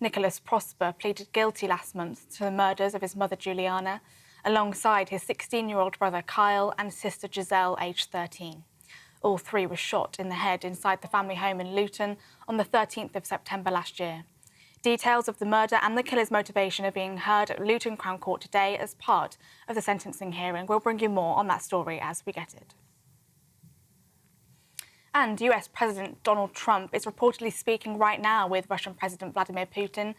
Nicholas Prosper pleaded guilty last month to the murders of his mother Juliana, alongside his 16-year-old brother Kyle and sister Giselle, aged 13. All 3 were shot in the head inside the family home in Luton on the 13th of September last year. Details of the murder and the killer's motivation are being heard at Luton Crown Court today as part of the sentencing hearing. We'll bring you more on that story as we get it. And US President Donald Trump is reportedly speaking right now with Russian President Vladimir Putin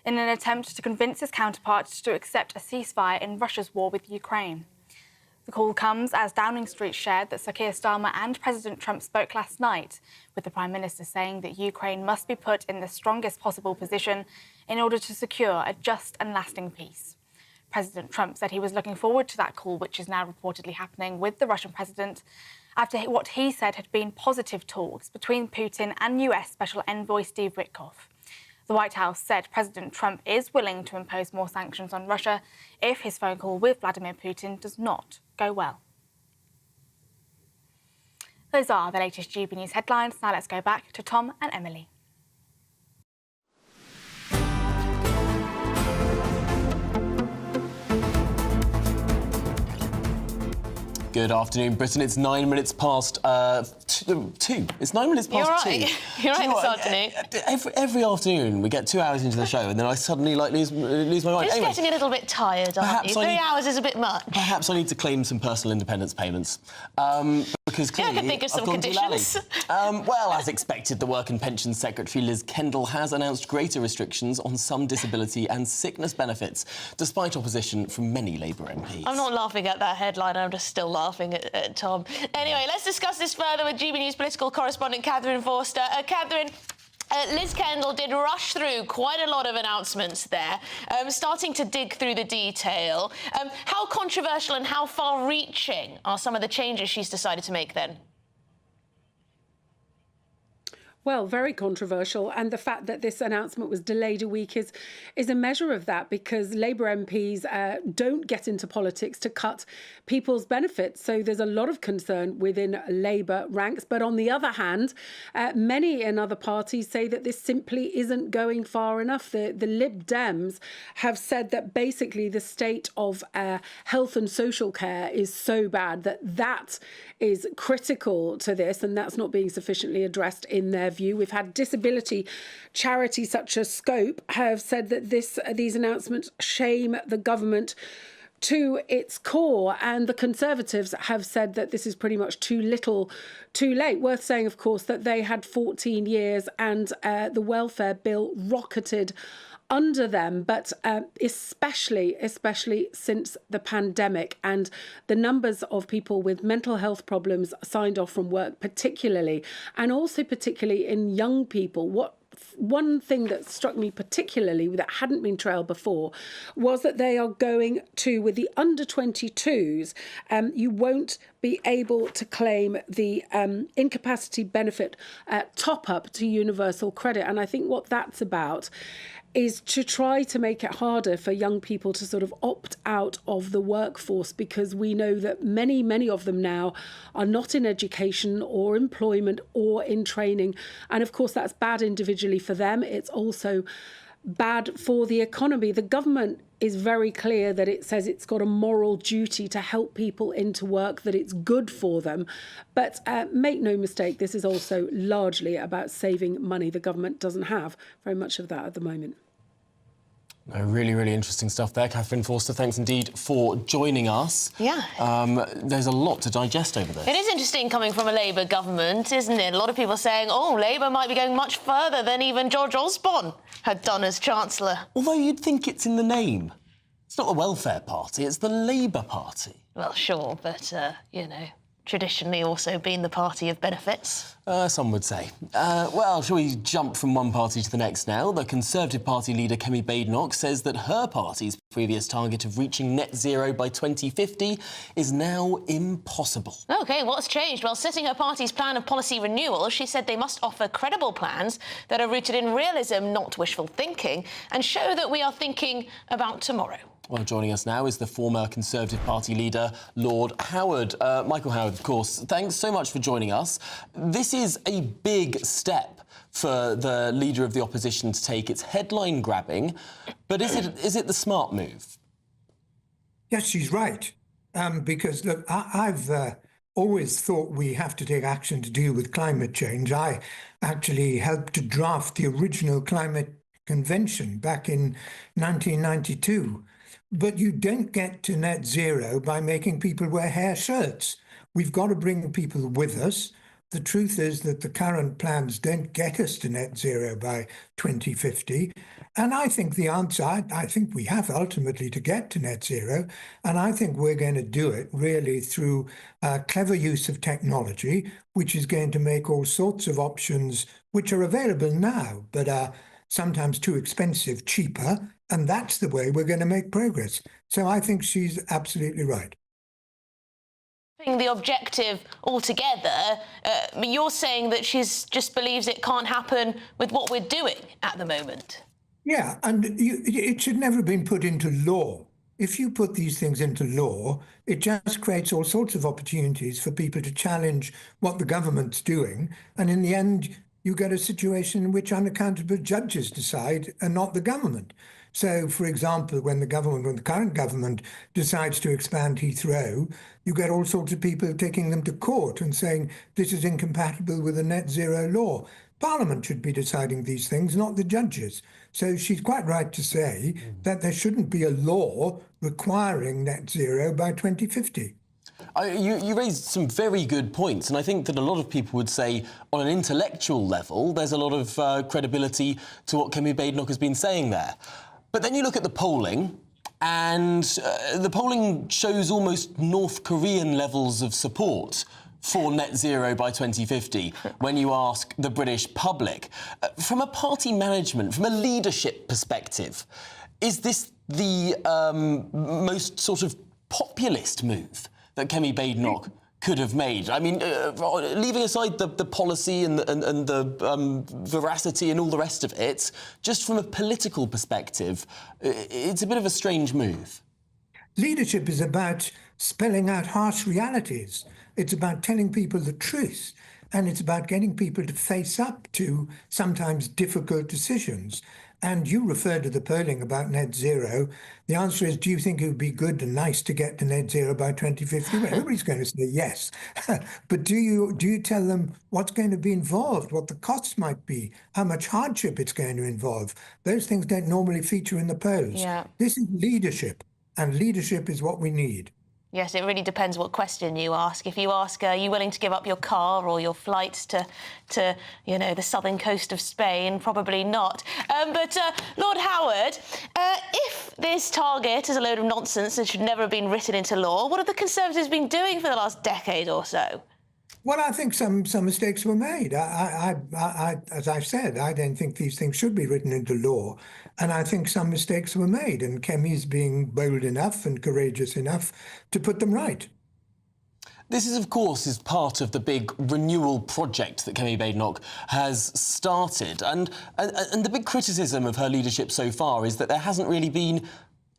in an attempt to convince his counterpart to accept a ceasefire in Russia's war with Ukraine. The call comes as Downing Street shared that Sir Keir Starmer and President Trump spoke last night, with the Prime Minister saying that Ukraine must be put in the strongest possible position in order to secure a just and lasting peace. President Trump said he was looking forward to that call, which is now reportedly happening with the Russian president, after what he said had been positive talks between Putin and US Special Envoy Steve Witkoff. The White House said President Trump is willing to impose more sanctions on Russia if his phone call with Vladimir Putin does not go well. Those are the latest GB News headlines. Now let's go back to Tom and Emily. Good afternoon, Britain. It's 9 minutes past two. It's 9 minutes past You're right. two. You're right You know this afternoon. Every afternoon we get 2 hours into the show and then I suddenly lose my mind. You're just Anyway, getting a little bit tired, aren't you? 3 hours is a bit much. Perhaps I need to claim some personal independence payments. Because clearly I can think of some I've gone too conditions. lally. Well, as expected, the Work and Pensions Secretary Liz Kendall has announced greater restrictions on some disability and sickness benefits, despite opposition from many Labour MPs. I'm not laughing at that headline, I'm just still laughing at Tom. Anyway, let's discuss this further with GB News political correspondent Catherine Forster. Catherine, Liz Kendall did rush through quite a lot of announcements there, starting to dig through the detail. How controversial and how far-reaching are some of the changes she's decided to make then? Well, very controversial, and the fact that this announcement was delayed a week is a measure of that, because Labour MPs don't get into politics to cut people's benefits. So there's a lot of concern within Labour ranks. But on the other hand, many in other parties say that this simply isn't going far enough. The Lib Dems have said that basically the state of health and social care is so bad that is critical to this, and that's not being sufficiently addressed in their view. We've had disability charities such as Scope have said that these announcements shame the government to its core, and the Conservatives have said that this is pretty much too little, too late. Worth saying, of course, that they had 14 years and the welfare bill rocketed under them, but especially since the pandemic and the numbers of people with mental health problems signed off from work, particularly in young people. One thing that struck me particularly that hadn't been trailed before was that they are going to, with the under 22s, you won't be able to claim the incapacity benefit top up to universal credit. And I think what that's about is to try to make it harder for young people to sort of opt out of the workforce, because we know that many of them now are not in education or employment or in training. And of course, that's bad individually for them. It's also bad for the economy. The government is very clear that it says it's got a moral duty to help people into work, that it's good for them. But make no mistake, this is also largely about saving money. The government doesn't have very much of that at the moment. Really, really interesting stuff there. Catherine Forster, thanks indeed for joining us. Yeah. There's a lot to digest over this. It is interesting coming from a Labour government, isn't it? A lot of people saying, oh, Labour might be going much further than even George Osborne had done as Chancellor. Although you'd think it's in the name. It's not the Welfare Party, it's the Labour Party. Well, sure, but, traditionally also been the party of benefits. Some would say. Well, shall we jump from one party to the next now? The Conservative Party leader, Kemi Badenoch, says that her party's previous target of reaching net zero by 2050 is now impossible. OK, what's changed? Well, setting her party's plan of policy renewal, she said they must offer credible plans that are rooted in realism, not wishful thinking, and show that we are thinking about tomorrow. Well, joining us now is the former Conservative Party leader, Lord Howard. Michael Howard, of course, thanks so much for joining us. This is a big step for the leader of the opposition to take. It's headline-grabbing, but is it the smart move? Yes, she's right. Because, look, I've always thought we have to take action to deal with climate change. I actually helped to draft the original climate convention back in 1992. But you don't get to net zero by making people wear hair shirts. We've got to bring people with us The truth is that the current plans don't get us to net zero by 2050. And I think the answer, I think we have ultimately to get to net zero. And I think we're going to do it really through clever use of technology, which is going to make all sorts of options which are available now, but are sometimes too expensive, cheaper. And that's the way we're going to make progress. So I think she's absolutely right. The objective altogether, you're saying that she's just believes it can't happen with what we're doing at the moment. Yeah, and it should never have been put into law. If you put these things into law, it just creates all sorts of opportunities for people to challenge what the government's doing. And in the end, you get a situation in which unaccountable judges decide and not the government. So, for example, when the current government decides to expand Heathrow, you get all sorts of people taking them to court and saying this is incompatible with the net zero law. Parliament should be deciding these things, not the judges. So she's quite right to say that there shouldn't be a law requiring net zero by 2050. You raised some very good points, and I think that a lot of people would say on an intellectual level there's a lot of credibility to what Kemi Badenoch has been saying there. But then you look at the polling, and the polling shows almost North Korean levels of support for net zero by 2050 when you ask the British public. From a party management, from a leadership perspective, is this the most sort of populist move that Kemi Badenoch could have made? I mean, leaving aside the policy and the veracity and all the rest of it, just from a political perspective, it's a bit of a strange move. Leadership is about spelling out harsh realities. It's about telling people the truth. And it's about getting people to face up to sometimes difficult decisions. And you referred to the polling about net zero. The answer is, do you think it would be good and nice to get to net zero by 2050? Well, everybody's going to say yes. But do you tell them what's going to be involved, what the costs might be, how much hardship it's going to involve? Those things don't normally feature in the polls. Yeah. This is leadership, and leadership is what we need. Yes, it really depends what question you ask. If you ask, are you willing to give up your car or your flights to the southern coast of Spain? Probably not. But Lord Howard, if this target is a load of nonsense and should never have been written into law, what have the Conservatives been doing for the last decade or so? Well, I think some mistakes were made. As I've said, I don't think these things should be written into law. And I think some mistakes were made. And Kemi's being bold enough and courageous enough to put them right. This is, of course, part of the big renewal project that Kemi Badenoch has started. And the big criticism of her leadership so far is that there hasn't really been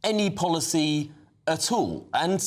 any policy at all. And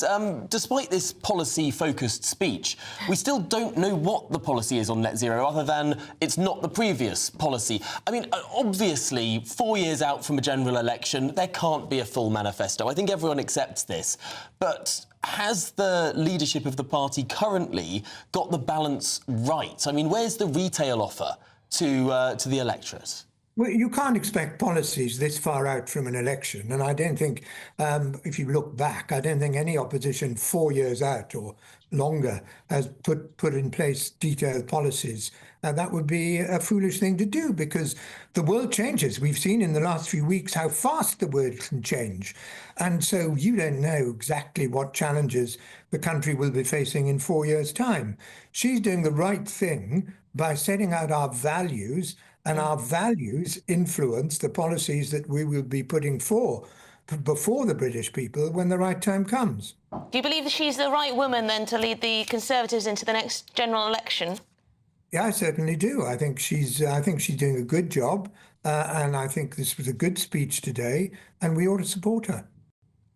despite this policy-focused speech, we still don't know what the policy is on net zero, other than it's not the previous policy. I mean, obviously, 4 years out from a general election, there can't be a full manifesto. I think everyone accepts this. But has the leadership of the party currently got the balance right? I mean, where's the retail offer to the electorate? Well, you can't expect policies this far out from an election. And I don't think, if you look back, I don't think any opposition 4 years out or longer has put in place detailed policies. That would be a foolish thing to do, because the world changes. We've seen in the last few weeks how fast the world can change. And so you don't know exactly what challenges the country will be facing in 4 years' time. She's doing the right thing by setting out our values, and our values influence the policies that we will be putting before the British people when the right time comes. Do you believe that she's the right woman, then, to lead the Conservatives into the next general election? Yeah, I certainly do. I think she's doing a good job, and I think this was a good speech today, and we ought to support her.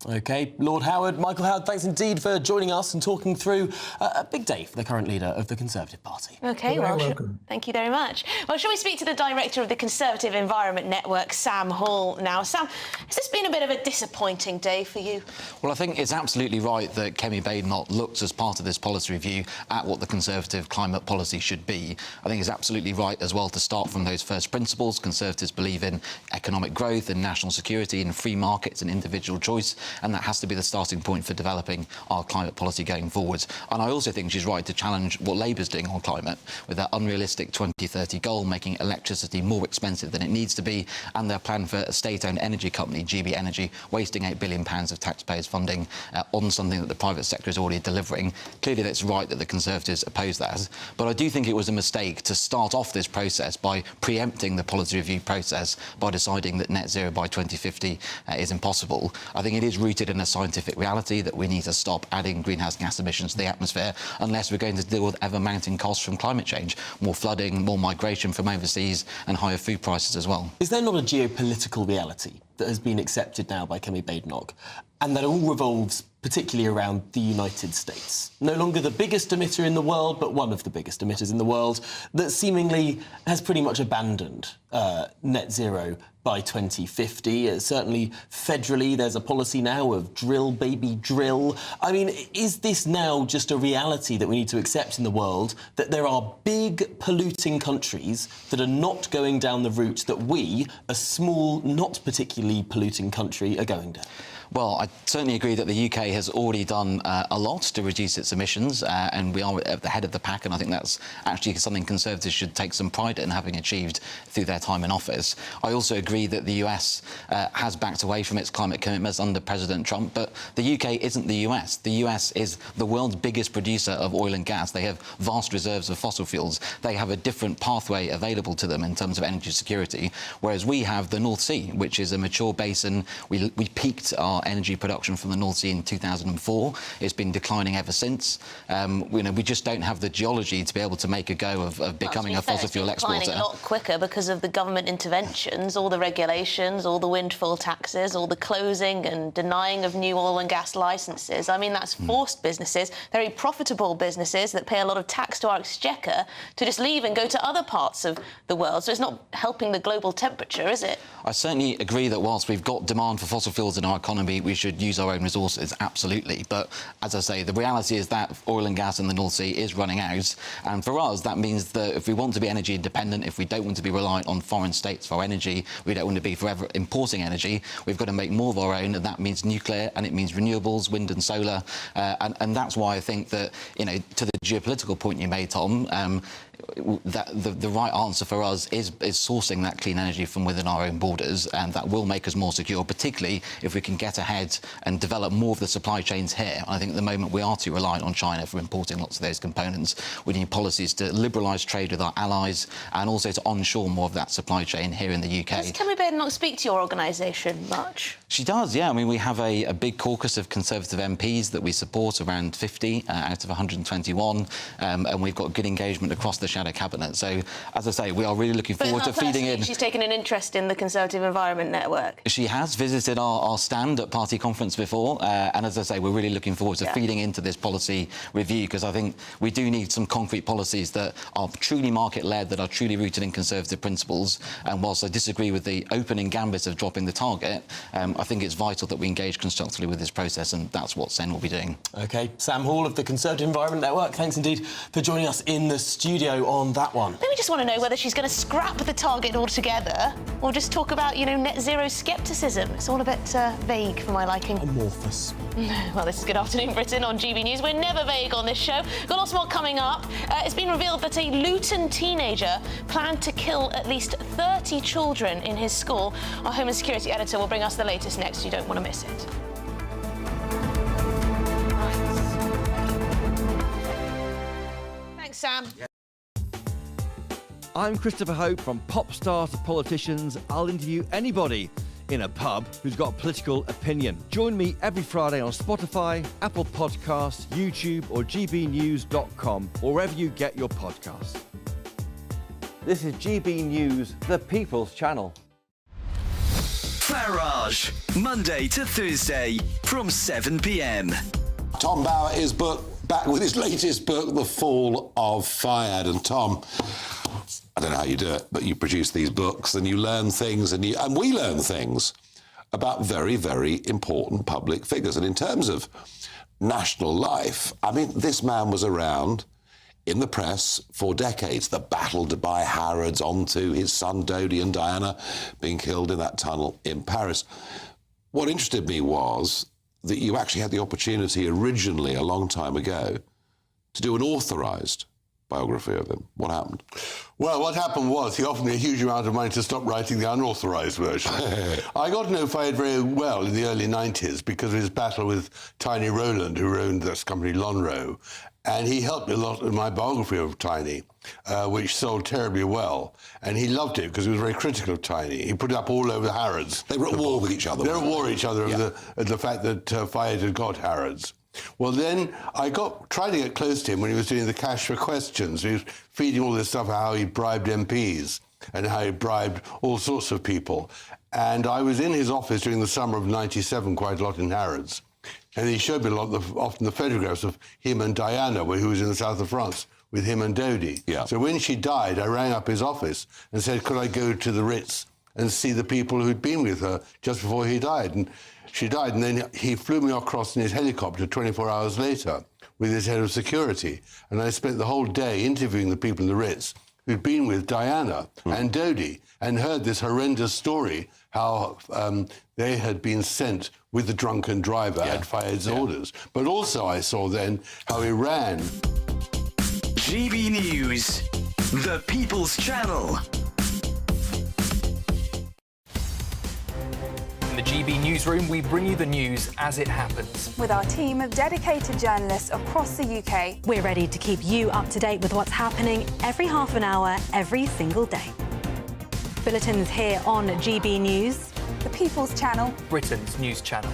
OK, Lord Howard, Michael Howard, thanks indeed for joining us and talking through a big day for the current leader of the Conservative Party. OK, You're welcome. Thank you very much. Well, shall we speak to the director of the Conservative Environment Network, Sam Hall, now? Sam, has this been a bit of a disappointing day for you? Well, I think it's absolutely right that Kemi Badenoch looked, as part of this policy review, at what the Conservative climate policy should be. I think it's absolutely right as well to start from those first principles. Conservatives believe in economic growth and national security and free markets and individual choice. and that has to be the starting point for developing our climate policy going forward. And I also think she's right to challenge what Labour's doing on climate with their unrealistic 2030 goal, making electricity more expensive than it needs to be, and their plan for a state-owned energy company, GB Energy, wasting £8 billion of taxpayers' funding on something that the private sector is already delivering. Clearly, that's right that the Conservatives oppose that. But I do think it was a mistake to start off this process by preempting the policy review process by deciding that net zero by 2050 is impossible. I think it is rooted in a scientific reality that we need to stop adding greenhouse gas emissions to the atmosphere unless we're going to deal with ever-mounting costs from climate change, more flooding, more migration from overseas and higher food prices as well. Is there not a geopolitical reality that has been accepted now by Kemi Badenoch, and that all revolves particularly around the United States? No longer the biggest emitter in the world, but one of the biggest emitters in the world, that seemingly has pretty much abandoned net zero by 2050. Certainly federally, there's a policy now of drill, baby, drill. I mean, is this now just a reality that we need to accept in the world, that there are big polluting countries that are not going down the route that we, a small, not particularly polluting country, are going down? Well, I certainly agree that the UK has already done a lot to reduce its emissions, and we are at the head of the pack, and I think that's actually something Conservatives should take some pride in having achieved through their time in office. I also agree that the US has backed away from its climate commitments under President Trump, but the UK isn't the US. The US is the world's biggest producer of oil and gas. They have vast reserves of fossil fuels. They have a different pathway available to them in terms of energy security, whereas we have the North Sea, which is a mature basin. We peaked our energy production from the North Sea in 2004. It's been declining ever since. We just don't have the geology to be able to make a go of becoming a fossil fuel exporter. It's declining a lot quicker because of the government interventions, all the regulations, all the windfall taxes, all the closing and denying of new oil and gas licences. I mean, that's forced businesses, very profitable businesses that pay a lot of tax to our exchequer, to just leave and go to other parts of the world. So it's not helping the global temperature, is it? I certainly agree that whilst we've got demand for fossil fuels in our economy, we should use our own resources, absolutely. But as I say, the reality is that oil and gas in the North Sea is running out. And for us, that means that if we want to be energy independent, if we don't want to be reliant on foreign states for energy, we don't want to be forever importing energy, we've got to make more of our own, and that means nuclear, and it means renewables, wind and solar. And that's why I think that, to the geopolitical point you made, Tom, that the right answer for us is sourcing that clean energy from within our own borders, and that will make us more secure, particularly if we can get ahead and develop more of the supply chains here. I think at the moment we are too reliant on China for importing lots of those components. We need policies to liberalise trade with our allies and also to onshore more of that supply chain here in the UK. Does Kemi Badenoch speak to your organisation much? She does, yeah. I mean, we have a big caucus of Conservative MPs that we support, around 50 out of 121, and we've got good engagement across the shadow cabinet. So, as I say, we are really looking forward to feeding in. She's taken an interest in the Conservative Environment Network. She has visited our stand at party conference before, and as I say, we're really looking forward to feeding into this policy review, because I think we do need some concrete policies that are truly market-led, that are truly rooted in Conservative principles. And whilst I disagree with the opening gambit of dropping the target, I think it's vital that we engage constructively with this process, and that's what SEN will be doing. OK, Sam Hall of the Conservative Environment Network, thanks indeed for joining us in the studio on that one. Then we just want to know whether she's going to scrap the target altogether or just talk about, net zero scepticism. It's all a bit vague for my liking. Amorphous. Well, this is Good Afternoon Britain on GB News. We're never vague on this show. Got lots more coming up. It's been revealed that a Luton teenager planned to kill at least 30 children in his school. Our Home and Security editor will bring us the latest next. You don't want to miss it. Thanks, Sam. I'm Christopher Hope. From pop star to politicians, I'll interview anybody in a pub who's got a political opinion. Join me every Friday on Spotify, Apple Podcasts, YouTube or gbnews.com, or wherever you get your podcasts. This is GB News, the People's Channel. Farage, Monday to Thursday from 7 p.m. Tom Bauer is back with his latest book, The Fall of Fayed. And Tom, I don't know how you do it, but you produce these books and you learn things, and we learn things about very, very important public figures. And in terms of national life, I mean, this man was around in the press for decades. The battle to buy Harrods, onto his son Dodi and Diana being killed in that tunnel in Paris. What interested me was that you actually had the opportunity originally, a long time ago, to do an authorised biography of him. What happened? Well, what happened was he offered me a huge amount of money to stop writing the unauthorised version. I got to know Fayed very well in the early 90s because of his battle with Tiny Rowland, who owned this company Lonhro. And he helped me a lot in my biography of Tiny, which sold terribly well. And he loved it because he was very critical of Tiny. He put it up all over the Harrods. They were at war with each other. They were at war with each other at the fact that Fayed had got Harrods. Well, then I tried to get close to him when he was doing the Cash for Questions. He was feeding all this stuff, how he bribed MPs and how he bribed all sorts of people. And I was in his office during the summer of '97 quite a lot in Harrods. And he showed me often the photographs of him and Diana, who was in the south of France, with him and Dodie. Yeah. So when she died, I rang up his office and said, could I go to the Ritz and see the people who'd been with her just before he died? And she died, and then he flew me across in his helicopter 24 hours later with his head of security. And I spent the whole day interviewing the people in the Ritz who'd been with Diana and Dodie and heard this horrendous story, how they had been sent with the drunken driver at Fayed's orders. But also I saw then how he ran. GB News, the People's Channel. In the GB Newsroom, we bring you the news as it happens. With our team of dedicated journalists across the UK. We're ready to keep you up to date with what's happening every half an hour, every single day. Bulletins here on GB News. The People's Channel. Britain's news channel.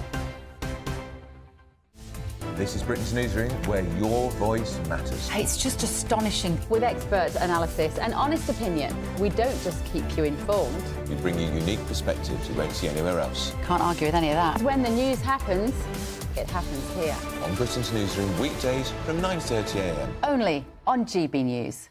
This is Britain's Newsroom, where your voice matters. It's just astonishing. With expert analysis and honest opinion, we don't just keep you informed. We bring you unique perspectives you won't see anywhere else. Can't argue with any of that. When the news happens, it happens here. On Britain's Newsroom, weekdays from 9:30 a.m. Only on GB News.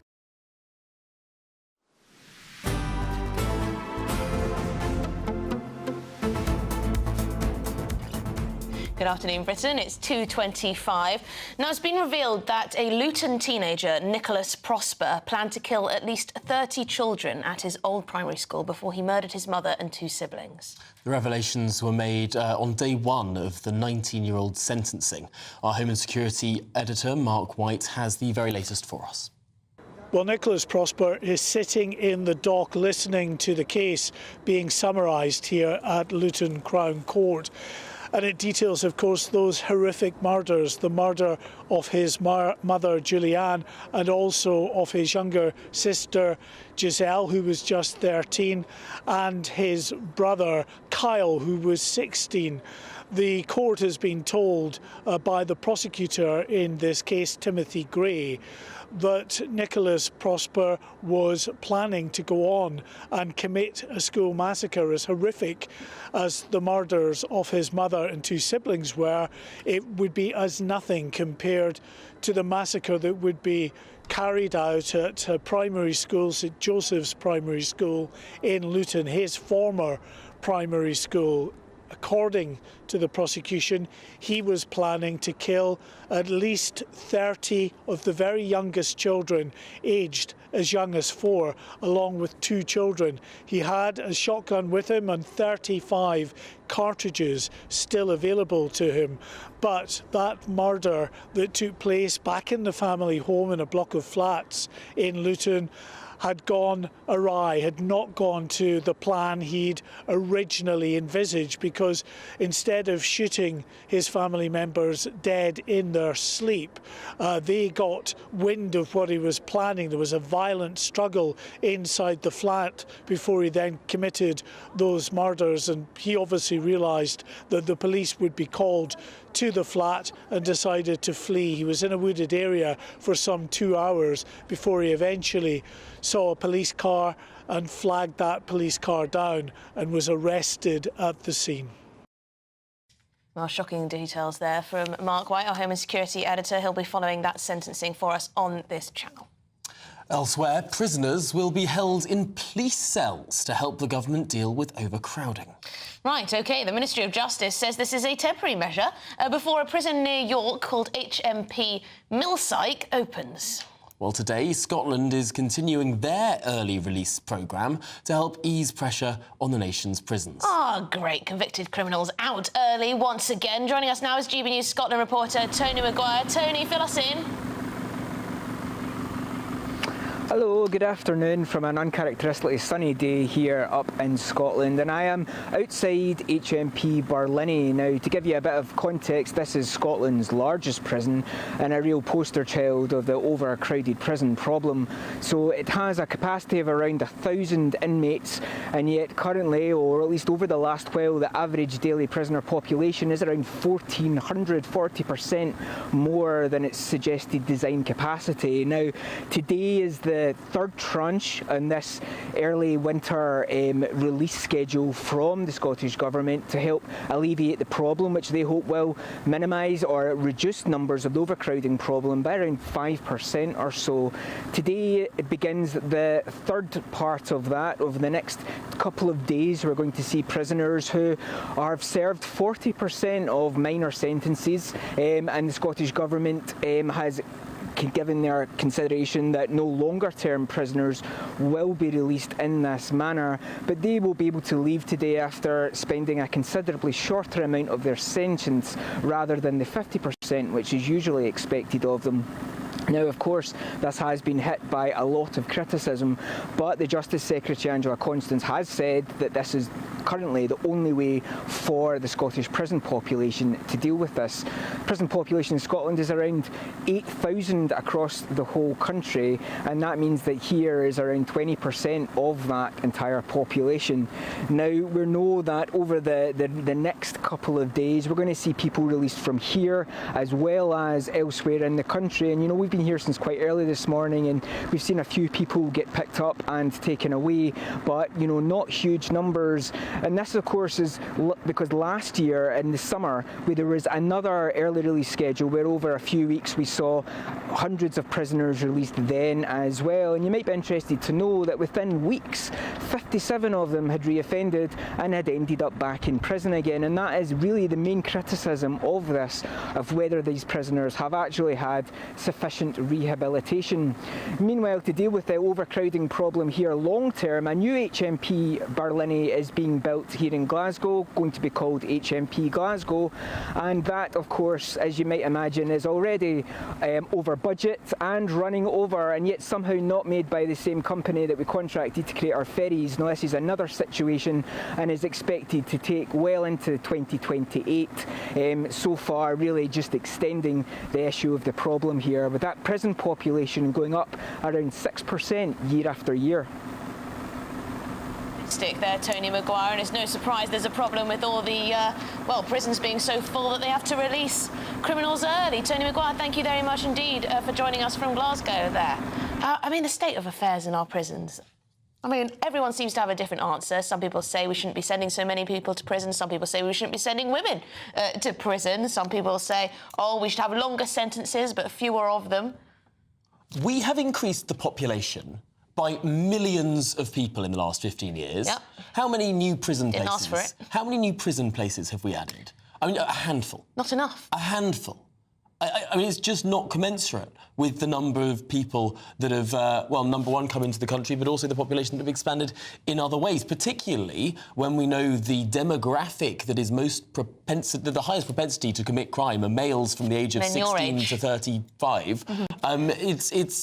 Good afternoon, Britain. It's 2:25. Now, it's been revealed that a Luton teenager, Nicholas Prosper, planned to kill at least 30 children at his old primary school before he murdered his mother and two siblings. The revelations were made on day one of the 19-year-old's sentencing. Our Home and Security editor, Mark White, has the very latest for us. Well, Nicholas Prosper is sitting in the dock listening to the case being summarised here at Luton Crown Court. And it details, of course, those horrific murders, the murder of his mother, Julianne, and also of his younger sister, Giselle, who was just 13, and his brother, Kyle, who was 16. The court has been told by the prosecutor in this case, Timothy Gray, that Nicholas Prosper was planning to go on and commit a school massacre. As horrific as the murders of his mother and two siblings were, it would be as nothing compared to the massacre that would be carried out at primary school, St Joseph's Primary School in Luton, his former primary school. According to the prosecution, he was planning to kill at least 30 of the very youngest children, aged as young as 4, along with 2 children. He had a shotgun with him and 35 cartridges still available to him. But that murder that took place back in the family home in a block of flats in Luton had gone awry, had not gone to the plan he'd originally envisaged, because instead of shooting his family members dead in their sleep, they got wind of what he was planning. There was a violent struggle inside the flat before he then committed those murders, and he obviously realised that the police would be called to the flat and decided to flee. He was in a wooded area for some 2 hours before he eventually saw a police car and flagged that police car down and was arrested at the scene. Well, shocking details there from Mark White, our Home and Security editor. He'll be following that sentencing for us on this channel. Elsewhere, prisoners will be held in police cells to help the government deal with overcrowding. Right, OK, the Ministry of Justice says this is a temporary measure before a prison near York called HMP Millsyke opens. Well, today, Scotland is continuing their early release programme to help ease pressure on the nation's prisons. Oh, great. Convicted criminals out early once again. Joining us now is GB News Scotland reporter Tony Maguire. Tony, fill us in. Hello, good afternoon from an uncharacteristically sunny day here up in Scotland, and I am outside HMP Barlinnie. Now, to give you a bit of context, this is Scotland's largest prison and a real poster child of the overcrowded prison problem. So it has a capacity of around 1,000 inmates, and yet currently, or at least over the last while, the average daily prisoner population is around 1,400, 40% more than its suggested design capacity. Now, today is the third tranche on this early winter release schedule from the Scottish Government to help alleviate the problem, which they hope will minimise or reduce numbers of the overcrowding problem by around 5% or so. Today it begins the third part of that. Over the next couple of days we're going to see prisoners who have served 40% of minor sentences, and the Scottish Government has given their consideration that no longer term prisoners will be released in this manner, but they will be able to leave today after spending a considerably shorter amount of their sentence rather than the 50% which is usually expected of them. Now, of course, this has been hit by a lot of criticism, but the Justice Secretary Angela Constance has said that this is currently the only way for the Scottish prison population to deal with this. Prison population in Scotland is around 8,000 across the whole country, and that means that here is around 20% of that entire population. Now, we know that over the next couple of days, we're going to see people released from here as well as elsewhere in the country, and you know, we've been here since quite early this morning and we've seen a few people get picked up and taken away, but you know, not huge numbers. And this of course is because last year in the summer there was another early release schedule where over a few weeks we saw hundreds of prisoners released then as well, and you might be interested to know that within weeks 57 of them had reoffended and had ended up back in prison again, and that is really the main criticism of this, of whether these prisoners have actually had sufficient rehabilitation. Meanwhile, to deal with the overcrowding problem here long term, a new HMP Barlinnie is being built here in Glasgow, going to be called HMP Glasgow, and that of course, as you might imagine, is already over budget and running over, and yet somehow not made by the same company that we contracted to create our ferries. Now, this is another situation and is expected to take well into 2028. So far really just extending the issue of the problem here, with that prison population going up around 6% year after year. Stick there, Tony Maguire, and it's no surprise there's a problem with all the, prisons being so full that they have to release criminals early. Tony Maguire, thank you very much indeed for joining us from Glasgow there. I mean, the state of affairs in our prisons. I mean, everyone seems to have a different answer. Some people say we shouldn't be sending so many people to prison. Some people say we shouldn't be sending women to prison. Some people say, oh, we should have longer sentences, but fewer of them. We have increased the population by millions of people in the last 15 years. Yep. How many new prison places? Didn't ask for it. How many new prison places have we added? I mean, a handful. Not enough. A handful. I mean, it's just not commensurate with the number of people that have, number one, come into the country, but also the population that have expanded in other ways, particularly when we know the demographic that is the highest propensity to commit crime are males from the age of 16 to 35. Mm-hmm.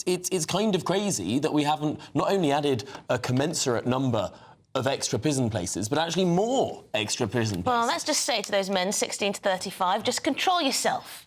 It's kind of crazy that we haven't not only added a commensurate number of extra prison places, but actually more extra prison places. Well, let's just say to those men 16 to 35, just control yourself.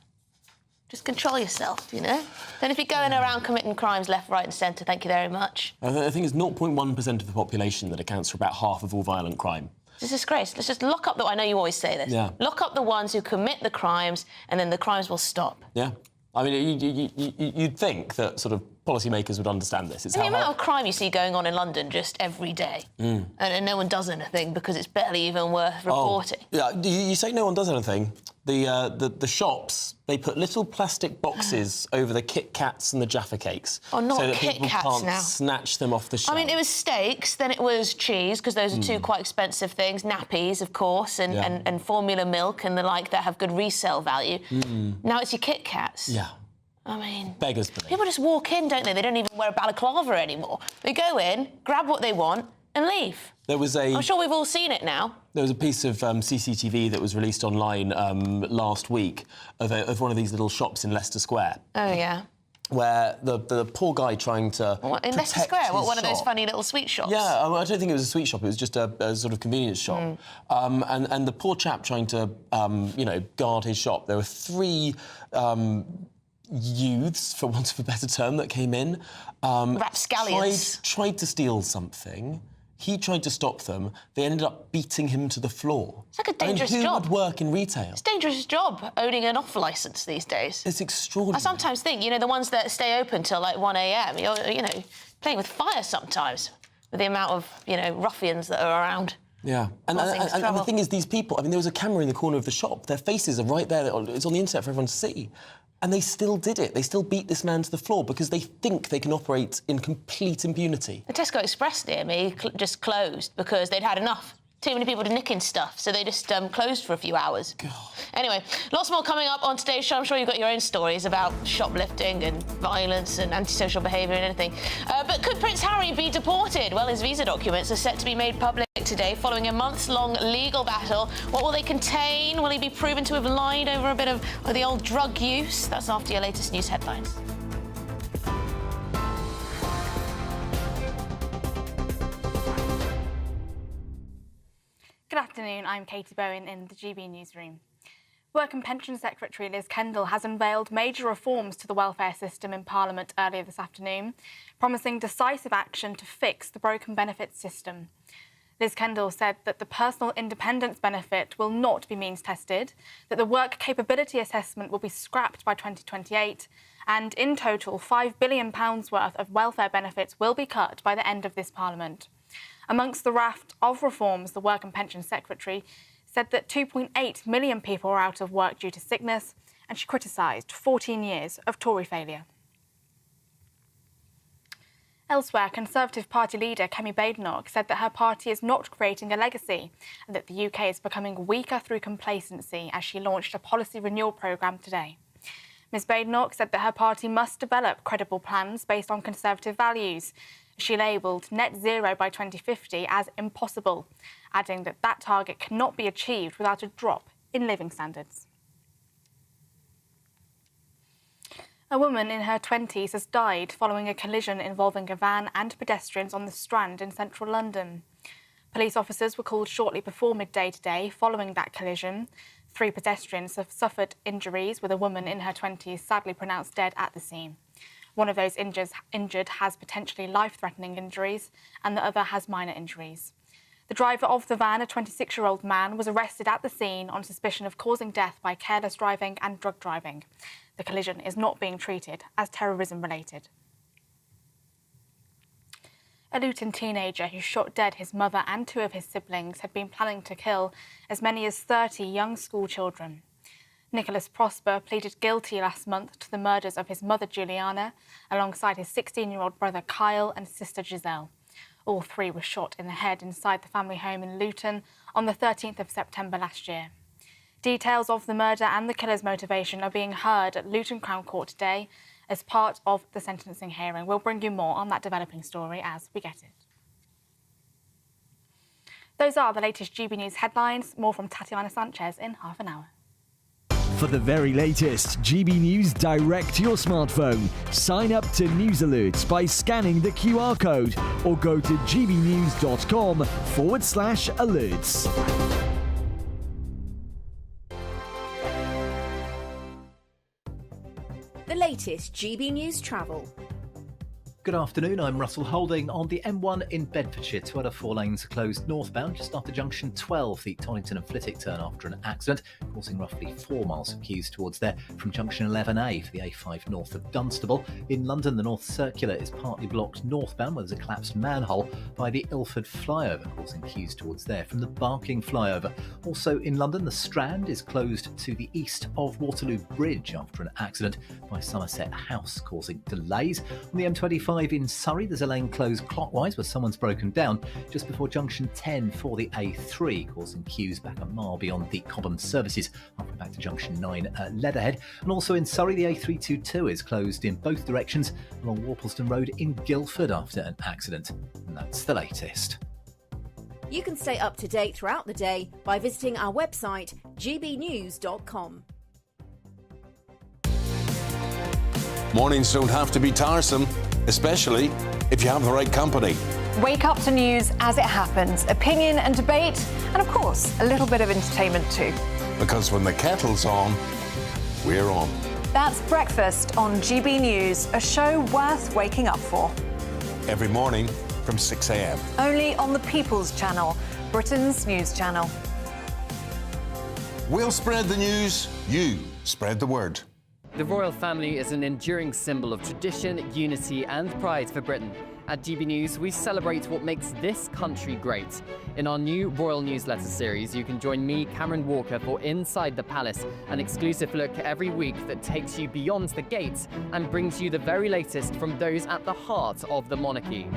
Just control yourself, you know? Then if you're going around committing crimes left, right and centre, thank you very much. I think it's 0.1% of the population that accounts for about half of all violent crime. It's a disgrace. Let's just lock up I know you always say this. Yeah. Lock up the ones who commit the crimes and then the crimes will stop. Yeah. I mean, you'd think that sort of policymakers would understand this. It's the amount of crime you see going on in London just every day, and no one does anything because it's barely even worth reporting. Yeah, you say no one does anything. The shops, they put little plastic boxes over the Kit Kats and the Jaffa cakes. Oh, not so that Kit people Kats can't now. snatch them off the shelf. I mean, it was steaks, then it was cheese, because those are two quite expensive things, nappies, of course, and formula milk and the like that have good resale value. Now it's your Kit Kats. Yeah. I mean... Beggars belief. People just walk in, don't they? They don't even wear a balaclava anymore. They go in, grab what they want and leave. I'm sure we've all seen it now. There was a piece of CCTV that was released online last week of one of these little shops in Leicester Square. Oh, yeah. Where the poor guy trying to in Leicester Square? What, one of those shop. funny little sweet shops? Yeah, I don't think it was a sweet shop. It was just a sort of convenience shop. And the poor chap trying to, guard his shop. There were 3 youths, for want of a better term, that came in. Rapscallions. Tried to steal something. He tried to stop them. They ended up beating him to the floor. It's like a dangerous who job. Would work in retail? It's a dangerous job, owning an off licence these days. It's extraordinary. I sometimes think, the ones that stay open till like 1 a.m, you're playing with fire sometimes with the amount of, ruffians that are around. Yeah, and the thing is, these people, there was a camera in the corner of the shop. Their faces are right there. It's on the internet for everyone to see. And they still did it. They still beat this man to the floor because they think they can operate in complete impunity. The Tesco Express near me just closed because they'd had enough. Too many people nicking stuff, so they just closed for a few hours. God. Anyway, lots more coming up on today's show. I'm sure you've got your own stories about shoplifting and violence and antisocial behaviour and anything. But could Prince Harry be deported? Well, his visa documents are set to be made public today following a months-long legal battle. What will they contain? Will he be proven to have lied over a bit of the old drug use? That's after your latest news headlines. Good afternoon, I'm Katie Bowen in the GB Newsroom. Work and Pension Secretary Liz Kendall has unveiled major reforms to the welfare system in Parliament earlier this afternoon, promising decisive action to fix the broken benefits system. Liz Kendall said that the personal independence benefit will not be means tested, that the work capability assessment will be scrapped by 2028, and in total £5 billion worth of welfare benefits will be cut by the end of this Parliament. Amongst the raft of reforms, the Work and Pension Secretary said that 2.8 million people are out of work due to sickness, and she criticised 14 years of Tory failure. Elsewhere, Conservative Party leader Kemi Badenoch said that her party is not creating a legacy and that the UK is becoming weaker through complacency as she launched a policy renewal programme today. Ms Badenoch said that her party must develop credible plans based on Conservative values. She labelled net zero by 2050 as impossible, adding that that target cannot be achieved without a drop in living standards. A woman in her 20s has died following a collision involving a van and pedestrians on the Strand in central London. Police officers were called shortly before midday today following that collision. 3 pedestrians have suffered injuries, with a woman in her 20s sadly pronounced dead at the scene. One of those injured has potentially life-threatening injuries, and the other has minor injuries. The driver of the van, a 26-year-old man, was arrested at the scene on suspicion of causing death by careless driving and drug driving. The collision is not being treated as terrorism-related. A Luton teenager who shot dead his mother and 2 of his siblings had been planning to kill as many as 30 young school children. Nicholas Prosper pleaded guilty last month to the murders of his mother Juliana, alongside his 16-year-old brother Kyle and sister Giselle. All 3 were shot in the head inside the family home in Luton on the 13th of September last year. Details of the murder and the killer's motivation are being heard at Luton Crown Court today as part of the sentencing hearing. We'll bring you more on that developing story as we get it. Those are the latest GB News headlines. More from Tatiana Sanchez in half an hour. For the very latest GB News direct to your smartphone, sign up to News Alerts by scanning the QR code or go to gbnews.com/alerts. The latest GB News travel. Good afternoon, I'm Russell Holding. On the M1 in Bedfordshire, 2 out of 4 lanes are closed northbound just after junction 12, the Toddington and Flitwick turn after an accident, causing roughly 4 miles of queues towards there from junction 11A for the A5 north of Dunstable. In London, the North Circular is partly blocked northbound where there's a collapsed manhole by the Ilford flyover, causing queues towards there from the Barking flyover. Also in London, the Strand is closed to the east of Waterloo Bridge after an accident by Somerset House, causing delays. On the M25, A5 in Surrey. There's a lane closed clockwise where someone's broken down just before junction 10 for the A3, causing queues back a mile beyond the Cobham services, halfway back to junction 9 at Leatherhead. And also in Surrey, the A322 is closed in both directions along Worplesdon Road in Guildford after an accident. And that's the latest. You can stay up to date throughout the day by visiting our website, gbnews.com. Mornings don't have to be tiresome, especially if you have the right company. Wake up to news as it happens, opinion and debate, and of course, a little bit of entertainment too. Because when the kettle's on, we're on. That's Breakfast on GB News, a show worth waking up for. Every morning from 6 a.m. Only on the People's Channel, Britain's news channel. We'll spread the news, you spread the word. The royal family is an enduring symbol of tradition, unity and pride for Britain. At GB News, we celebrate what makes this country great. In our new royal newsletter series, you can join me, Cameron Walker, for Inside the Palace, an exclusive look every week that takes you beyond the gates and brings you the very latest from those at the heart of the monarchy.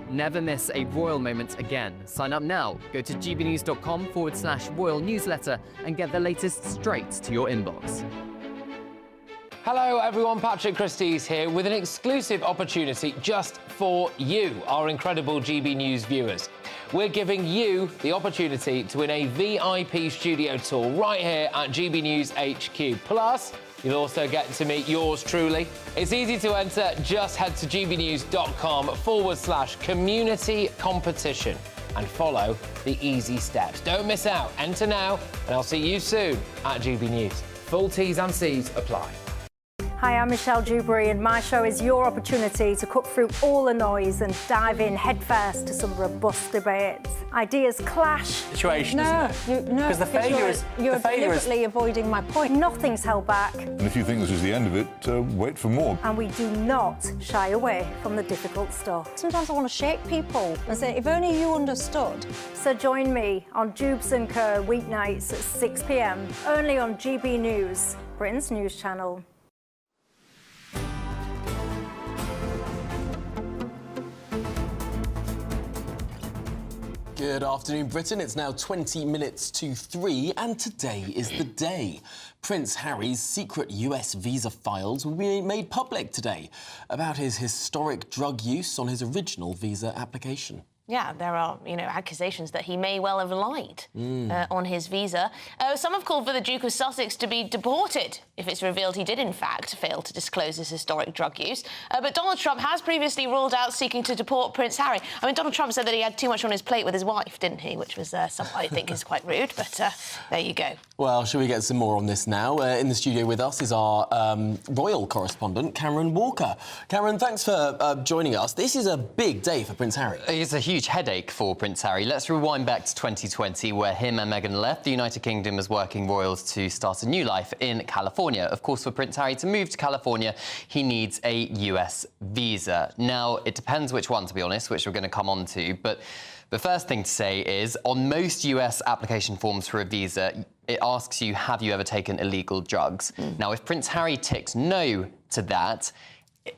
Never miss a royal moment again. Sign up now. Go to gbnews.com/royal newsletter and get the latest straight to your inbox. Hello everyone, Patrick Christie's here with an exclusive opportunity just for you, our incredible GB News viewers. We're giving you the opportunity to win a VIP studio tour right here at GB News HQ. Plus, you'll also get to meet yours truly. It's easy to enter, just head to gbnews.com/community competition and follow the easy steps. Don't miss out, enter now, and I'll see you soon at GB News. Full T's and C's apply. Hi, I'm Michelle Dewberry, and my show is your opportunity to cut through all the noise and dive in headfirst to some robust debates. Ideas clash. Situation, isn't it? Because the failure is... You're the failure deliberately avoiding my point. Nothing's held back. And if you think this is the end of it, wait for more. And we do not shy away from the difficult stuff. Sometimes I want to shake people and say, if only you understood. So join me on Jubes & Co weeknights at 6 p.m, only on GB News, Britain's news channel. Good afternoon, Britain. It's now 20 minutes to 3, and today is the day. Prince Harry's secret US visa files will be made public today about his historic drug use on his original visa application. Yeah, there are, accusations that he may well have lied on his visa. Some have called for the Duke of Sussex to be deported if it's revealed he did, in fact, fail to disclose his historic drug use. But Donald Trump has previously ruled out seeking to deport Prince Harry. I mean, Donald Trump said that he had too much on his plate with his wife, didn't he? Which was something I think is quite rude, but there you go. Well, shall we get some more on this now? In the studio with us is our royal correspondent, Cameron Walker. Cameron, thanks for joining us. This is a big day for Prince Harry. It's a huge headache for Prince Harry. Let's rewind back to 2020, where him and Meghan left the United Kingdom as working royals to start a new life in California. Of course, for Prince Harry to move to California, he needs a US visa. Now, it depends which one, to be honest, which we're going to come on to, but the first thing to say is, on most US application forms for a visa, it asks you, have you ever taken illegal drugs? Now, if Prince Harry ticks no to that,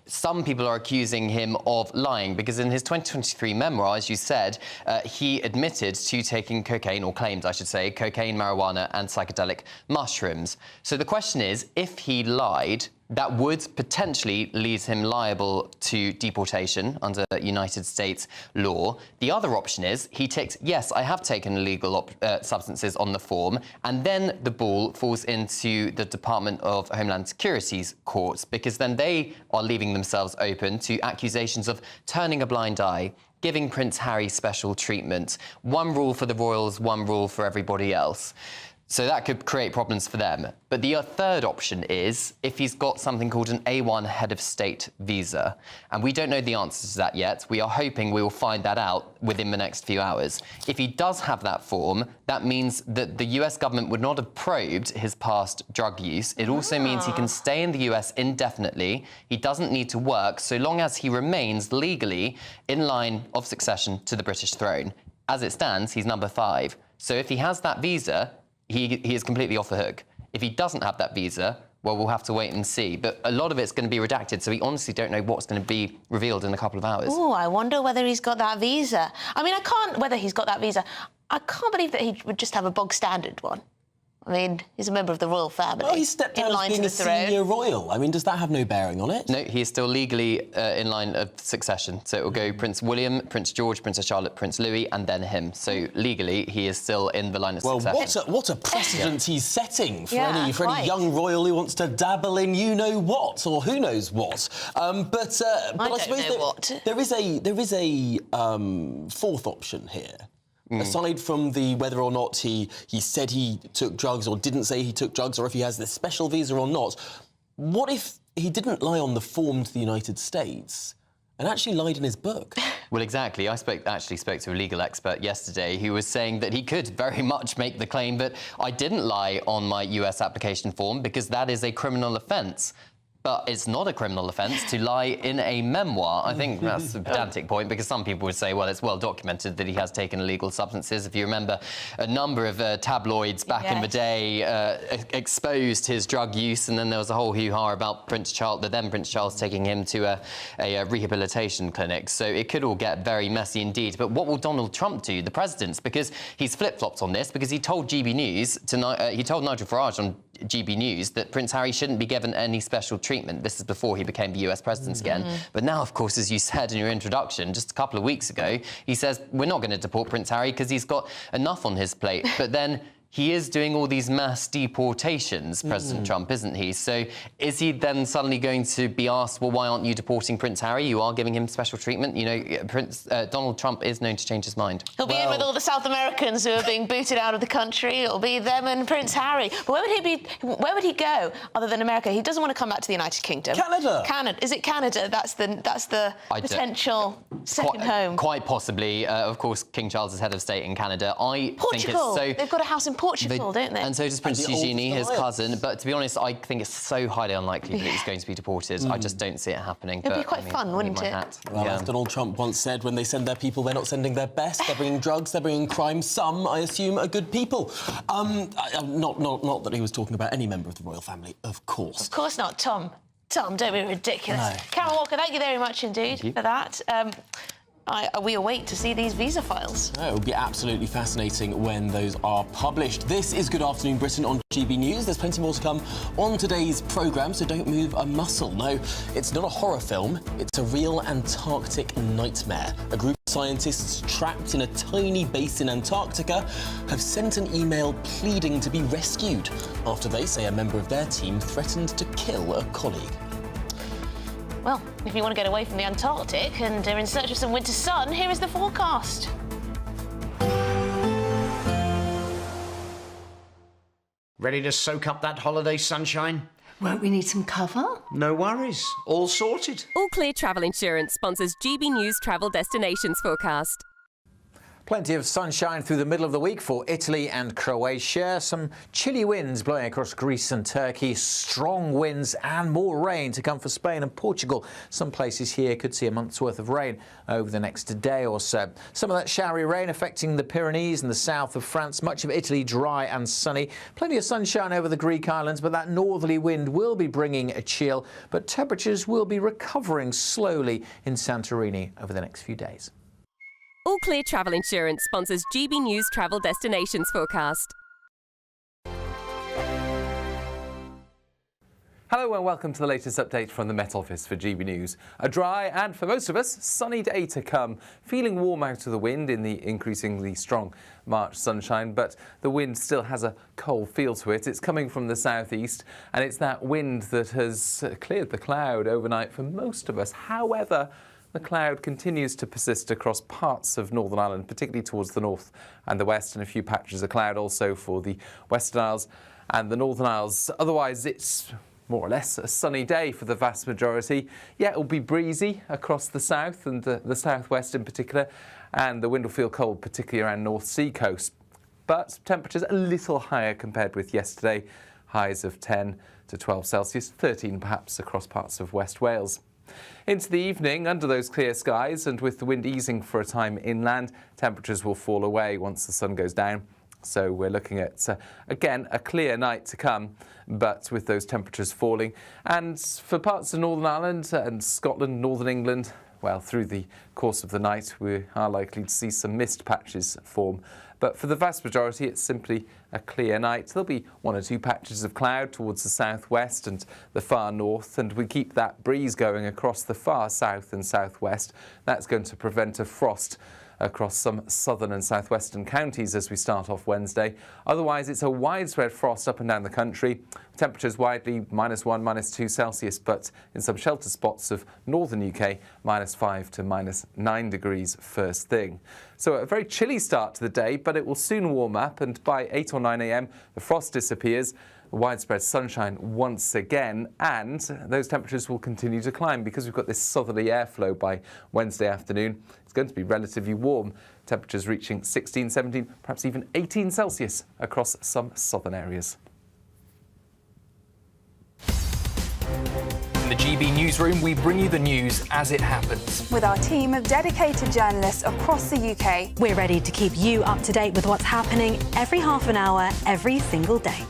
some people are accusing him of lying, because in his 2023 memoir, as you said, he admitted to taking cocaine, or claimed, I should say, cocaine, marijuana and psychedelic mushrooms. So the question is, if he lied, that would potentially lead him liable to deportation under United States law. The other option is he ticks, yes, I have taken illegal substances on the form, and then the ball falls into the Department of Homeland Security's courts, because then they are leaving themselves open to accusations of turning a blind eye, giving Prince Harry special treatment. One rule for the royals, one rule for everybody else. So that could create problems for them. But the third option is if he's got something called an A1 head of state visa. And we don't know the answer to that yet. We are hoping we will find that out within the next few hours. If he does have that form, that means that the US government would not have probed his past drug use. It also means he can stay in the US indefinitely. He doesn't need to work so long as he remains legally in line of succession to the British throne. As it stands, he's number 5. So if he has that visa, he is completely off the hook. If he doesn't have that visa, Well, we'll have to wait and see. But a lot of it's going to be redacted, so we honestly don't know what's going to be revealed in a couple of hours. Oh, I wonder whether he's got that visa. I mean, whether he's got that visa. I can't believe that he would just have a bog standard one. I mean, he's a member of the royal family. Well, he stepped down as being a senior royal. I mean, does that have no bearing on it? No, he is still legally in line of succession. So it will go Prince William, Prince George, Princess Charlotte, Prince Louis, and then him. So legally, he is still in the line of succession. Well, what a precedent he's setting for any young royal who wants to dabble in you-know-what, or who knows what. But I suppose there is a fourth option here. Aside from the whether or not he said he took drugs or didn't say he took drugs, or if he has this special visa or not, what if he didn't lie on the form to the United States and actually lied in his book? Well, exactly. I actually spoke to a legal expert yesterday who was saying that he could very much make the claim that I didn't lie on my US application form because that is a criminal offence. But it's not a criminal offence to lie in a memoir. I think that's a pedantic point, because some people would say, well, it's well documented that he has taken illegal substances. If you remember, a number of tabloids back in the day exposed his drug use, and then there was a whole hoo-ha about the then Prince Charles taking him to a rehabilitation clinic. So it could all get very messy indeed. But what will Donald Trump do, the president? Because he's flip-flopped on this, because he told GB News he told Nigel Farage on GB News that Prince Harry shouldn't be given any special treatment. This is before he became the US president again. But now, of course, as you said in your introduction, just a couple of weeks ago, he says we're not going to deport Prince Harry because he's got enough on his plate. But then he is doing all these mass deportations, President Trump, isn't he? So is he then suddenly going to be asked, well, why aren't you deporting Prince Harry? You are giving him special treatment. You know, Donald Trump is known to change his mind. He'll be in with all the South Americans who are being booted out of the country. It'll be them and Prince Harry. But where would he go other than America? He doesn't want to come back to the United Kingdom. Canada. Is it Canada? That's the potential second home. Quite possibly. Of course, King Charles is head of state in Canada. Portugal. They've got a house in Portugal, don't they? And so does Prince Eugene, his cousin. But to be honest, I think it's so highly unlikely that he's going to be deported. I just don't see it happening. It'd be quite fun, wouldn't it? Well, as Donald Trump once said, when they send their people, they're not sending their best. They're bringing drugs, they're bringing crime. Some, I assume, are good people. Not that he was talking about any member of the royal family, of course. Of course not, Tom. Tom, don't be ridiculous. No. Cameron Walker, thank you very much indeed for that. We await to see these visa files. It will be absolutely fascinating when those are published. This is Good Afternoon Britain on GB News. There's plenty more to come on today's programme, so don't move a muscle. No, it's not a horror film. It's a real Antarctic nightmare. A group of scientists trapped in a tiny base in Antarctica have sent an email pleading to be rescued after they say a member of their team threatened to kill a colleague. Well, if you want to get away from the Antarctic and are in search of some winter sun, here is the forecast. Ready to soak up that holiday sunshine? Won't we need some cover? No worries. All sorted. All Clear Travel Insurance sponsors GB News Travel Destinations Forecast. Plenty of sunshine through the middle of the week for Italy and Croatia. Some chilly winds blowing across Greece and Turkey. Strong winds and more rain to come for Spain and Portugal. Some places here could see a month's worth of rain over the next day or so. Some of that showery rain affecting the Pyrenees and the south of France. Much of Italy dry and sunny. Plenty of sunshine over the Greek islands, but that northerly wind will be bringing a chill. But temperatures will be recovering slowly in Santorini over the next few days. All Clear Travel Insurance sponsors GB News Travel Destinations Forecast. Hello and welcome to the latest update from the Met Office for GB News. A dry and, for most of us, sunny day to come. Feeling warm out of the wind in the increasingly strong March sunshine, but the wind still has a cold feel to it. It's coming from the southeast, and it's that wind that has cleared the cloud overnight for most of us. However, the cloud continues to persist across parts of Northern Ireland, particularly towards the north and the west, and a few patches of cloud also for the Western Isles and the Northern Isles. Otherwise, it's more or less a sunny day for the vast majority. Yeah, it'll be breezy across the south and the southwest in particular, and the wind will feel cold, particularly around North Sea coast. But temperatures a little higher compared with yesterday, highs of 10 to 12 Celsius, 13 perhaps across parts of West Wales. Into the evening, under those clear skies and with the wind easing for a time inland, temperatures will fall away once the sun goes down. So we're looking at, again, a clear night to come, but with those temperatures falling. And for parts of Northern Ireland and Scotland, Northern England, well, through the course of the night, we are likely to see some mist patches form. But for the vast majority, it's simply a clear night. There'll be 1 or 2 patches of cloud towards the southwest and the far north, and we keep that breeze going across the far south and southwest. That's going to prevent a frost across some southern and southwestern counties as we start off Wednesday. Otherwise, it's a widespread frost up and down the country. Temperatures widely -1, -2 Celsius, but in some sheltered spots of northern UK, -5 to -9 degrees first thing. So a very chilly start to the day, but it will soon warm up, and by 8 or 9 a.m, the frost disappears. Widespread sunshine once again, and those temperatures will continue to climb because we've got this southerly airflow by Wednesday afternoon. It's going to be relatively warm, temperatures reaching 16, 17, perhaps even 18 Celsius across some southern areas. In the GB Newsroom, we bring you the news as it happens. With our team of dedicated journalists across the UK, we're ready to keep you up to date with what's happening every half an hour, every single day.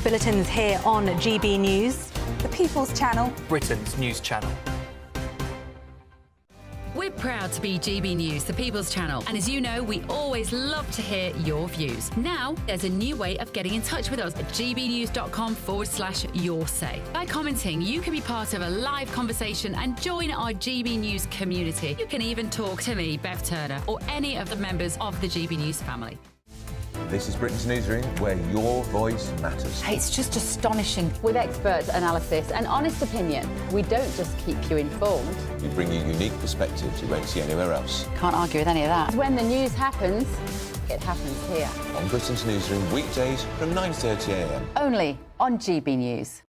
Bulletins here on GB News, the People's Channel, Britain's news channel. We're proud to be GB News, the People's Channel, and as you know, we always love to hear your views. Now, there's a new way of getting in touch with us at gbnews.com/yoursay. By commenting, you can be part of a live conversation and join our GB News community. You can even talk to me, Bev Turner, or any of the members of the GB News family. This is Britain's Newsroom, where your voice matters. It's just astonishing. With expert analysis and honest opinion, we don't just keep you informed. We bring you unique perspectives you won't see anywhere else. Can't argue with any of that. When the news happens, it happens here. On Britain's Newsroom, weekdays from 9:30 a.m. Only on GB News.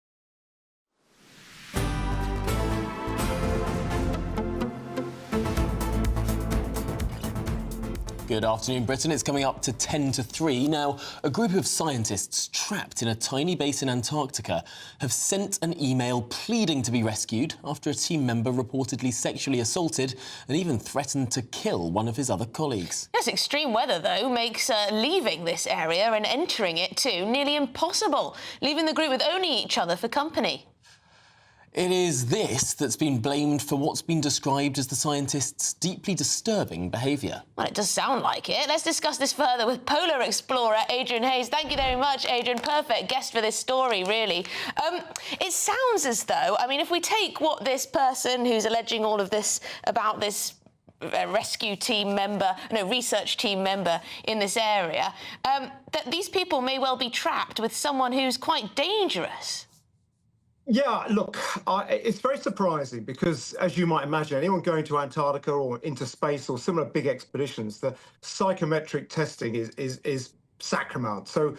Good afternoon, Britain. It's coming up to 10 to 3. Now, a group of scientists trapped in a tiny base in Antarctica have sent an email pleading to be rescued after a team member reportedly sexually assaulted and even threatened to kill one of his other colleagues. Yes, extreme weather, though, makes leaving this area and entering it, too, nearly impossible, leaving the group with only each other for company. It is this that's been blamed for what's been described as the scientists' deeply disturbing behaviour. Well, it does sound like it. Let's discuss this further with polar explorer Adrian Hayes. Thank you very much, Adrian. Perfect guest for this story, really. It sounds as though, I mean, if we take what this person who's alleging all of this about this rescue team member, no, research team member in this area, that these people may well be trapped with someone who's quite dangerous. Yeah, look, it's very surprising because, as you might imagine, anyone going to Antarctica or into space or similar big expeditions, the psychometric testing is sacrosanct. So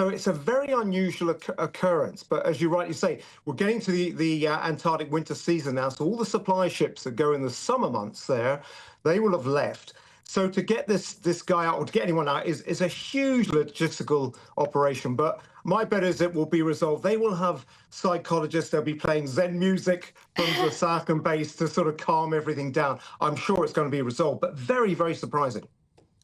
it's a very unusual occurrence. But as you rightly say, we're getting to the Antarctic winter season now, so all the supply ships that go in the summer months there, they will have left. So to get this guy out, or to get anyone out, is a huge logistical operation. But my bet is it will be resolved. They will have psychologists. They'll be playing Zen music from the Sarkin base to sort of calm everything down. I'm sure it's going to be resolved, but very, very surprising.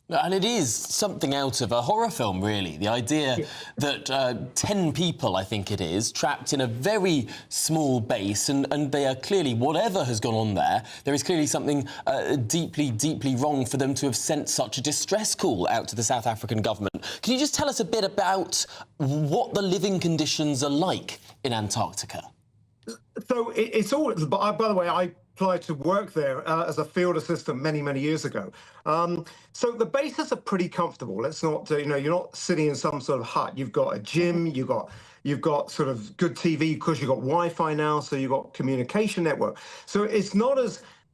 And it is something out of a horror film, really. The idea that 10 people, I think it is, trapped in a very small base, and they are clearly, whatever has gone on there is clearly something deeply, deeply wrong for them to have sent such a distress call out to the South African government. Can you just tell us a bit about what the living conditions are like in Antarctica? So it's all, by the way, I applied to work there as a field assistant many, many years ago. So the bases are pretty comfortable. It's not, you're not sitting in some sort of hut. You've got a gym, you've got sort of good TV because you've got Wi-Fi now, so you've got communication network. So it's not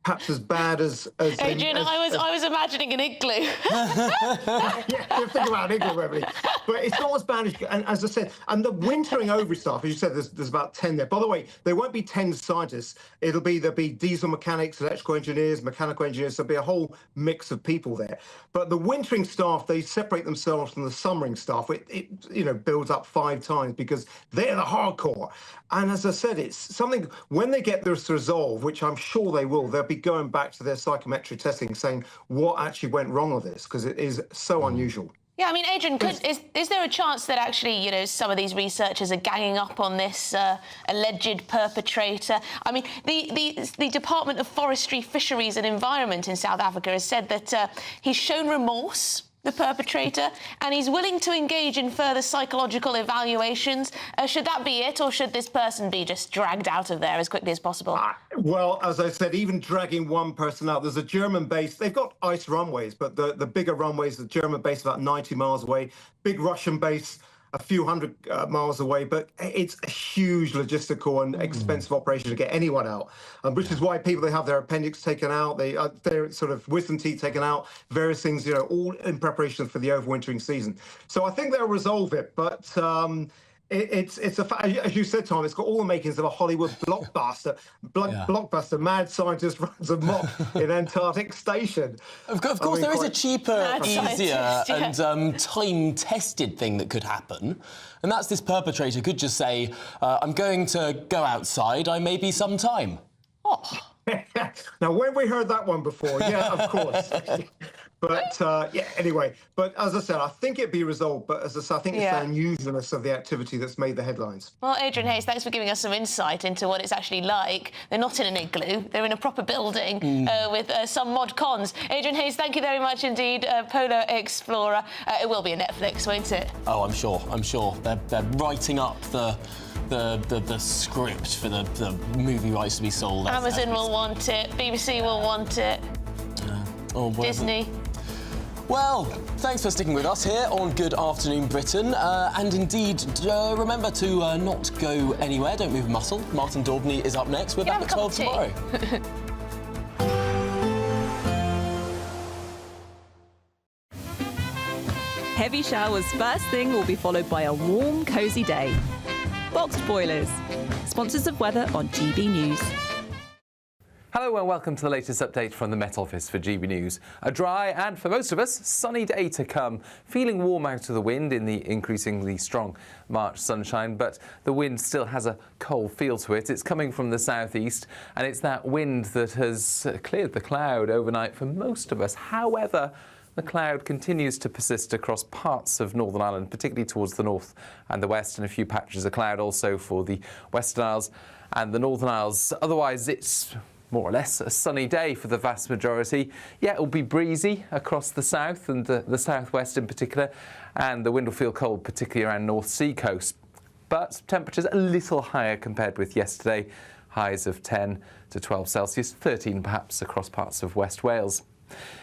perhaps as bad as Adrian, I was imagining an igloo. Yeah, think about an igloo, Emily. But it's not as bad as, and as I said, and the wintering over stuff, as you said, there's about 10 there. By the way, there won't be 10 scientists. There'll be diesel mechanics, electrical engineers, mechanical engineers. There'll be a whole mix of people there. But the wintering staff, they separate themselves from the summering staff. It builds up 5 times because they're the hardcore. And as I said, it's something, when they get this resolved, which I'm sure they will, they'll be going back to their psychometric testing saying what actually went wrong with this, because it is so unusual. Yeah, I mean, Adrian, is there a chance that actually, some of these researchers are ganging up on this alleged perpetrator? I mean, the Department of Forestry, Fisheries and Environment in South Africa has said that he's shown remorse, the perpetrator, and he's willing to engage in further psychological evaluations. Should that be it, or should this person be just dragged out of there as quickly as possible? Well, as I said, even dragging one person out, there's a German base. They've got ice runways, but the bigger runways, the German base about 90 miles away, big Russian base a few hundred miles away, but it's a huge logistical and expensive operation to get anyone out, which is why people, they have their appendix taken out, their sort of wisdom teeth taken out, various things, all in preparation for the overwintering season. So I think they'll resolve it, but it's as you said, Tom, it's got all the makings of a Hollywood blockbuster. Blockbuster, mad scientist runs amok in Antarctic station. Of course, there is a cheaper, easier and time-tested thing that could happen, and that's this perpetrator could just say, I'm going to go outside, I may be some time. Oh. Now, when we heard that one before, yeah, of course. But, anyway, but as I said, I think it'd be resolved, but as I said, I think it's the unusualness of the activity that's made the headlines. Well, Adrian Hayes, thanks for giving us some insight into what it's actually like. They're not in an igloo, they're in a proper building with some mod cons. Adrian Hayes, thank you very much indeed, Polar Explorer. It will be a Netflix, won't it? Oh, I'm sure. They're writing up the script for the movie rights to be sold. Amazon will want it, BBC will want it, Disney. Well, thanks for sticking with us here on Good Afternoon Britain. And indeed, remember to not go anywhere. Don't move a muscle. Martin Daubney is up next. We're back at 12 tomorrow. Heavy showers first thing will be followed by a warm, cosy day. Boxed Boilers, sponsors of weather on GB News. Hello and welcome to the latest update from the Met Office for GB News. A dry and, for most of us, sunny day to come. Feeling warm out of the wind in the increasingly strong March sunshine, but the wind still has a cold feel to it. It's coming from the southeast, and it's that wind that has cleared the cloud overnight for most of us. However, the cloud continues to persist across parts of Northern Ireland, particularly towards the north and the west, and a few patches of cloud also for the Western Isles and the Northern Isles. Otherwise, it's more or less a sunny day for the vast majority. Yeah, it'll be breezy across the south and the southwest in particular, and the wind will feel cold, particularly around North Sea coast. But temperatures a little higher compared with yesterday, highs of 10 to 12 Celsius, 13 perhaps across parts of West Wales.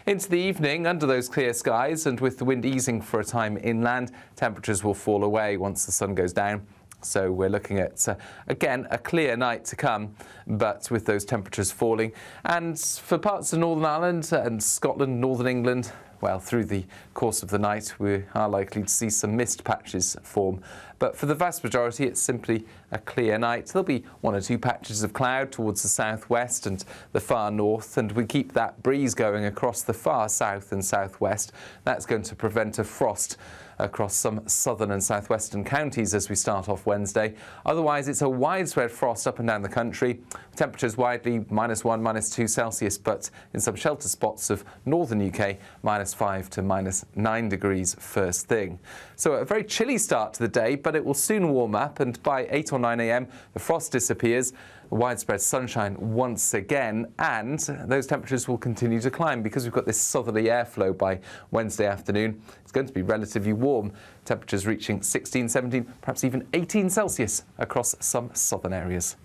Into the evening, under those clear skies and with the wind easing for a time inland, temperatures will fall away once the sun goes down. So we're looking at, again, a clear night to come, but with those temperatures falling. And for parts of Northern Ireland and Scotland, Northern England, well, through the course of the night, we are likely to see some mist patches form. But for the vast majority, it's simply a clear night. There'll be one or two patches of cloud towards the southwest and the far north, and we keep that breeze going across the far south and southwest. That's going to prevent a frost across some southern and southwestern counties as we start off Wednesday. Otherwise, it's a widespread frost up and down the country. Temperatures widely -1, -2 Celsius, but in some shelter spots of northern UK, -5 to -9 degrees first thing. So a very chilly start to the day, but it will soon warm up, and by 8 or 9 a.m. the frost disappears, widespread sunshine once again, and those temperatures will continue to climb because we've got this southerly airflow by Wednesday afternoon. It's going to be relatively warm, temperatures reaching 16, 17, perhaps even 18 Celsius across some southern areas.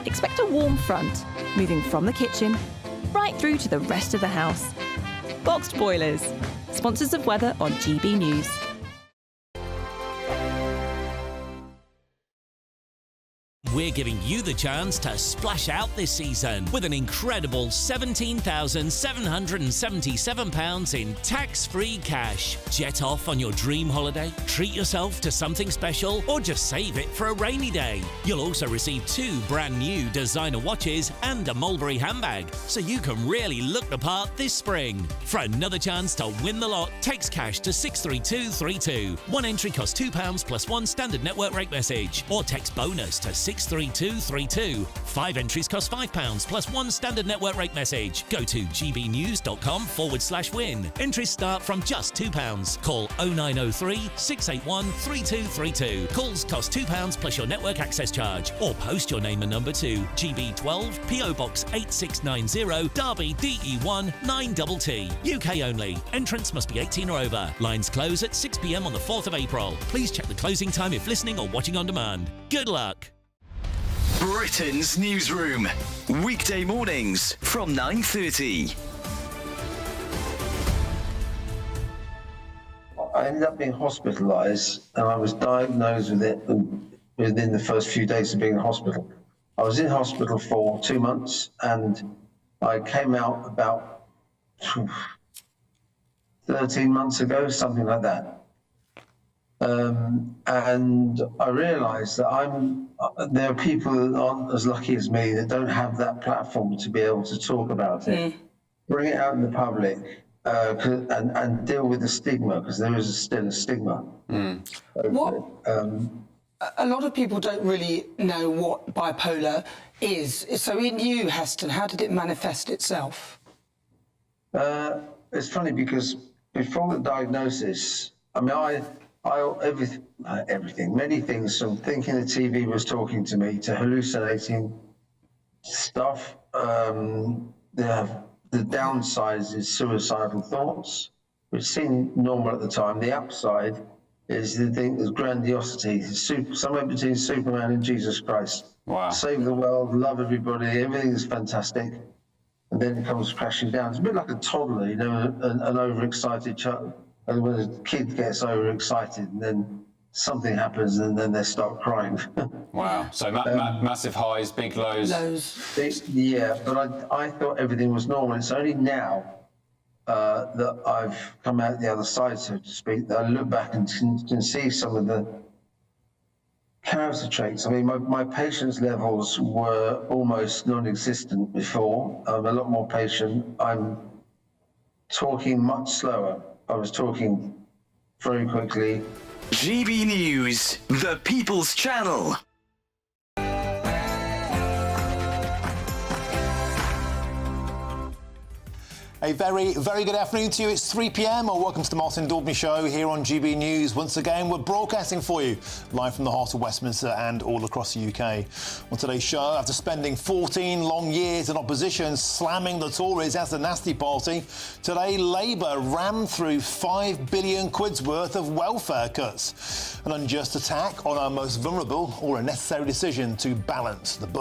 Expect a warm front, moving from the kitchen right through to the rest of the house. Boxed Boilers, sponsors of weather on GB News. We're giving you the chance to splash out this season with an incredible £17,777 in tax-free cash. Jet off on your dream holiday, treat yourself to something special, or just save it for a rainy day. You'll also receive 2 brand new designer watches and a Mulberry handbag, so you can really look the part this spring. For another chance to win the lot, text cash to 63232. One entry costs £2 plus 1 standard network rate message, or text bonus to 63232. 3232. 5 entries cost £5 plus 1 standard network rate message. Go to gbnews.com/win. Entries start from just £2. Call 0903 681 3232. Calls cost £2 plus your network access charge. Or post your name and number to GB12 PO Box 8690 Derby DE1 9TT. UK only. Entrance must be 18 or over. Lines close at 6 p.m. on the 4th of April. Please check the closing time if listening or watching on demand. Good luck. Britain's Newsroom. Weekday mornings from 9:30. I ended up being hospitalised and I was diagnosed with it within the first few days of being in hospital. I was in hospital for 2 months and I came out about 13 months ago, something like that. And I realised that there are people that aren't as lucky as me that don't have that platform to be able to talk about it, bring it out in the public, and deal with the stigma, because there is still a stigma. A lot of people don't really know what bipolar is. So in you, Heston, how did it manifest itself? It's funny because before the diagnosis, I mean, everything, many things, from thinking the TV was talking to me to hallucinating stuff. The downside is suicidal thoughts, which seemed normal at the time. The upside is the thing, there's grandiosity, somewhere between Superman and Jesus Christ. Wow. Save the world, love everybody, everything is fantastic. And then it comes crashing down. It's a bit like a toddler, you know, an overexcited child. And when a kid gets overexcited, and then something happens, and then they start crying. Wow. So massive highs, big lows. Yeah, but I thought everything was normal. It's only now that I've come out the other side, so to speak, that I look back and can see some of the character traits. I mean, my patience levels were almost non-existent before. I'm a lot more patient. I'm talking much slower. I was talking very quickly. GB News, the People's Channel. A very, very good afternoon to you. It's 3 p.m. Welcome to the Martin Daubney Show here on GB News. Once again, we're broadcasting for you live from the heart of Westminster and all across the UK. On today's show, after spending 14 long years in opposition slamming the Tories as the nasty party, today Labour rammed through £5 billion worth of welfare cuts. An unjust attack on our most vulnerable, or a necessary decision to balance the budget.